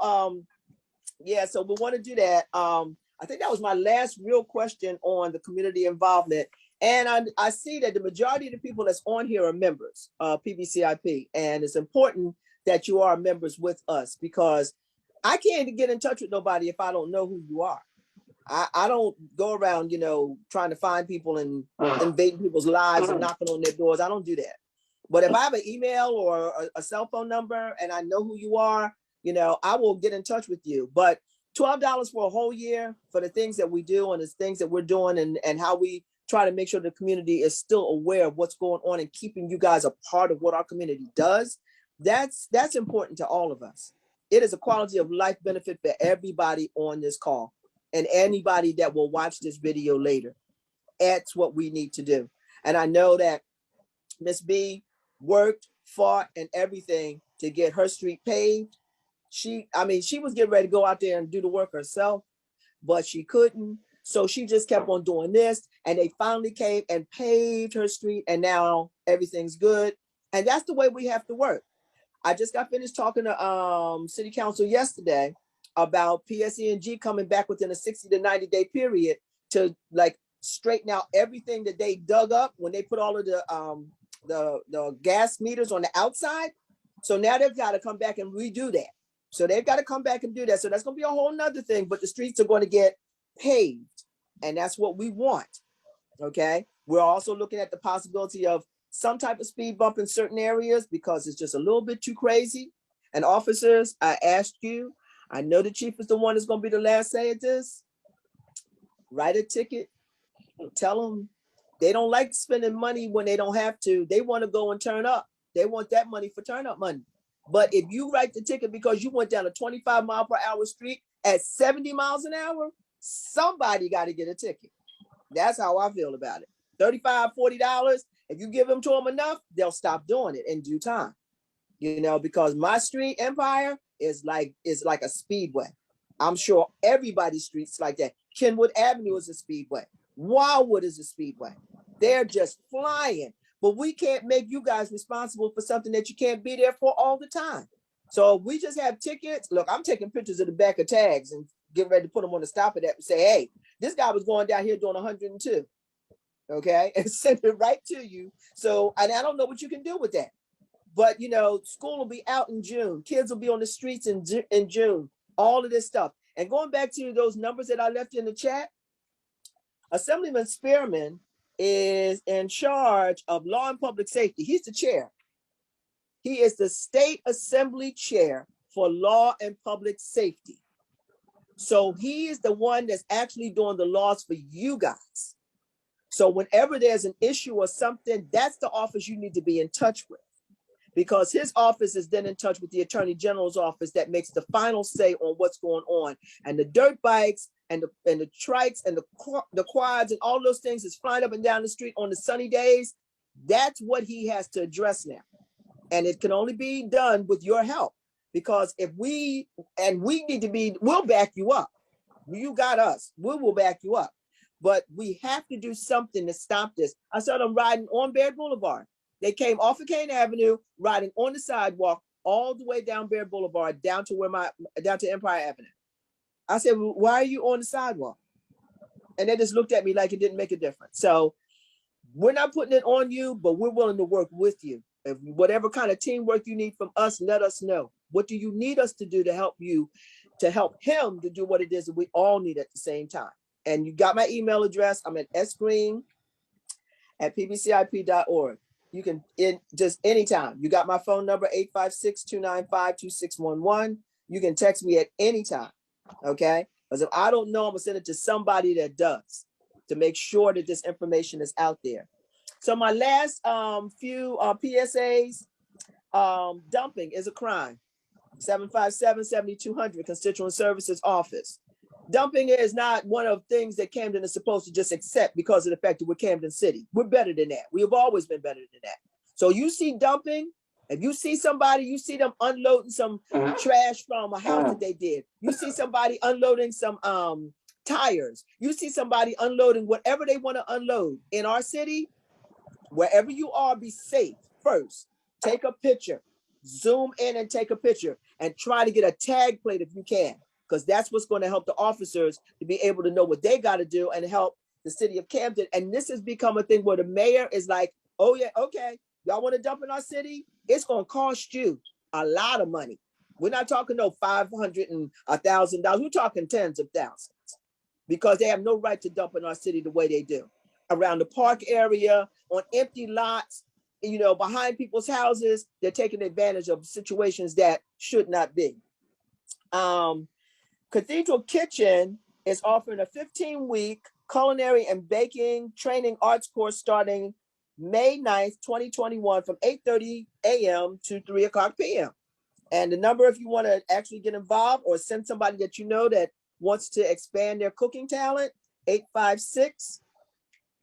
so we want to do that. I think that was my last real question on the community involvement. And I see that the majority of the people that's on here are members of PBCIP. And it's important that you are members with us because I can't get in touch with nobody if I don't know who you are. I don't go around, trying to find people and invading people's lives and knocking on their doors. I don't do that. But if I have an email or a cell phone number and I know who you are, I will get in touch with you. But $12 for a whole year for the things that we do and the things that we're doing and how we try to make sure the community is still aware of what's going on and keeping you guys a part of what our community does. That's important to all of us. It is a quality of life benefit for everybody on this call and anybody that will watch this video later. That's what we need to do. And I know that Miss B worked, fought, and everything to get her street paved. She was getting ready to go out there and do the work herself, but she couldn't. So she just kept on doing this, and they finally came and paved her street, and now everything's good. And that's the way we have to work. I just got finished talking to City Council yesterday about PSE&G coming back within a 60 to 90 day period to like straighten out everything that they dug up when they put all of the gas meters on the outside. So now they've got to come back and redo that. So they've got to come back and do that. So that's going to be a whole nother thing, but the streets are going to get paved, and that's what we want. Okay. We're also looking at the possibility of some type of speed bump in certain areas because it's just a little bit too crazy. And officers, I asked you, I know the chief is the one that's going to be the last say at this. Write a ticket. Tell them they don't like spending money when they don't have to. They want to go and turn up. They want that money for turn up money. But if you write the ticket because you went down a 25-mile-per-hour street at 70 miles an hour, somebody got to get a ticket. That's how I feel about it. $35, $40. If you give them to them enough, they'll stop doing it in due time. You know, because my street, Empire, is like a speedway. I'm sure everybody's streets like that. Kenwood Avenue is a speedway. Wildwood is a speedway. They're just flying. But we can't make you guys responsible for something that you can't be there for all the time. So if we just have tickets. Look, I'm taking pictures of the back of tags and getting ready to put them on the stop of that and say, hey, this guy was going down here doing 102. Okay, and send it right to you. So, and I don't know what you can do with that. But, you know, school will be out in June. Kids will be on the streets in June. All of this stuff. And going back to those numbers that I left in the chat, Assemblyman Spearman is in charge of law and public safety. He's the chair. He is the state assembly chair for law and public safety. So he is the one that's actually doing the laws for you guys. So whenever there's an issue or something, that's the office you need to be in touch with, because his office is then in touch with the Attorney General's office that makes the final say on what's going on. And the dirt bikes and the trikes and the quads and all those things is flying up and down the street on the sunny days. That's what he has to address now. And it can only be done with your help, because if we need to be, we'll back you up. You got us, we will back you up. But we have to do something to stop this. I saw them riding on Baird Boulevard. They came off of Kane Avenue, riding on the sidewalk all the way down Baird Boulevard, down to Empire Avenue. I said, well, why are you on the sidewalk? And they just looked at me like it didn't make a difference. So we're not putting it on you, but we're willing to work with you. If whatever kind of teamwork you need from us, let us know. What do you need us to do to help you, to help him to do what it is that we all need at the same time? And you got my email address. I'm at sgreen@pbcip.org. You can, just anytime. You got my phone number, 856-295-2611. You can text me at any time, okay? Because if I don't know, I'm gonna send it to somebody that does, to make sure that this information is out there. So my last few PSAs, dumping is a crime. 757-7200 Constituent Services Office. Dumping is not one of the things that Camden is supposed to just accept because of the fact that we're Camden City. We're better than that. We have always been better than that. So you see dumping, if you see somebody, you see them unloading some trash from a house that they did. You see somebody unloading some tires. You see somebody unloading whatever they want to unload in our city. Wherever you are, be safe first. Take a picture, zoom in and take a picture, and try to get a tag plate if you can, because that's what's going to help the officers to be able to know what they got to do and help the city of Camden. And this has become a thing where the mayor is like, oh yeah, okay, y'all want to dump in our city? It's going to cost you a lot of money. We're not talking no $500 and $1,000. We're talking tens of thousands, because they have no right to dump in our city the way they do. Around the park area, on empty lots, you know, behind people's houses, they're taking advantage of situations that should not be. Cathedral Kitchen is offering a 15-week culinary and baking training arts course starting May 9th, 2021 from 8:30 a.m. to 3 o'clock p.m. And the number, if you want to actually get involved or send somebody that you know that wants to expand their cooking talent,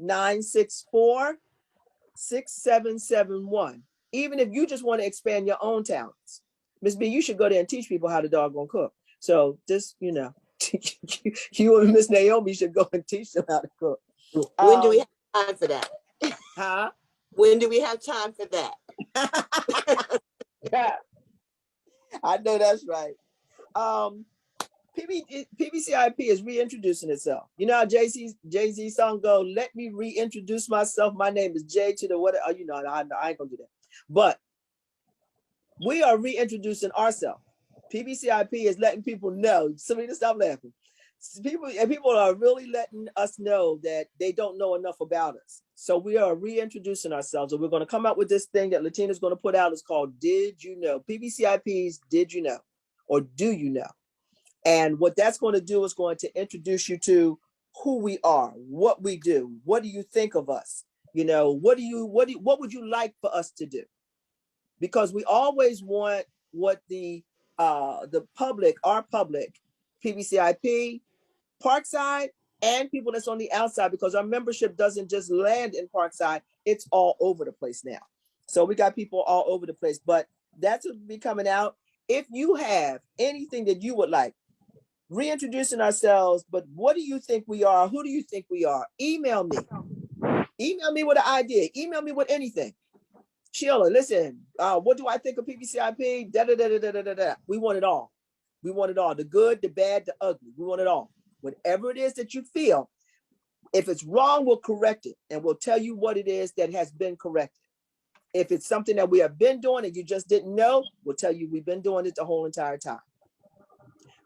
856-964-6771. Even if you just want to expand your own talents. Ms. B, you should go there and teach people how to doggone cook. So just, you know, you and Miss Naomi should go and teach them how to cook. When do we have time for that? Huh? When do we have time for that? I know that's right. PBCIP is reintroducing itself. You know how Jay-Z song go, let me reintroduce myself. My name is Jay to the what, you know, I ain't gonna do that. But We are reintroducing ourselves. PBCIP is letting people know. Somebody to stop laughing. People are really letting us know that they don't know enough about us. So we are reintroducing ourselves, and we're going to come out with this thing that Latina's going to put out. It's called Did You Know? PBCIP's Did You Know? Or Do You Know? And what that's going to do is going to introduce you to who we are, what we do, what do you think of us? You know, what would you like for us to do? Because we always want what the public, our public, PBCIP, Parkside, and people that's on the outside, because our membership doesn't just land in Parkside, it's all over the place now. So we got people all over the place, but that's what will be coming out. If you have anything that you would like, reintroducing ourselves, but what do you think we are? Who do you think we are? Email me. Email me with an idea. Email me with anything. Sheila, listen, what do I think of PBCIP? Da, da, da, da, da, da, da. We want it all. We want it all. The good, the bad, the ugly. We want it all. Whatever it is that you feel, if it's wrong, we'll correct it. And we'll tell you what it is that has been corrected. If it's something that we have been doing and you just didn't know, we'll tell you we've been doing it the whole entire time.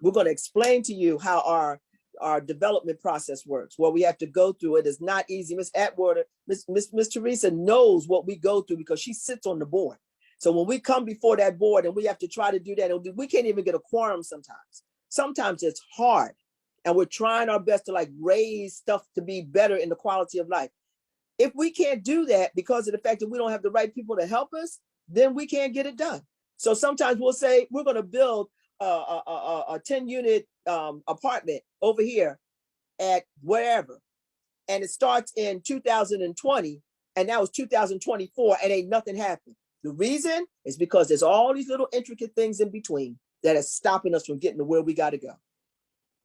We're going to explain to you how our development process works, what we have to go through. It is not easy. Miss Atwater, Miss Teresa knows what we go through because she sits on the board. So when we come before that board and we have to try to do that, we can't even get a quorum sometimes. Sometimes it's hard. And we're trying our best to like raise stuff to be better in the quality of life. If we can't do that because of the fact that we don't have the right people to help us, then we can't get it done. So sometimes we'll say we're going to build a 10-unit apartment over here at wherever, and it starts in 2020, and now it's 2024, and ain't nothing happened. The reason is because there's all these little intricate things in between that are stopping us from getting to where we got to go.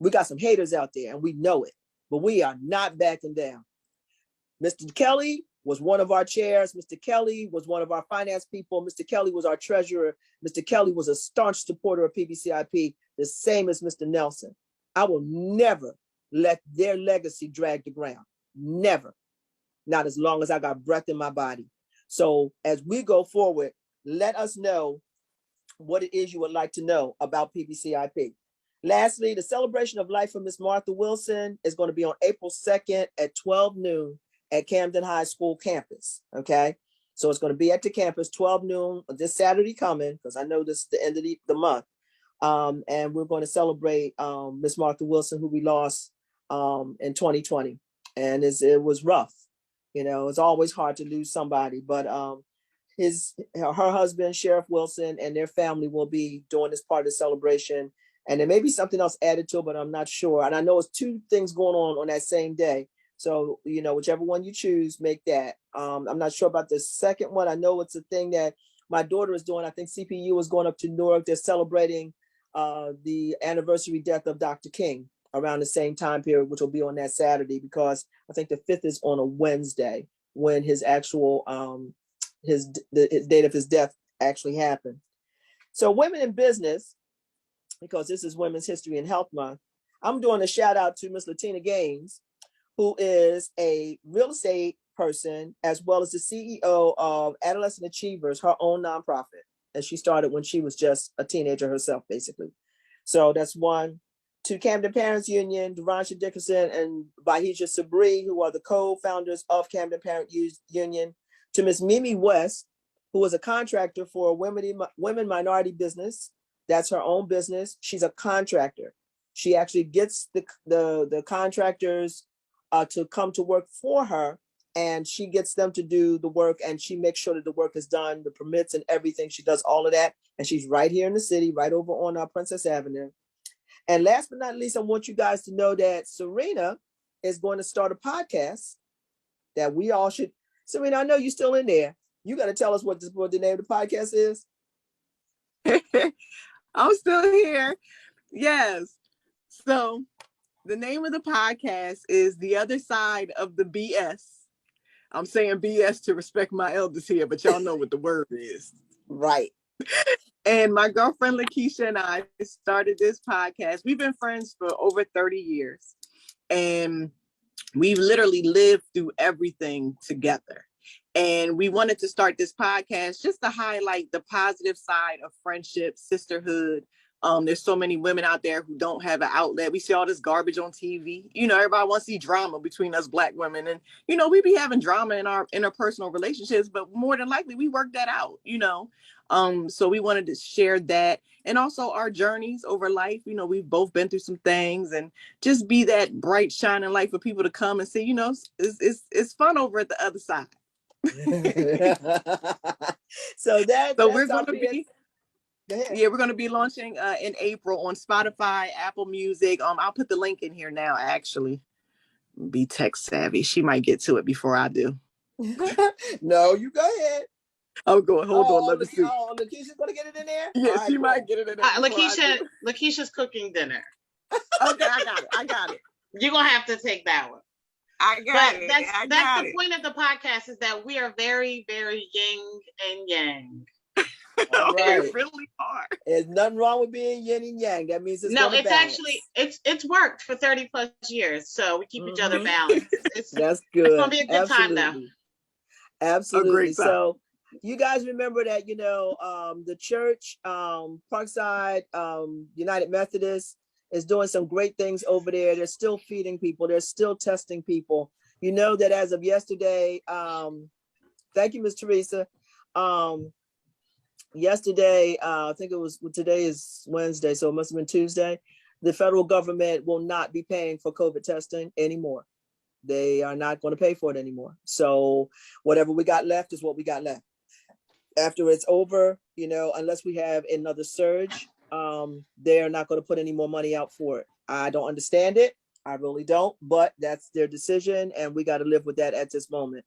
We got some haters out there, and we know it, but we are not backing down. Mr. Kelly was one of our chairs. Mr. Kelly was one of our finance people. Mr. Kelly was our treasurer. Mr. Kelly was a staunch supporter of PBCIP, the same as Mr. Nelson. I will never let their legacy drag the ground. Never. Not as long as I got breath in my body. So as we go forward, let us know what it is you would like to know about PBCIP. Lastly, the celebration of life for Miss Martha Wilson is going to be on April 2nd at 12 noon at Camden High School campus. Okay. So it's going to be at the campus, 12 noon this Saturday coming, because I know this is the end of the month. And we're going to celebrate Miss Martha Wilson, who we lost in 2020. And it was rough. You know, it's always hard to lose somebody, but her husband, Sheriff Wilson, and their family will be doing this part of the celebration. And there may be something else added to it, but I'm not sure. And I know it's two things going on that same day. So, you know, whichever one you choose, make that. I'm not sure about the second one. I know it's a thing that my daughter is doing. I think CPU is going up to Newark. They're celebrating the anniversary death of Dr. King around the same time period, which will be on that Saturday, because I think the 5th is on a Wednesday when his actual, the date of his death actually happened. So women in business, because this is Women's History and Health Month, I'm doing a shout out to Miss Latina Gaines, who is a real estate person, as well as the CEO of Adolescent Achievers, her own nonprofit. And she started when she was just a teenager herself, basically. So that's one. To Camden Parents Union, Deroncha Dickerson and Bahija Sabri, who are the co-founders of Camden Parent Union. To Miss Mimi West, who is a contractor for a women minority business. That's her own business. She's a contractor. She actually gets the contractors to come to work for her, and she gets them to do the work, and she makes sure that the work is done, the permits and everything. She does all of that. And she's right here in the city, right over on Princess Avenue. And last but not least, I want you guys to know that Serena is going to start a podcast that we all should. Serena, I know you're still in there. You got to tell us what the name of the podcast is. I'm still here. Yes. So the name of the podcast is The Other Side of the BS. I'm saying BS to respect my elders here, but y'all know what the word is. Right. And my girlfriend Lakeisha and I started this podcast. We've been friends for over 30 years. And we've literally lived through everything together. And we wanted to start this podcast just to highlight the positive side of friendship, sisterhood. There's so many women out there who don't have an outlet. We see all this garbage on TV. You know, everybody wants to see drama between us Black women. And, you know, we be having drama in our interpersonal relationships, but more than likely we work that out, you know. So we wanted to share that, and also our journeys over life. You know, we've both been through some things, and just be that bright shining light for people to come and see, you know, it's fun over at the other side. So we're going to be, we're going to be launching in April on Spotify, Apple Music. I'll put the link in here now, actually. Be tech savvy. She might get to it before I do. No, you go ahead. Oh, hold on. Let me see. Oh, Lakeisha's gonna get it in there? Yeah, right, she might get it in there. Lakeisha's cooking dinner. Okay, I got it. You're gonna have to take that one. I got it. That's the point of the podcast, is that we are very, very yin and yang. Right. It really are. There's nothing wrong with being yin and yang. That means it's balance. Actually it's worked for 30 plus years, so we keep each other balanced. That's good. It's gonna be a good time though. Absolutely. So you guys remember that, you know, the church, Parkside, United Methodist is doing some great things over there. They're still feeding people. They're still testing people. You know that as of yesterday, thank you, Ms. Teresa. Yesterday, I think today is Wednesday, so it must have been Tuesday. The federal government will not be paying for COVID testing anymore. They are not going to pay for it anymore. So whatever we got left is what we got left. After it's over, you know, unless we have another surge, they're not going to put any more money out for it. I don't understand it. I really don't, but that's their decision, and we got to live with that at this moment.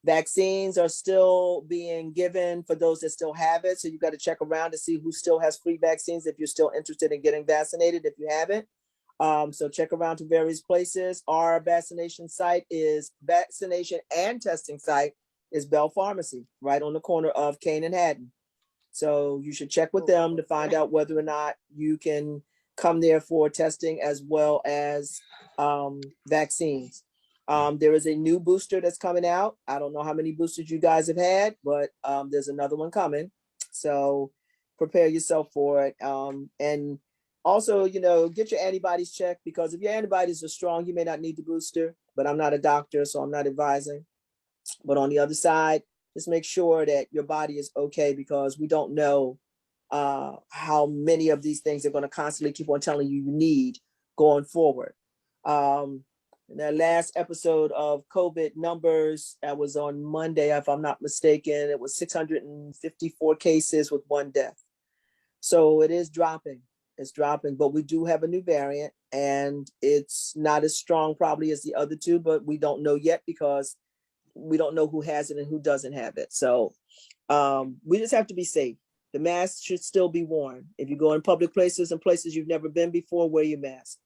Vaccines are still being given for those that still have it. So you got to check around to see who still has free vaccines if you're still interested in getting vaccinated, if you haven't. So check around to various places. Our vaccination site is vaccination and testing site is Bell Pharmacy, right on the corner of Kane and Haddon. So you should check with them to find out whether or not you can come there for testing as well as vaccines. There is a new booster that's coming out. I don't know how many boosters you guys have had, but there's another one coming. So prepare yourself for it. And also, you know, get your antibodies checked, because if your antibodies are strong, you may not need the booster, but I'm not a doctor, so I'm not advising. But on the other side, just make sure that your body is okay, because we don't know how many of these things are going to constantly keep on telling you need going forward. In that last episode of COVID numbers, that was on Monday, if I'm not mistaken, it was 654 cases with 1 death. So it is dropping. It's dropping, but we do have a new variant, and it's not as strong probably as the other two, but we don't know yet because we don't know who has it and who doesn't have it. So we just have to be safe. The mask should still be worn. If you go in public places and places you've never been before, wear your mask.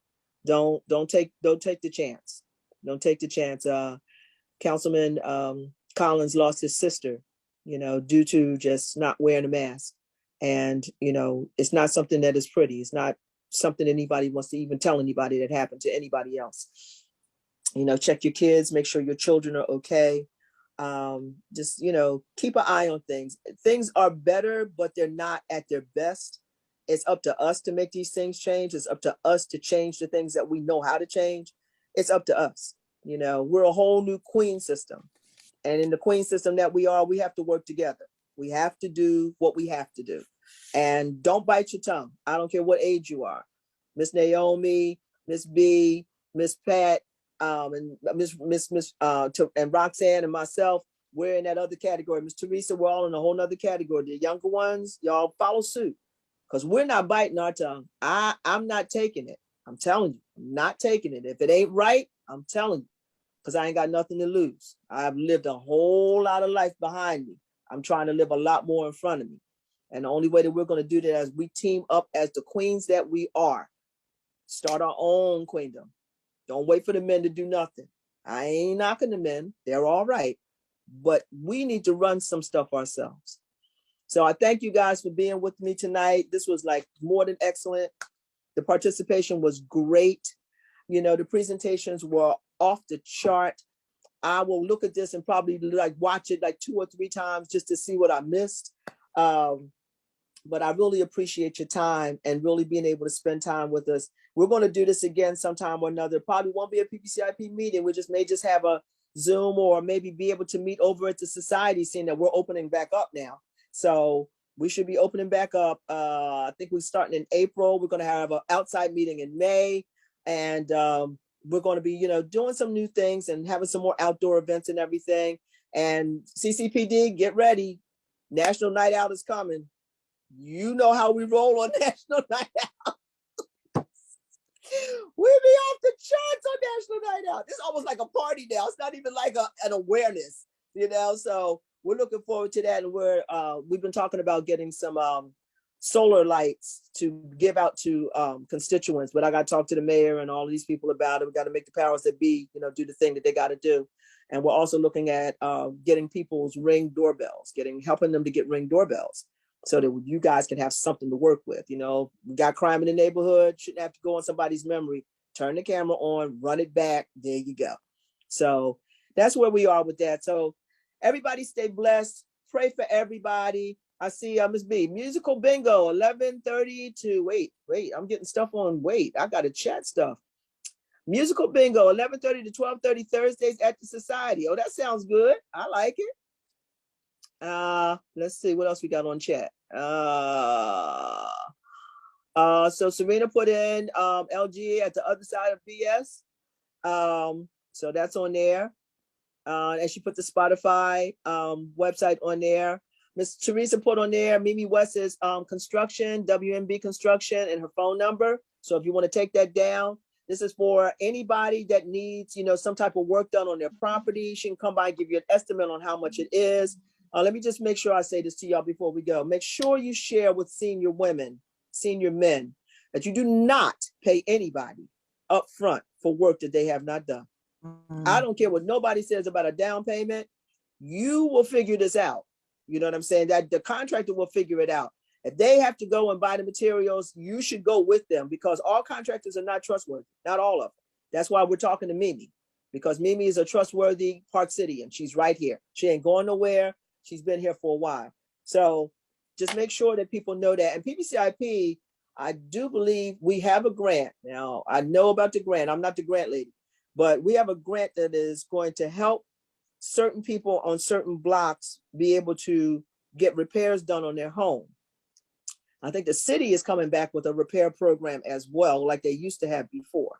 Don't take the chance. Don't take the chance. Councilman Collins lost his sister, you know, due to just not wearing a mask. And, you know, it's not something that is pretty. It's not something anybody wants to even tell anybody that happened to anybody else. You know, check your kids, make sure your children are okay. Just, you know, keep an eye on things. Things are better, but they're not at their best. It's up to us to make these things change. It's up to us to change the things that we know how to change. It's up to us. You know, we're a whole new queen system. And in the queen system that we are, we have to work together. We have to do what we have to do. And don't bite your tongue. I don't care what age you are. Miss Naomi, Miss B, Miss Pat, and and Roxanne and myself, we're in that other category. Miss Teresa, we're all in a whole nother category. The younger ones, y'all follow suit, because we're not biting our tongue. I'm not taking it. I'm telling you, I'm not taking it. If it ain't right, I'm telling you, because I ain't got nothing to lose. I've lived a whole lot of life behind me. I'm trying to live a lot more in front of me. And the only way that we're going to do that is we team up as the queens that we are. Start our own queendom. Don't wait for the men to do nothing. I ain't knocking the men. They're all right. But we need to run some stuff ourselves. So I thank you guys for being with me tonight. This was like more than excellent. The participation was great. You know, the presentations were off the chart. I will look at this and probably like watch it like 2 or 3 times just to see what I missed. But I really appreciate your time and really being able to spend time with us. We're going to do this again sometime or another. Probably won't be a PPCIP meeting. We just may just have a Zoom or maybe be able to meet over at the society, seeing that we're opening back up now. So we should be opening back up. I think we're starting in April. We're going to have an outside meeting in May. And we're going to be, you know, doing some new things and having some more outdoor events and everything. And CCPD, get ready. National Night Out is coming. You know how we roll on National Night Out. We be off the charts on National Night Out. It's almost like a party now. It's not even like an awareness, you know. So we're looking forward to that. And we've been talking about getting some solar lights to give out to constituents. But I got to talk to the mayor and all of these people about it. We got to make the powers that be, you know, do the thing that they got to do. And we're also looking at getting people's Ring doorbells, helping them to get Ring doorbells, so that you guys can have something to work with. You know, we got crime in the neighborhood, shouldn't have to go on somebody's memory. Turn the camera on, run it back. There you go. So that's where we are with that. So everybody stay blessed. Pray for everybody. I see Ms. B. Musical bingo, 11:30 to, wait, I'm getting stuff on, I got to chat stuff. Musical bingo, 11:30 to 12:30 Thursdays at the Society. Oh, that sounds good. I like it. Let's see what else we got on chat. So Serena put in LG at the other side of BS. So that's on there. And she put the Spotify website on there. Miss Teresa put on there Mimi West's construction, WMB construction, and her phone number. So if you want to take that down, this is for anybody that needs, you know, some type of work done on their property. She can come by and give you an estimate on how much it is. Let me just make sure I say this to y'all before we go. Make sure you share with senior women, senior men, that you do not pay anybody up front for work that they have not done. I don't care what nobody says about a down payment. You will figure this out. You know what I'm saying? That the contractor will figure it out. If they have to go and buy the materials, you should go with them, because all contractors are not trustworthy. Not all of them. That's why we're talking to Mimi, because Mimi is a trustworthy Park City, and she's right here. She ain't going nowhere. She's been here for a while. So just make sure that people know that. And PPCIP, I do believe we have a grant. Now, I know about the grant. I'm not the grant lady, but we have a grant that is going to help certain people on certain blocks be able to get repairs done on their home. I think the city is coming back with a repair program as well, like they used to have before.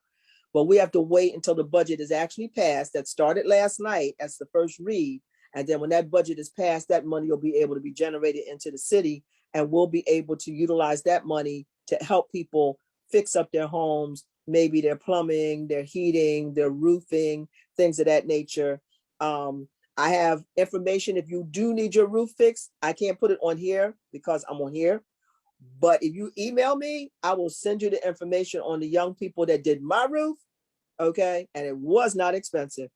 But we have to wait until the budget is actually passed. That started last night as the first read. And then when that budget is passed, that money will be able to be generated into the city, and we'll be able to utilize that money to help people fix up their homes, maybe their plumbing, their heating, their roofing, things of that nature. I have information. If you do need your roof fixed, I can't put it on here because I'm on here. But if you email me, I will send you the information on the young people that did my roof. Okay. And it was not expensive.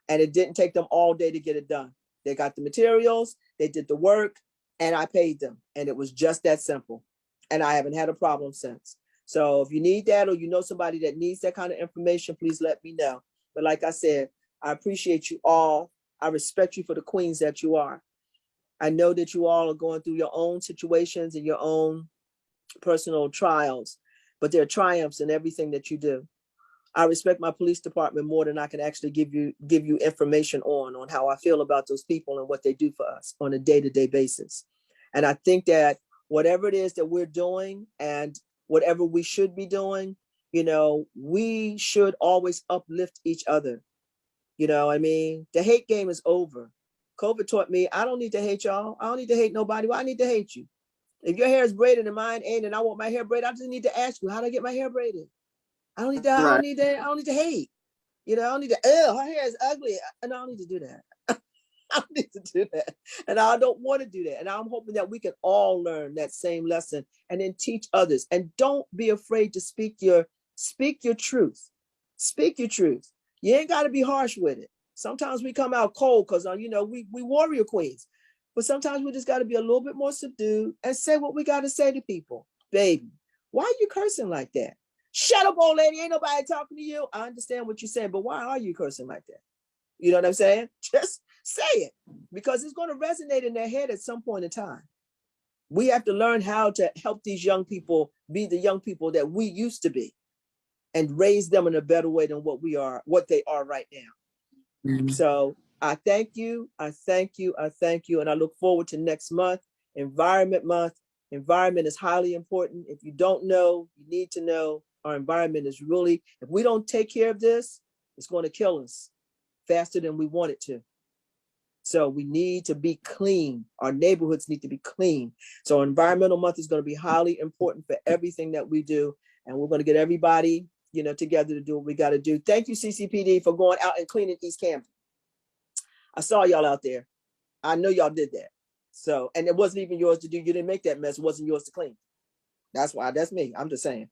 And it didn't take them all day to get it done. They got the materials, they did the work, and I paid them. And it was just that simple. And I haven't had a problem since. So if you need that, or you know somebody that needs that kind of information, please let me know. But like I said, I appreciate you all. I respect you for the queens that you are. I know that you all are going through your own situations and your own personal trials, but there are triumphs in everything that you do. I respect my police department more than I can actually give you information on how I feel about those people and what they do for us on a day-to-day basis. And I think that whatever it is that we're doing and whatever we should be doing, you know, we should always uplift each other. You know, I mean, the hate game is over. COVID taught me I don't need to hate y'all. I don't need to hate nobody. Well, I need to hate you. If your hair is braided and mine ain't, and I want my hair braided, I just need to ask you, how do I get my hair braided? I don't need to, I don't need to hate. You know, I don't need to, her hair is ugly. And I don't need to do that. I don't need to do that. And I don't want to do that. And I'm hoping that we can all learn that same lesson and then teach others. And don't be afraid to speak your truth. Speak your truth. You ain't got to be harsh with it. Sometimes we come out cold because, you know, we warrior queens. But sometimes we just got to be a little bit more subdued and say what we got to say to people. Baby, why are you cursing like that? Shut up, old lady. Ain't nobody talking to you. I understand what you're saying, but why are you cursing like that? You know what I'm saying? Just say it, because it's going to resonate in their head at some point in time. We have to learn how to help these young people be the young people that we used to be, and raise them in a better way than what they are right now. Mm-hmm. So I thank you. I thank you. I thank you. And I look forward to next month, Environment Month. Environment is highly important. If you don't know, you need to know. Our environment is really, if we don't take care of this, it's going to kill us faster than we want it to. So we need to be clean. Our neighborhoods need to be clean. So Environmental Month is going to be highly important for everything that we do. And we're going to get everybody, together to do what we got to do. Thank you, CCPD, for going out and cleaning East Camden. I saw y'all out there. I know y'all did that. So, and it wasn't even yours to do. You didn't make that mess. It wasn't yours to clean. That's me. I'm just saying,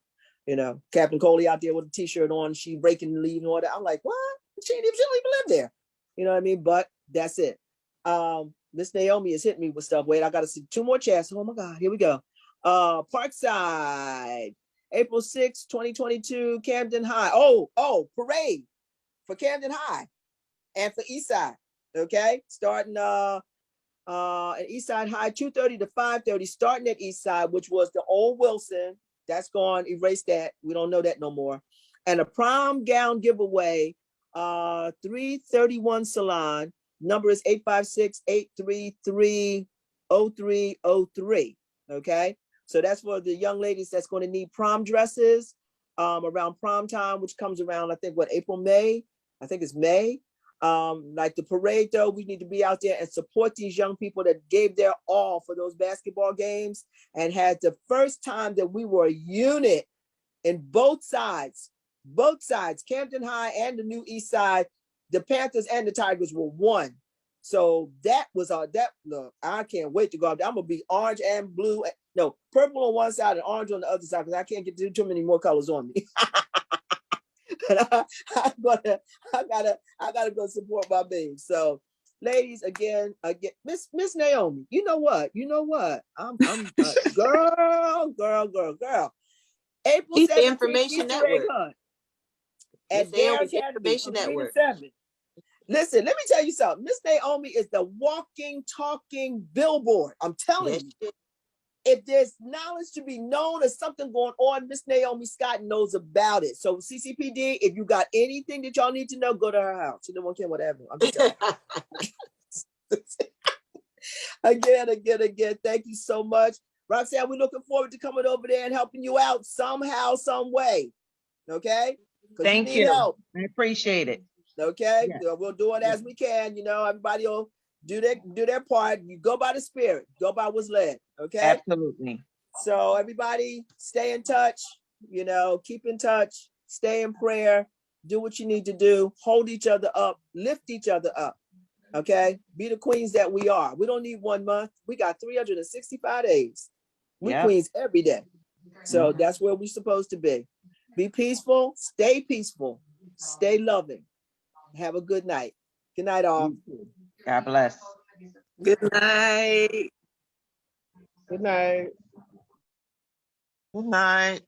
Captain Coley out there with a t-shirt on, she raking the leaves and all that. I'm like, what? She don't even live there. You know what I mean? But that's it. Miss Naomi has hit me with stuff. Wait, I got to see 2 more chats. Oh my God, here we go. Parkside, April 6, 2022, Camden High. Oh, parade for Camden High and for Eastside. Okay, starting at Eastside High, 2:30 to 5:30, starting at Eastside, which was the old Wilson. That's gone. Erase that. We don't know that no more. And a prom gown giveaway, 331 Salon. Number is 856-833-0303. Okay, so that's for the young ladies that's going to need prom dresses around prom time, which comes around, I think, April, May. I think it's May. Like the parade, though, we need to be out there and support these young people that gave their all for those basketball games and had the first time that we were a unit in both sides, Camden High and the New East Side. The Panthers and the Tigers were one. So that was look, I can't wait to go out there. I'm gonna be orange and blue, no, purple on one side and orange on the other side, because I can't get too many more colors on me. But I gotta go support my babes. So, ladies, again, Miss Naomi, you know what? I'm girl. April 17th, Information Easter egg Network. hunt at Dare Academy from 3 to 7. Listen, let me tell you something. Miss Naomi is the walking, talking billboard. I'm telling you. If there's knowledge to be known or something going on, Miss Naomi Scott knows about it. So CCPD, if you got anything that y'all need to know, go to her house. She don't care whatever. I'm just telling you. Again, thank you so much. Roxanne, we're looking forward to coming over there and helping you out somehow, some way. Okay? Thank you. Help. I appreciate it. Okay? Yes. We'll do it as we can. Everybody will do their part. You go by the Spirit. Go by what's led. Okay? Absolutely. So everybody stay in touch. Keep in touch. Stay in prayer. Do what you need to do. Hold each other up. Lift each other up. Okay? Be the queens that we are. We don't need 1 month. We got 365 days. We queens every day. So that's where we're supposed to be. Be peaceful. Stay peaceful. Stay loving. Have a good night. Good night, all. God bless. Good night. Good night. Good night.